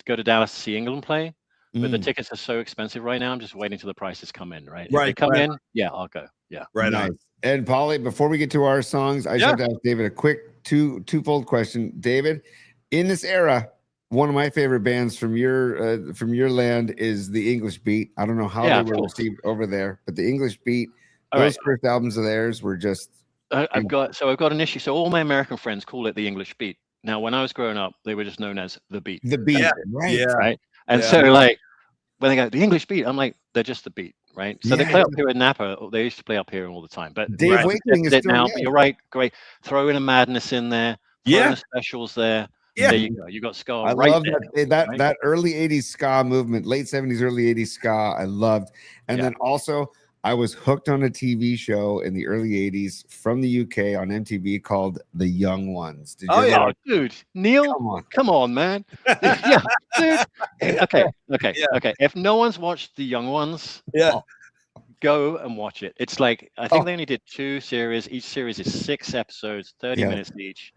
go to Dallas to see England play, but the tickets are so expensive right now. I'm just waiting till the prices come in. Right? If they Right, come right. in, yeah, I'll go. Yeah. Right nice. on. And Polly, before we get to our songs, I just have to ask David a quick twofold question. David, in this era, one of my favorite bands from your land is the English Beat. I don't know how Yeah, they of were course. received over there, but the English Beat, All those right. first albums of theirs were just I've got an issue. So all my American friends call it the English Beat. Now, when I was growing up, they were just known as the Beat. the Beat, Yeah. right? Yeah. Right. And Yeah. so like when they go the English Beat, I'm like, they're just the Beat, right? So they Yeah. play up here in Napa. They used to play up here all the time. But Dave right, Wakeling is it still now. there. But you're right, great. Throw in a Madness in there. Throw in Yeah. the specials there. Yeah. There you go. You got Ska I right love there. that right? that early 80s ska movement, late 70s, early 80s ska. I loved. And Yeah. then also I was hooked on a TV show in the early 80s from the UK on MTV called The Young Ones. Did you Oh, ever yeah. watch- Oh, dude, Neil, Come on. come on, man. Yeah, dude. Okay. Yeah. If no one's watched The Young Ones, Yeah. go and watch it. It's like I think they only did 2 series. Each series is 6 episodes, 30 Yeah. minutes each.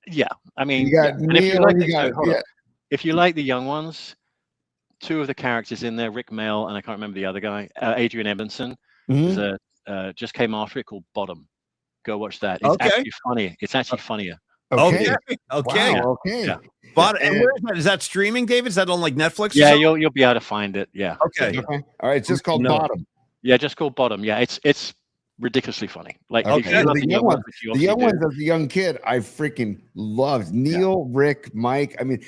Yeah, I mean, You got yeah. And if you Neil, like, you got- hold on. yeah. If you like The Young Ones, 2 of the characters in there, Rick Mail and I can't remember the other guy, Adrian Ebenson, Mhm. is just came after it called Bottom. Go watch that. It's Okay. actually funny. It's actually funnier. Okay. Okay. Wow, okay. Yeah. But and And- where is that? Is that streaming, David? Is that on like Netflix? or Yeah, something? you'll be able to find it. Yeah. Okay. Okay. All right. It's just called No. Bottom. Yeah, just called Bottom. Yeah, it's ridiculously funny. Like if Okay. you love The Young Ones- which you The Young obviously Ones as a young kid, I freaking loved Neil, Rick, Mike. I mean,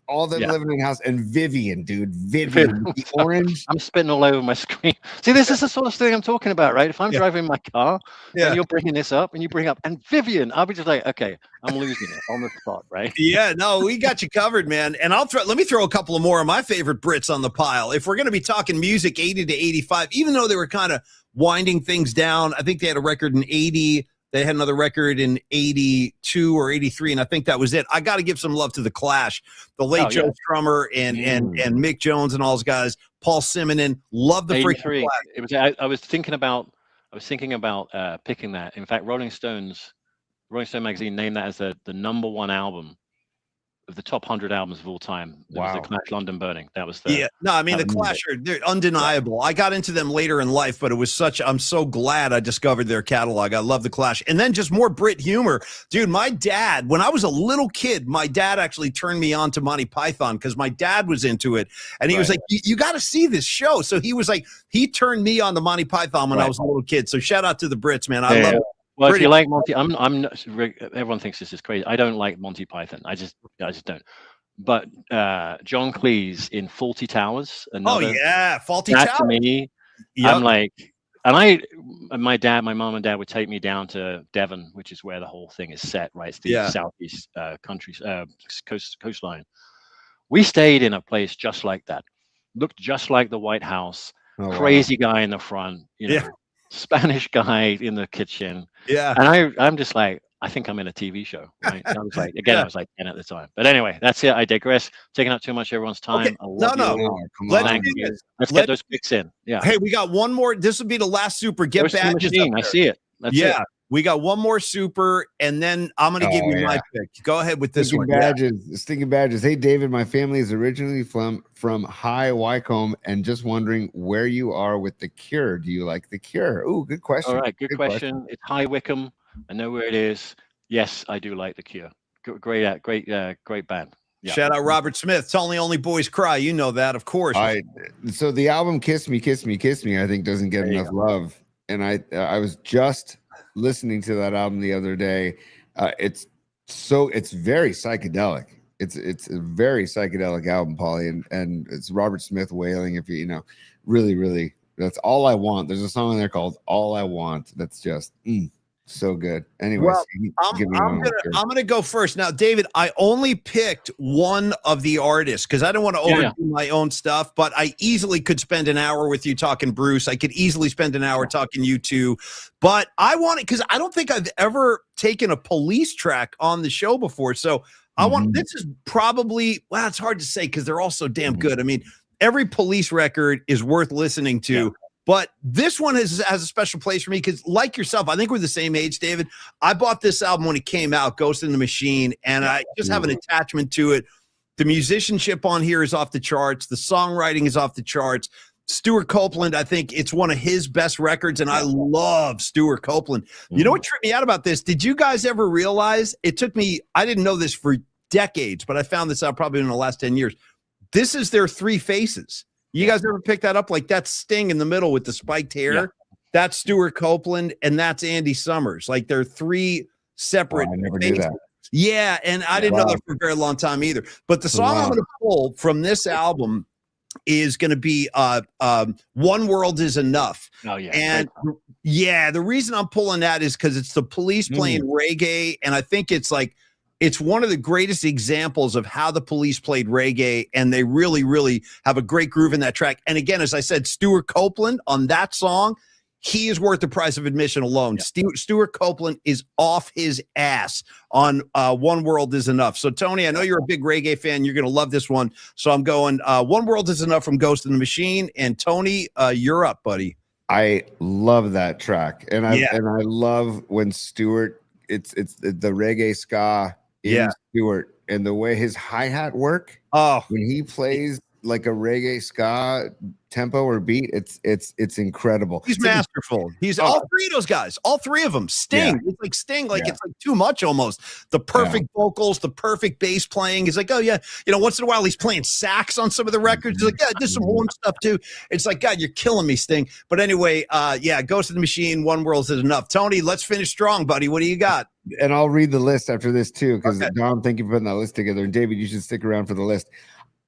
all them Yeah. living in the house, and Vivian, dude. Vivian, the orange. I'm spitting all over my screen. See, this is the sort of thing I'm talking about, right? If I'm Yeah. driving my car Yeah. and you're bringing this up and you bring up and Vivian, I'll be just like, okay, I'm losing it on the spot, right? Yeah, no, we got you covered, man. And let me throw a couple of more of my favorite Brits on the pile. If we're going to be talking music 80 to 85, even though they were kind of winding things down, I think they had a record in 80. They had another record in 82 or 83, and I think that was it. I got to give some love to The Clash, the late Oh, Joe yeah. Strummer and Mick Jones and all those guys. Paul Simonon, love the freaking 83. Clash. It was. I was thinking about picking that. In fact, Rolling Stone magazine named that as the number 1 album of the top 100 albums of all time. It was Wow. the Clash London Burning. That was the Yeah, no, I mean the that was Clash they're undeniable. I got into them later in life, but it was I'm so glad I discovered their catalog. I love the Clash. And then just more Brit humor. Dude, my dad, when I was a little kid, my dad actually turned me on to Monty Python because my dad was into it. And he was like, you got to see this show. So he was like, he turned me on to Monty Python when I was a little kid. So shout out to the Brits, man. I love it. Well, if Pretty- you like Monty, I'm not, everyone thinks this is crazy. I don't like Monty Python. I just don't. But John Cleese in Fawlty Towers. Oh, Another, yeah. Faulty that Tower. to me, Yep. I'm like, and my mom and dad would take me down to Devon, which is where the whole thing is set, right? It's the Yeah. southeast coastline. We stayed in a place just like that. Looked just like the White House. Oh, wow. Crazy guy in the front, Yeah. Spanish guy in the kitchen. Yeah. And I'm just like, I think I'm in a TV show, right? I was like, again, I was like 10 at the time. But anyway, that's it. I digress. Taking up too much of everyone's time. Okay. I love No, you. Oh, come Let's on. Thank do you. this. Let's Let- get those picks in. Yeah. Hey, we got one more. This will be the last super. Get Roasting badges machine. up I there. see it. That's Yeah. it. We got one more super, and then I'm going to give you my pick. Go ahead with this one. Stinking badges. Hey, David, my family is originally from High Wycombe, and just wondering where you are with The Cure. Do you like The Cure? Oh, good question. All right, good question. It's High Wycombe. I know where it is. Yes, I do like The Cure. Great band. Yeah. Shout out Robert Smith. It's Only Boys Cry. You know that, of course. So the album Kiss Me, Kiss Me, Kiss Me, I think doesn't get enough love. And I was just listening to that album the other day. It's very psychedelic. It's a very psychedelic album, Paulie, and it's Robert Smith wailing. If you know, really, that's All I Want. There's a song in there called All I Want. That's just so good. Anyways, well, I'm gonna go first now, David. I only picked one of the artists because I don't want to overdo my own stuff, but I easily could spend an hour with you talking Bruce. I could easily spend an hour talking U2, but I want it because I don't think I've ever taken a Police track on the show before. So I want this is probably it's hard to say because they're all so damn good. I mean, every Police record is worth listening to. Yeah. But this one has a special place for me because, like yourself, I think we're the same age, David. I bought this album when it came out, Ghost in the Machine, and I just have an attachment to it. The musicianship on here is off the charts. The songwriting is off the charts. Stuart Copeland, I think it's one of his best records, and I love Stuart Copeland. You know what tripped me out about this? Did you guys ever realize it took me – I didn't know this for decades, but I found this out probably in the last 10 years. This is their three faces. You guys ever pick that up? Like that's Sting in the middle with the spiked hair. Yeah. That's Stuart Copeland, and that's Andy Summers. Like they're three separate. I never knew that. Yeah, and I didn't know that for a very long time either. But the song I'm going to pull from this album is going to be "One World Is Enough." Oh yeah, and the reason I'm pulling that is because it's the Police playing reggae, and I think it's like. It's one of the greatest examples of how the Police played reggae, and they really, really have a great groove in that track. And again, as I said, Stuart Copeland on that song, he is worth the price of admission alone. Yeah. Stuart Copeland is off his ass on One World Is Enough. So, Tony, I know you're a big reggae fan. You're going to love this one. So I'm going One World Is Enough from Ghost in the Machine. And, Tony, you're up, buddy. I love that track. And I love when Stuart, it's the reggae ska. Stewart, and the way his hi-hat work when he plays like a reggae ska tempo or beat, it's incredible. He's masterful. He's all three of those guys, all three of them. Sting, it's like Sting, like it's like too much almost. The perfect vocals, the perfect bass playing. He's like, once in a while he's playing sax on some of the records. He's like, there's some horn stuff too. It's like, God, you're killing me, Sting. But anyway, Ghost in the Machine, One World Is Enough. Tony, let's finish strong, buddy. What do you got? And I'll read the list after this too, because Dom, thank you for putting that list together. And David, you should stick around for the list.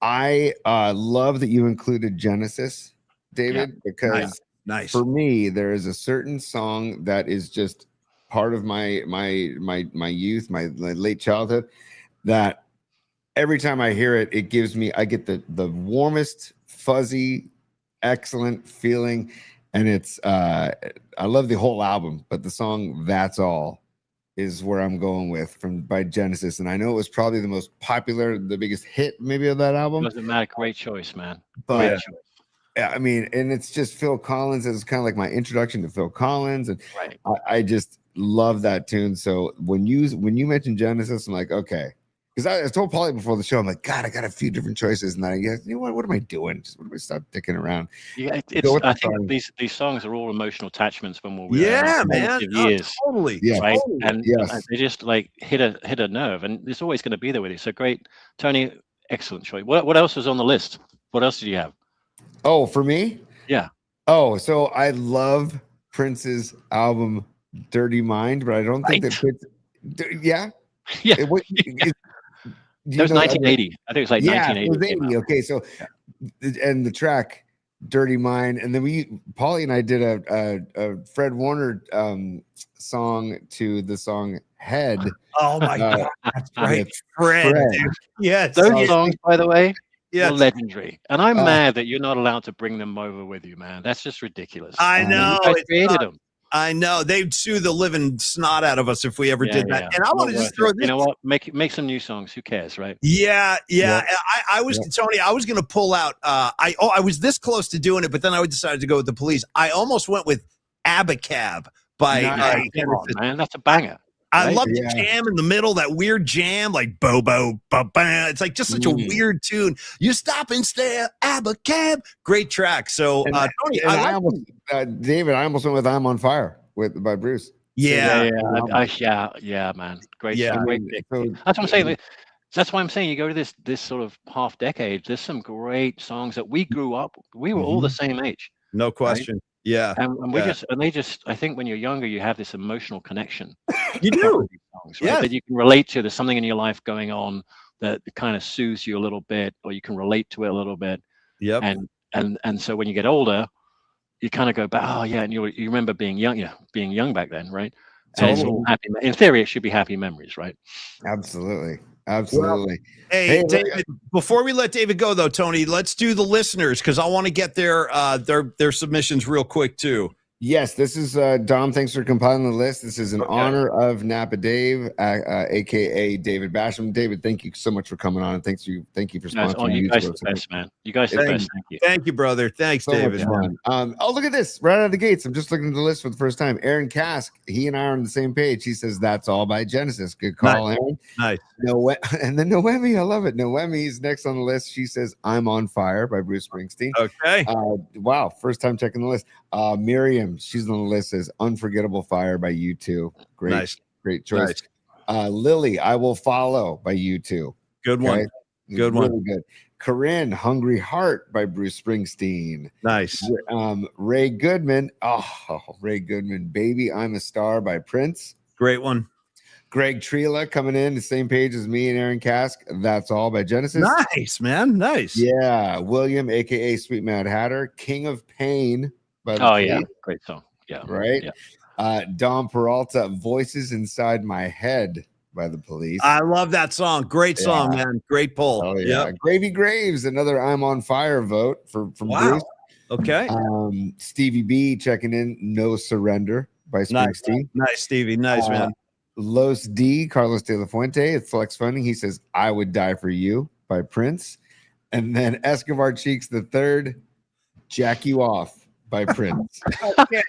I love that you included Genesis, David, because nice. For me, there is a certain song that is just part of my youth, my late childhood, that every time I hear it, I get the warmest, fuzzy, excellent feeling. And it's I love the whole album, but the song That's All is where I'm going with by Genesis. And I know it was probably the most popular, the biggest hit maybe of that album. Doesn't matter. Great choice, man. But I mean, and it's just Phil Collins. It's kind of like my introduction to Phil Collins. And I just love that tune. So when you mentioned Genesis, I'm like, okay. Because I told Paulie before the show, I'm like, God, I got a few different choices. And then I guess, what am I doing? What do I stop dicking around? Yeah, I think these songs are all emotional attachments when we're man. Years, totally. Yeah. Right. And they just like hit a nerve, and it's always going to be there with you. So great, Tony, excellent choice. What else was on the list? What else did you have? Oh, for me? Yeah. Oh, so I love Prince's album Dirty Mind, but I don't think that Prince. Yeah. Yeah. It was 1980. I think it was like 1980. It was 80. Okay, so and the track Dirty Mind, and then Paulie and I did a Fred Warner song to the song Head. Oh my God, that's right, Fred. Yes, those songs, by the way, are legendary. And I'm mad that you're not allowed to bring them over with you, man. That's just ridiculous. I know. You guys created them. I know they'd sue the living snot out of us if we ever did that. Yeah. And I want to just throw this. You know what? Make some new songs. Who cares, right? Yeah. I was Tony. I was going to pull out. I was this close to doing it, but then I decided to go with the Police. I almost went with Abacab by Nice. Come on, man, that's a banger. I right? love the Yeah. jam in the middle, that weird jam, like bo bo ba ba. It's like just such a weird tune. You stop and stare, Abacab. Great track. So And, Tony, and I I like almost, David, I almost went with "I'm on Fire" by Bruce. yeah. Yeah, man, great, Yeah. great I pick. mean, so- That's what I'm saying. That's why I'm saying you go to this sort of half decade. There's some great songs that we grew up. We were all the same age, No question. Yeah. and we Yeah. I think when you're younger, you have this emotional connection. You with do. these songs, right? Yes. That you can relate to. There's something in your life going on that kind of soothes you a little bit, or you can relate to it a little bit. Yep. And so when you get older, you kind of go back. Oh yeah, and you remember being young back then, right? And it's all happy. In theory, it should be happy memories, right? Absolutely. Hey, Hey, David, before we let David go though, Tony, let's do the listeners because I want to get their submissions real quick too. Yes, this is Dom. Thanks for compiling the list. This is in honor of Napa Dave, aka David Basham. David, thank you so much for coming on, and thank you for sponsoring. You guys are the best, man. You guys are the best. Thank you. Thank you, brother. Thanks, So David. much fun. Oh, look at this! Right out of the gates, I'm just looking at the list for the first time. Aaron Kask, he and I are on the same page. He says that's all by Genesis. Good call, Aaron. Nice. And then Noemi, I love it. Noemi's next on the list. She says "I'm on Fire" by Bruce Springsteen. Okay. Wow, first time checking the list. Miriam, she's on the list, says "Unforgettable Fire" by U2. Great choice. Nice. Lily, "I Will Follow" by U2. Good one. Good one. Really good. Corinne, "Hungry Heart" by Bruce Springsteen. Nice. Ray Goodman, Ray Goodman, "Baby I'm a Star" by Prince. Great one. Greg Trela coming in the same page as me and Aaron Kask. "That's All" by Genesis. Nice, man. Nice. Yeah. William, aka Sweet Mad Hatter, "King of Pain" by the yeah, Police. great song. Yeah. Right. Yeah. Dom Peralta, "Voices Inside My Head" by the Police. I love that song. Great song, Yeah. man. Great pull. Oh yeah. Gravy Graves, another "I'm on Fire" vote from Bruce. Okay. Stevie B checking in, "No Surrender" by Springsteen. Nice, Stevie. Nice, man. Los D, Carlos De La Fuente, it's Flex Funding. He says "I Would Die for You" by Prince. And then Escobar Cheeks the Third, "Jack You Off" by Prince. Okay.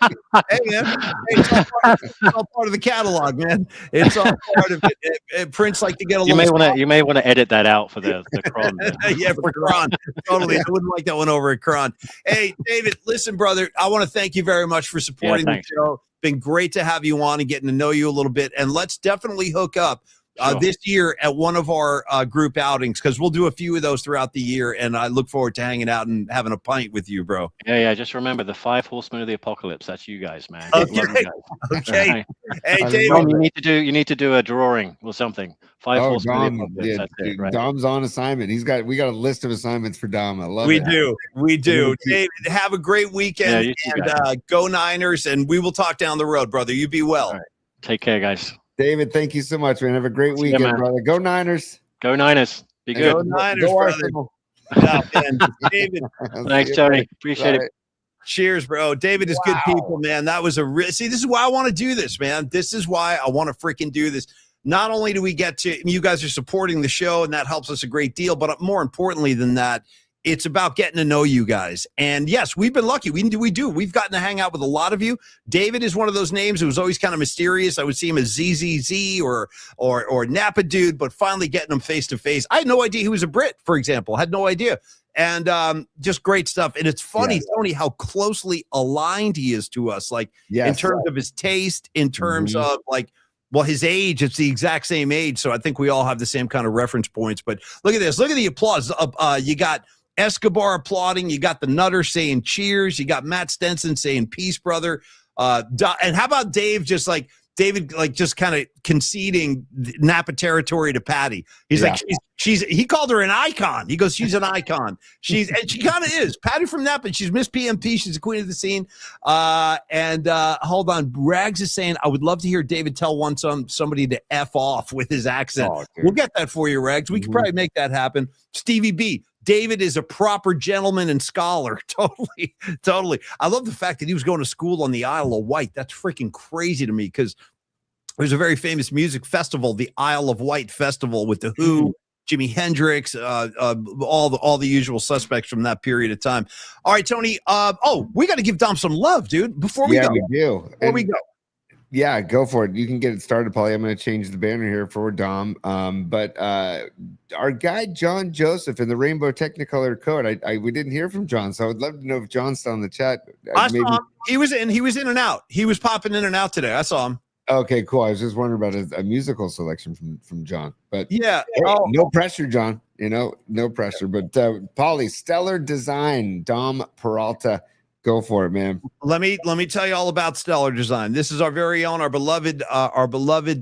Hey, man. It's all part of the catalog, man. It's all part of it. Prince like to get a You little. may want to edit that out for the cron. Yeah, for Kron. Totally. I wouldn't like that one over at Kron. Hey, David, listen, brother, I want to thank you very much for supporting the show. Been great to have you on and getting to know you a little bit. And let's definitely hook up this year at one of our group outings because we'll do a few of those throughout the year. And I look forward to hanging out and having a pint with you, bro. Yeah. Just remember the 5 horsemen of the apocalypse. That's you guys, man. Okay. Love you guys. Okay. Hey, I David. Dom, you need to do a drawing or something. 5 horsemen of the Dom, apocalypse. That's it, right? Dom's on assignment. We got a list of assignments for Dom. I love We it. We do. David, have a great weekend and go Niners. And we will talk down the road, brother. You be well. All right. Take care, guys. David, thank you so much, man. Have a great weekend, man. brother. Go Niners. Go Niners. Be good. Go Niners, Go brother. Arsenal. Yeah, man. David. Thanks, Tony. Appreciate it. Cheers, bro. David is good people, man. That was see, this is why I want to do this, man. This is why I want to freaking do this. Not only do we get to, you guys are supporting the show, and that helps us a great deal, but more importantly than that, it's about getting to know you guys. And yes, we've been lucky. We do. We've gotten to hang out with a lot of you. David is one of those names who was always kind of mysterious. I would see him as ZZZ or Napa Dude, but finally getting him face to face. I had no idea he was a Brit, for example. Had no idea. And just great stuff. And it's funny, Tony, how closely aligned he is to us, like in terms of his taste, in terms of like, well, his age, it's the exact same age. So I think we all have the same kind of reference points. But look at this. Look at the applause. You got Escobar applauding. You got the Nutter saying cheers. You got Matt Stenson saying peace, brother. And how about Dave just like, David, like just kind of conceding Napa territory to Patty. He's like, he called her an icon. He goes, she's an icon. And she kind of is. Patty from Napa. She's Miss PMP. She's the queen of the scene. Hold on. Rags is saying, I would love to hear David tell somebody to F off with his accent. We'll get that for you, Rags. We could probably make that happen. Stevie B. David is a proper gentleman and scholar. Totally. I love the fact that he was going to school on the Isle of Wight. That's freaking crazy to me because there's a very famous music festival, the Isle of Wight Festival with the Who, Jimi Hendrix, all the usual suspects from that period of time. All right, Tony. We got to give Dom some love, dude. Before we go. We do. Before we go. Yeah, go for it. You can get it started, Paulie. I'm going to change the banner here for Dom. But our guy John Joseph in the Rainbow Technicolor code. We didn't hear from John, so I would love to know if John's still in the chat. I saw him. He was in and out. He was popping in and out today. I saw him. Okay, cool. I was just wondering about a musical selection from John. But yeah, hey, no pressure, John. No pressure. But Paulie, stellar design, Dom Peralta. Go for it, man. Let me tell you all about Stellar Design. This is our very own, our beloved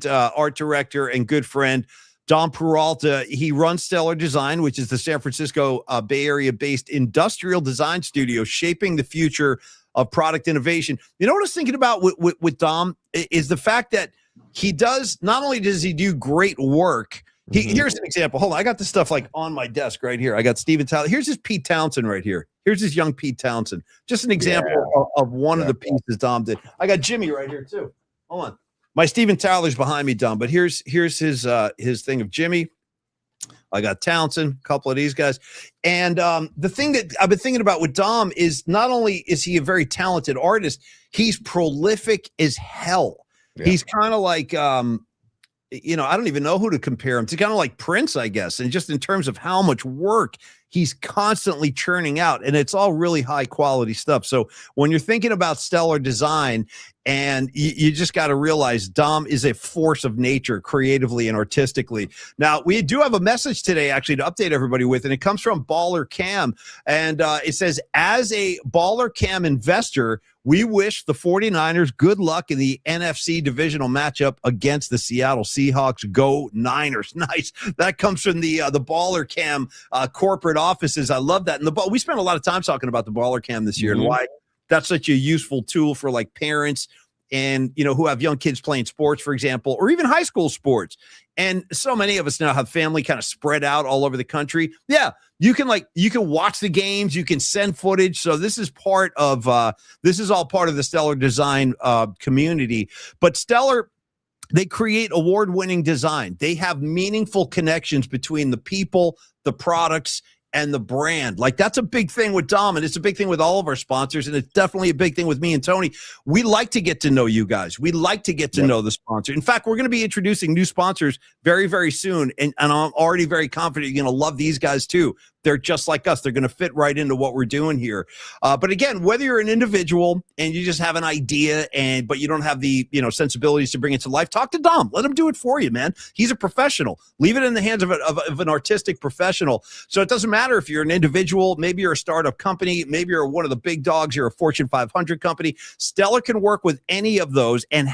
art director and good friend, Dom Peralta. He runs Stellar Design, which is the San Francisco Bay Area-based industrial design studio, shaping the future of product innovation. You know what I was thinking about with Dom is the fact that he does, not only does he do great work. Here's an example. Hold on, I got this stuff like on my desk right here. I got Steven Tyler. Here's his Pete Townsend right here. Here's his young Pete Townsend. Just an example of one of the pieces Dom did. I got Jimmy right here too. Hold on. My Steven Tyler's behind me, Dom, but here's his thing of Jimmy. I got Townsend, a couple of these guys. And the thing that I've been thinking about with Dom is not only is he a very talented artist, he's prolific as hell. Yeah. He's kind of like I don't even know who to compare him to. Kind of like Prince, I guess. And just in terms of how much work he's constantly churning out, and it's all really high quality stuff. So when you're thinking about Stellar Design, and you just got to realize Dom is a force of nature creatively and artistically. Now, we do have a message today, actually, to update everybody with, and it comes from Baller Cam. And it says, as a Baller Cam investor, we wish the 49ers good luck in the NFC divisional matchup against the Seattle Seahawks. Go Niners. Nice. That comes from the Baller Cam corporate offices. I love that. And we spent a lot of time talking about the Baller Cam this year and why that's such a useful tool for like parents and, who have young kids playing sports, for example, or even high school sports. And so many of us now have family kind of spread out all over the country. Yeah. You can watch the games, you can send footage. So this is all part of the Stellar Design community. But Stellar, they create award-winning design. They have meaningful connections between the people, the products, and the brand. Like, that's a big thing with Dom, and it's a big thing with all of our sponsors, and it's definitely a big thing with me and Tony. We like to get to know you guys. We like to get to know the sponsor. In fact, we're going to be introducing new sponsors very, very soon, and I'm already very confident you're going to love these guys too. They're just like us. They're going to fit right into what we're doing here. But again, whether you're an individual and you just have an idea but you don't have the sensibilities to bring it to life, talk to Dom. Let him do it for you, man. He's a professional. Leave it in the hands of an artistic professional. So it doesn't matter if you're an individual, maybe you're a startup company, maybe you're one of the big dogs, you're a Fortune 500 company. Stellar can work with any of those and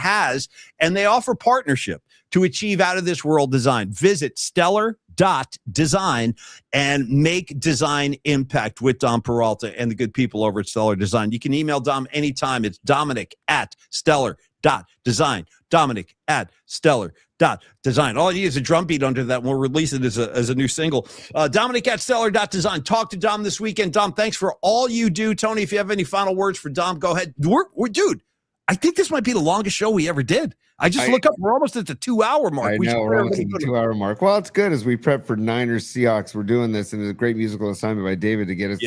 they offer partnership to achieve out of this world design. Visit stellar.design and make design impact with Dom Peralta and the good people over at Stellar Design. You can email Dom anytime. It's Dominic@stellar.design. Dominic@stellar.design. All you need is a drum beat under that, and we'll release it as a new single. Dominic@stellar.design. Talk to Dom this weekend. Dom, thanks for all you do. Tony, if you have any final words for Dom, go ahead. Dude, I think this might be the longest show we ever did. Look up. We're almost at the 2-hour mark. We're almost at the 2-hour mark. Well, it's good as we prep for Niners Seahawks. We're doing this, and it's a great musical assignment by David to get us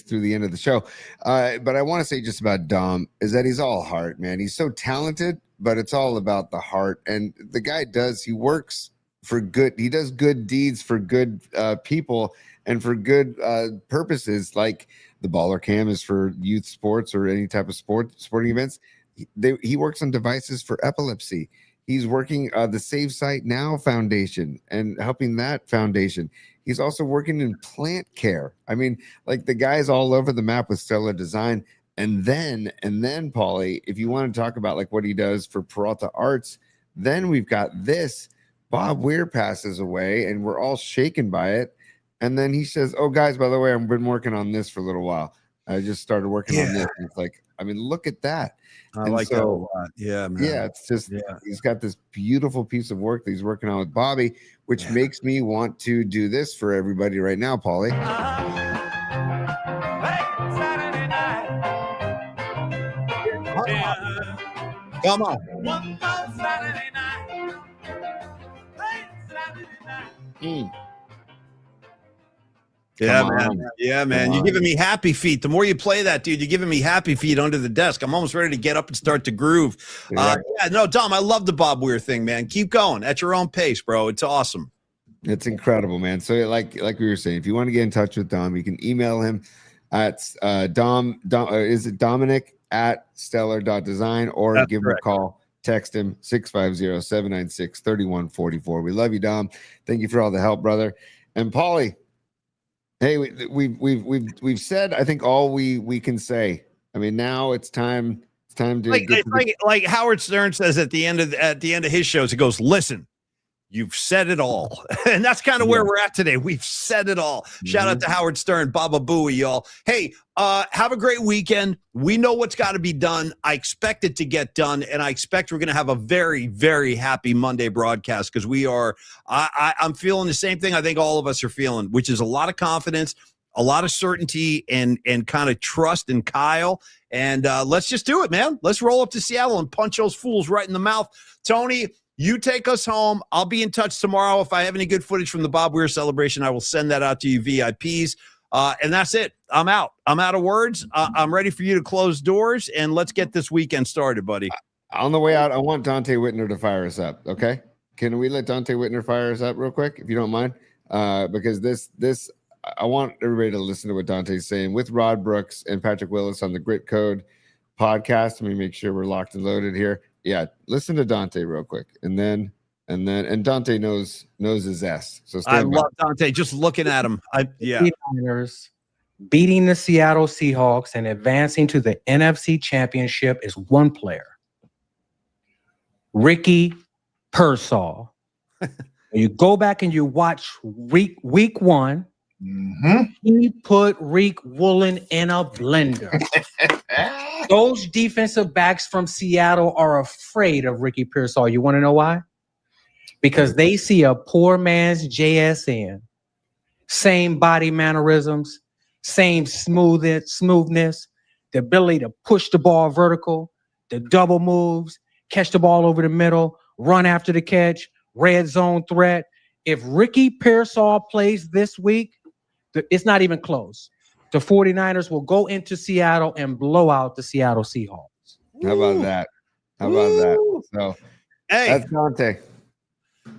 through the end of the show. But I want to say just about Dom is that he's all heart, man. He's so talented, but it's all about the heart. And the guy he works for good. He does good deeds for good people and for good purposes. Like the Baller Cam is for youth sports or any type of sporting events. He works on devices for epilepsy. He's working the Save Sight Now Foundation and helping that foundation. He's also working in plant care. I mean, like, the guy's all over the map with Stellar Design. And then, Paulie, if you want to talk about like what he does for Peralta Arts, then we've got this. Bob Weir passes away, and we're all shaken by it. And then he says, "Oh, guys, by the way, I've been working on this for a little while. I just started working on this." And it's like, I mean, look at that. I like that a lot. Yeah, man. Yeah, it's just he's got this beautiful piece of work that he's working on with Bobby, which makes me want to do this for everybody right now, Paulie. Saturday night. Come on. One more Saturday night. Hey, Saturday night. Yeah, Come man. on. Yeah, man. Come You're on. giving me happy feet. The more you play that, dude, you're giving me happy feet under the desk. I'm almost ready to get up and start to groove. Yeah. No, Dom, I love the Bob Weir thing, man. Keep going at your own pace, bro. It's awesome. It's incredible, man. So like we were saying, if you want to get in touch with Dom, you can email him at is it Dominic at stellar.design, or That's give him a call, text him 650-796-3144. We love you, Dom. Thank you for all the help, brother. And Paulie, hey, we've said, I think, all we can say. I mean, now it's time to like Howard Stern says at the end of his shows. He goes, "Listen, you've said it all," and that's kind of where we're at today. We've said it all. Shout out to Howard Stern, Baba Booey, y'all. Hey, have a great weekend. We know what's got to be done. I expect it to get done, and I expect we're going to have a very, very happy Monday broadcast, because we are. I'm feeling the same thing I think all of us are feeling, which is a lot of confidence, a lot of certainty, and kind of trust in Kyle. And let's just do it, man. Let's roll up to Seattle and punch those fools right in the mouth. Tony, you take us home. I'll be in touch tomorrow. If I have any good footage from the Bob Weir celebration, I will send that out to you VIPs. And that's it. I'm out. I'm out of words. I'm ready for you to close doors, and let's get this weekend started, buddy. On the way out, I want Dante Whitner to fire us up. Okay. Can we let Dante Whitner fire us up real quick, if you don't mind? Because this, I want everybody to listen to what Dante's saying with Rod Brooks and Patrick Willis on the Grit Code podcast. Let me make sure we're locked and loaded here. Yeah, listen to Dante real quick, and Dante knows his S. So I love Dante. Just looking at him, Niners beating the Seattle Seahawks and advancing to the NFC Championship is one player, Ricky Pearsall. You go back and you watch week one. He put Reek Woolen in a blender. Those defensive backs from Seattle are afraid of Ricky Pearsall. You want to know why? Because they see a poor man's JSN. Same body mannerisms, same smoothness, the ability to push the ball vertical, the double moves, catch the ball over the middle, run after the catch, red zone threat. If Ricky Pearsall plays this week, it's not even close. The 49ers will go into Seattle and blow out the Seattle Seahawks. How about that? So, hey, that's Dante.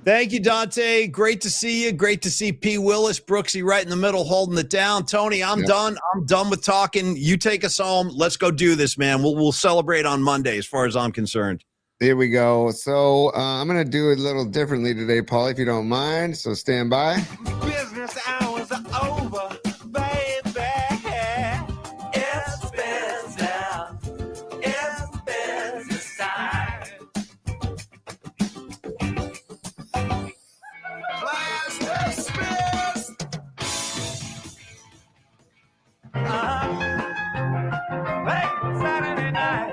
Thank you, Dante. Great to see you. Great to see P. Willis, Brooksy right in the middle holding it down. Tony, I'm done. I'm done with talking. You take us home. Let's go do this, man. We'll celebrate on Monday as far as I'm concerned. Here we go. So I'm going to do it a little differently today, Paul, if you don't mind. So stand by. Business hours are over, baby. It's business time. Class dismissed. Late Saturday night.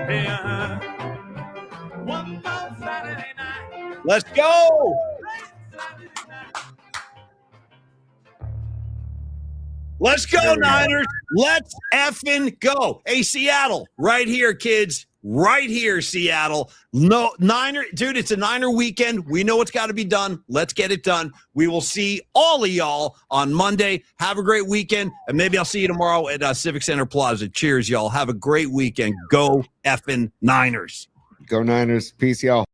Yeah. One more Saturday night. Let's go. Let's go, Niners. Let's effing go. Hey, Seattle, right here, kids. Right here, Seattle. No, Niner, dude, it's a Niner weekend. We know what's got to be done. Let's get it done. We will see all of y'all on Monday. Have a great weekend, and maybe I'll see you tomorrow at Civic Center Plaza. Cheers, y'all. Have a great weekend. Go effing Niners. Go Niners. Peace, y'all.